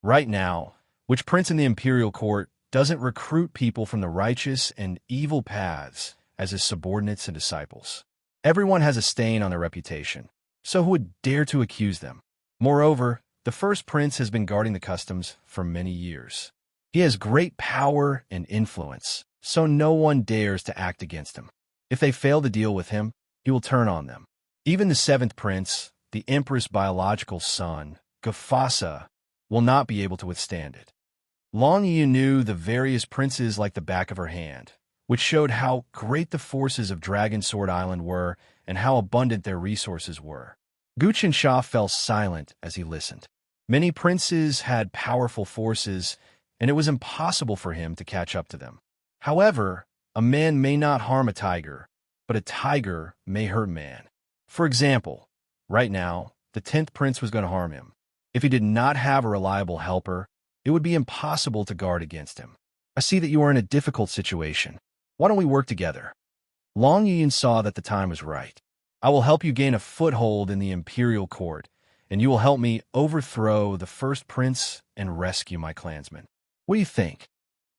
Right now, which prince in the imperial court doesn't recruit people from the righteous and evil paths as his subordinates and disciples? Everyone has a stain on their reputation, so who would dare to accuse them? Moreover, the first prince has been guarding the customs for many years. He has great power and influence, so no one dares to act against him. If they fail to deal with him, he will turn on them. Even the seventh prince, the empress' biological son, Gafasa, will not be able to withstand it. Long Yu knew the various princes like the back of her hand, which showed how great the forces of Dragon Sword Island were and how abundant their resources were. Gu Qinsha fell silent as he listened. Many princes had powerful forces, and it was impossible for him to catch up to them. However, a man may not harm a tiger, but a tiger may hurt man. For example, right now, the 10th prince was going to harm him. If he did not have a reliable helper, it would be impossible to guard against him. I see that you are in a difficult situation. Why don't we work together? Long Yiyun saw that the time was right. I will help you gain a foothold in the imperial court, and you will help me overthrow the first prince and rescue my clansmen. What do you think?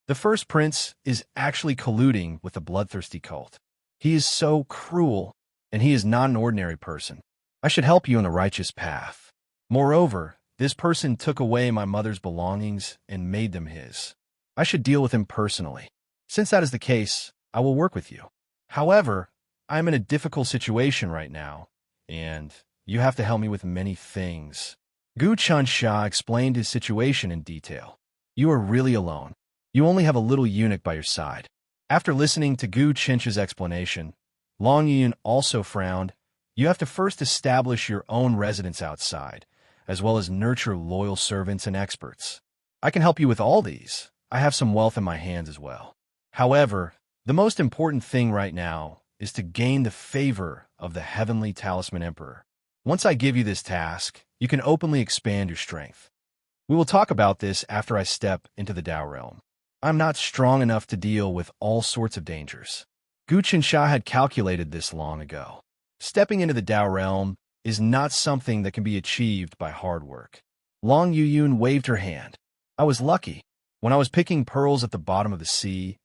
The first prince is actually colluding with the bloodthirsty cult. He is so cruel, and he is not an ordinary person. I should help you on the righteous path. Moreover, this person took away my mother's belongings and made them his. I should deal with him personally. Since that is the case, I will work with you. However, I am in a difficult situation right now, and you have to help me with many things. Gu Qinsha explained his situation in detail. You are really alone. You only have a little eunuch by your side. After listening to Gu Qinsha's explanation, Long Yiyun also frowned. You have to first establish your own residence outside, as well as nurture loyal servants and experts. I can help you with all these. I have some wealth in my hands as well. However, the most important thing right now is to gain the favor of the Heavenly Talisman Emperor. Once I give you this task, you can openly expand your strength. We will talk about this after I step into the Tao realm. I'm not strong enough to deal with all sorts of dangers. Gu Qinsha had calculated this long ago. Stepping into the Tao realm, is not something that can be achieved by hard work. Long Yuyun waved her hand. I was lucky. When I was picking pearls at the bottom of the sea,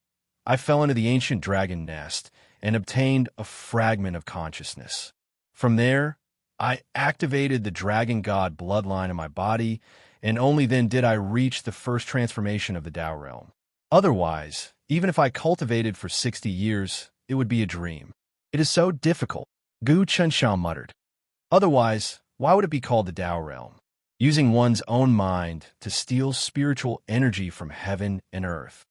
I fell into the ancient dragon nest and obtained a fragment of consciousness. From there, I activated the dragon god bloodline in my body, and only then did I reach the first transformation of the Tao realm. Otherwise, even if I cultivated for 60 years, it would be a dream. It is so difficult, Gu Chensha muttered. Otherwise, why would it be called the Tao realm? Using one's own mind to steal spiritual energy from heaven and earth.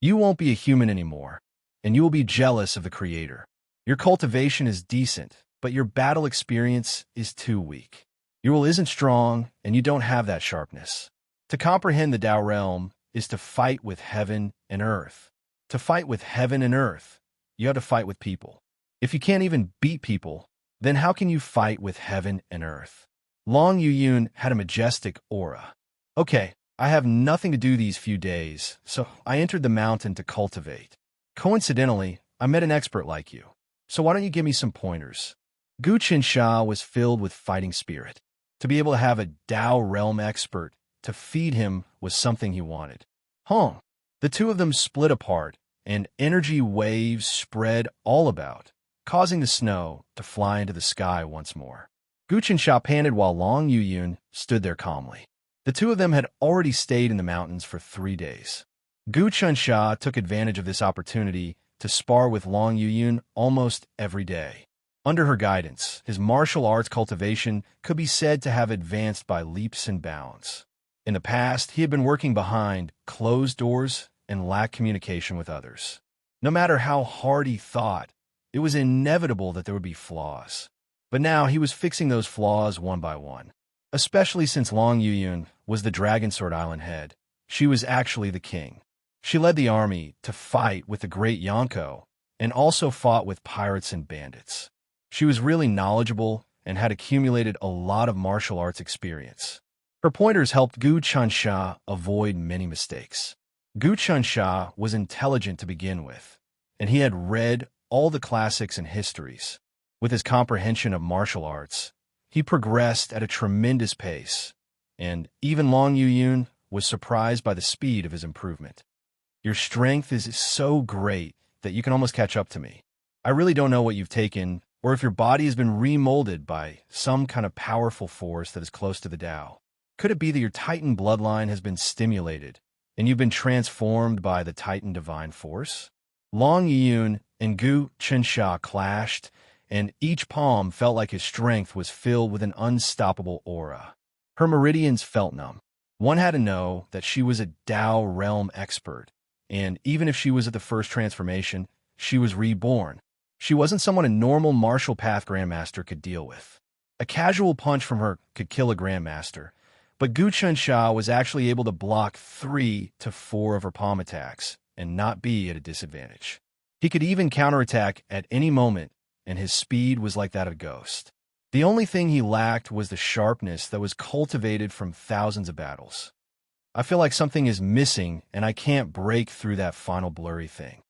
You won't be a human anymore, and you will be jealous of the Creator. Your cultivation is decent, but your battle experience is too weak. Your will isn't strong, and you don't have that sharpness. To comprehend the Tao realm is to fight with heaven and earth. To fight with heaven and earth, you have to fight with people. If you can't even beat people, then how can you fight with heaven and earth? Long Yuyun had a majestic aura. Okay, I have nothing to do these few days, so I entered the mountain to cultivate. Coincidentally, I met an expert like you. So why don't you give me some pointers? Gu Qinsha was filled with fighting spirit. To be able to have a Tao realm expert to feed him was something he wanted. The two of them split apart, and energy waves spread all about, causing the snow to fly into the sky once more. Gu Qinsha panted while Long Yuyun stood there calmly. The two of them had already stayed in the mountains for 3 days. Gu Qinsha took advantage of this opportunity to spar with Long Yuyun almost every day. Under her guidance, his martial arts cultivation could be said to have advanced by leaps and bounds. In the past, he had been working behind closed doors and lacked communication with others. No matter how hard he thought, it was inevitable that there would be flaws. But now he was fixing those flaws one by one. Especially since Long Yuyun was the Dragon Sword Island head, she was actually the king. She led the army to fight with the great Yonko and also fought with pirates and bandits. She was really knowledgeable and had accumulated a lot of martial arts experience. Her pointers helped Gu Qinsha avoid many mistakes. Gu Qinsha was intelligent to begin with, and he had read all the classics and histories. With his comprehension of martial arts, he progressed at a tremendous pace, and even Long Yuyun was surprised by the speed of his improvement. Your strength is so great that you can almost catch up to me. I really don't know what you've taken, or if your body has been remolded by some kind of powerful force that is close to the Tao. Could it be that your Titan bloodline has been stimulated, and you've been transformed by the Titan divine force? Long Yuyun and Gu Qinsha clashed, and each palm felt like his strength was filled with an unstoppable aura. Her meridians felt numb. One had to know that she was a Tao realm expert, and even if she was at the first transformation, she was reborn. She wasn't someone a normal martial path grandmaster could deal with. A casual punch from her could kill a grandmaster, but Gu Qinsha was actually able to block 3 to 4 of her palm attacks and not be at a disadvantage. He could even counterattack at any moment, and his speed was like that of a ghost. The only thing he lacked was the sharpness that was cultivated from thousands of battles. I feel like something is missing, and I can't break through that final blurry thing.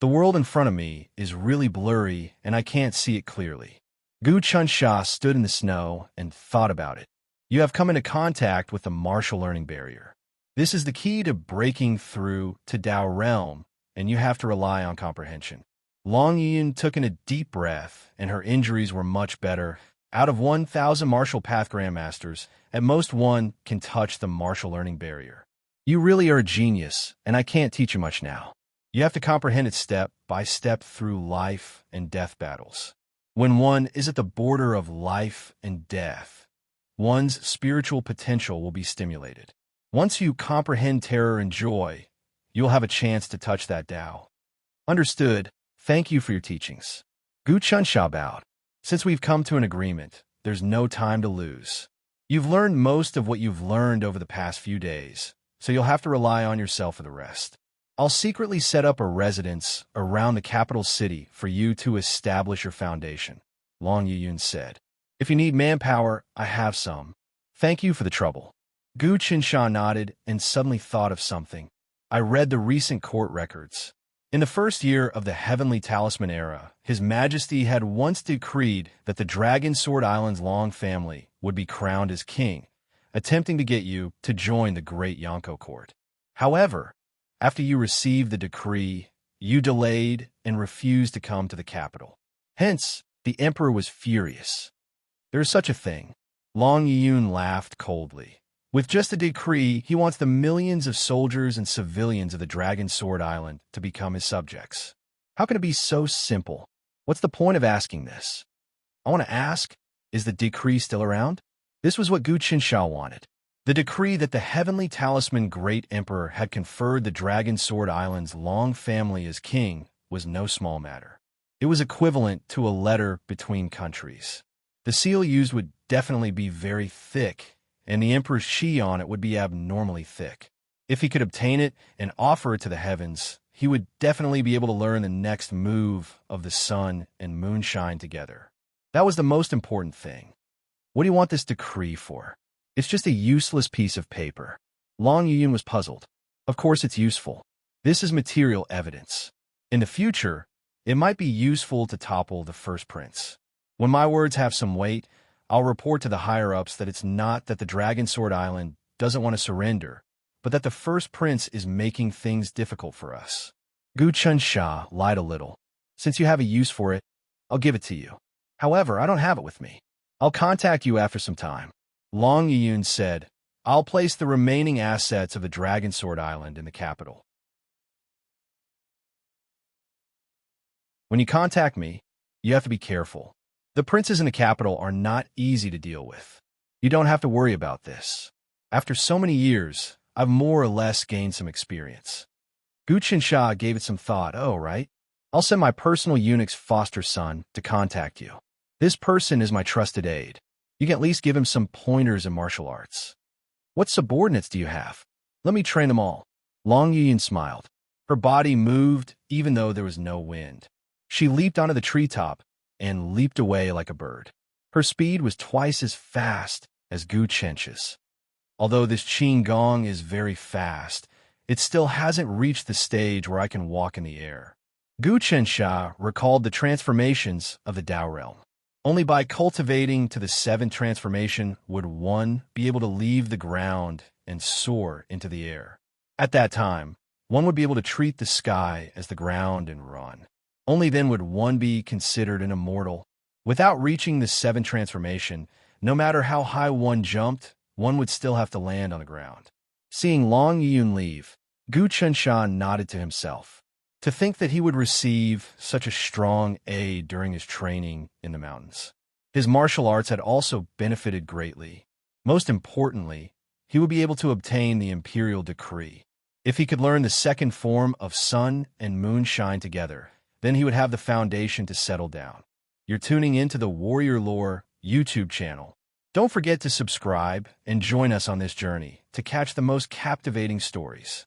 The world in front of me is really blurry, and I can't see it clearly. Gu Qinsha stood in the snow and thought about it. You have come into contact with the martial learning barrier. This is the key to breaking through to Tao realm, and you have to rely on comprehension. Long Yuyun took in a deep breath, and her injuries were much better. Out of 1,000 martial path grandmasters, at most one can touch the martial learning barrier. You really are a genius, and I can't teach you much now. You have to comprehend it step by step through life and death battles. When one is at the border of life and death, one's spiritual potential will be stimulated. Once you comprehend terror and joy, you'll have a chance to touch that Tao. Understood. Thank you for your teachings. Gu Qinsha bowed. Since we've come to an agreement, there's no time to lose. You've learned most of what you've learned over the past few days, so you'll have to rely on yourself for the rest. I'll secretly set up a residence around the capital city for you to establish your foundation, Long Yuyun said. If you need manpower, I have some. Thank you for the trouble. Gu Qinsha nodded and suddenly thought of something. I read the recent court records. In the first year of the Heavenly Talisman era, His Majesty had once decreed that the Dragon Sword Island's Long family would be crowned as king, attempting to get you to join the Great Yonko court. However, after you received the decree, you delayed and refused to come to the capital. Hence, the emperor was furious. There is such a thing. Long Yiyun laughed coldly. With just a decree, he wants the millions of soldiers and civilians of the Dragon Sword Island to become his subjects. How can it be so simple? What's the point of asking this? I want to ask, is the decree still around? This was what Gu Qinsha wanted. The decree that the Heavenly Talisman Great Emperor had conferred the Dragon Sword Island's Long family as king was no small matter. It was equivalent to a letter between countries. The seal used would definitely be very thick, and the Emperor's chi on it would be abnormally thick. If he could obtain it and offer it to the heavens, he would definitely be able to learn the next move of the sun and moonshine together. That was the most important thing. What do you want this decree for? It's just a useless piece of paper. Long Yiyun was puzzled. Of course it's useful. This is material evidence. In the future, it might be useful to topple the first prince. When my words have some weight, I'll report to the higher-ups that it's not that the Dragon Sword Island doesn't want to surrender, but that the first prince is making things difficult for us. Gu Qinsha lied a little. Since you have a use for it, I'll give it to you. However, I don't have it with me. I'll contact you after some time. Long Yiyun said, I'll place the remaining assets of the Dragon Sword Island in the capital. When you contact me, you have to be careful. The princes in the capital are not easy to deal with. You don't have to worry about this. After so many years, I've more or less gained some experience. Gu Qinsha gave it some thought. Oh, right. I'll send my personal eunuch's foster son to contact you. This person is my trusted aide. You can at least give him some pointers in martial arts. What subordinates do you have? Let me train them all. Long Yiyun smiled. Her body moved even though there was no wind. She leaped onto the treetop and leaped away like a bird. Her speed was twice as fast as Gu Qinsha's. Although this Qin Gong is very fast, it still hasn't reached the stage where I can walk in the air. Gu Qinsha recalled the transformations of the Tao realm. Only by cultivating to the 7th transformation would one be able to leave the ground and soar into the air. At that time, one would be able to treat the sky as the ground and run. Only then would one be considered an immortal. Without reaching the 7th transformation, no matter how high one jumped, one would still have to land on the ground. Seeing Long Yiyun leave, Gu Qinsha nodded to himself. To think that he would receive such a strong aid during his training in the mountains. His martial arts had also benefited greatly. Most importantly, he would be able to obtain the imperial decree. If he could learn the second form of sun and moonshine together, then he would have the foundation to settle down. You're tuning into the Warrior Lore YouTube channel. Don't forget to subscribe and join us on this journey to catch the most captivating stories.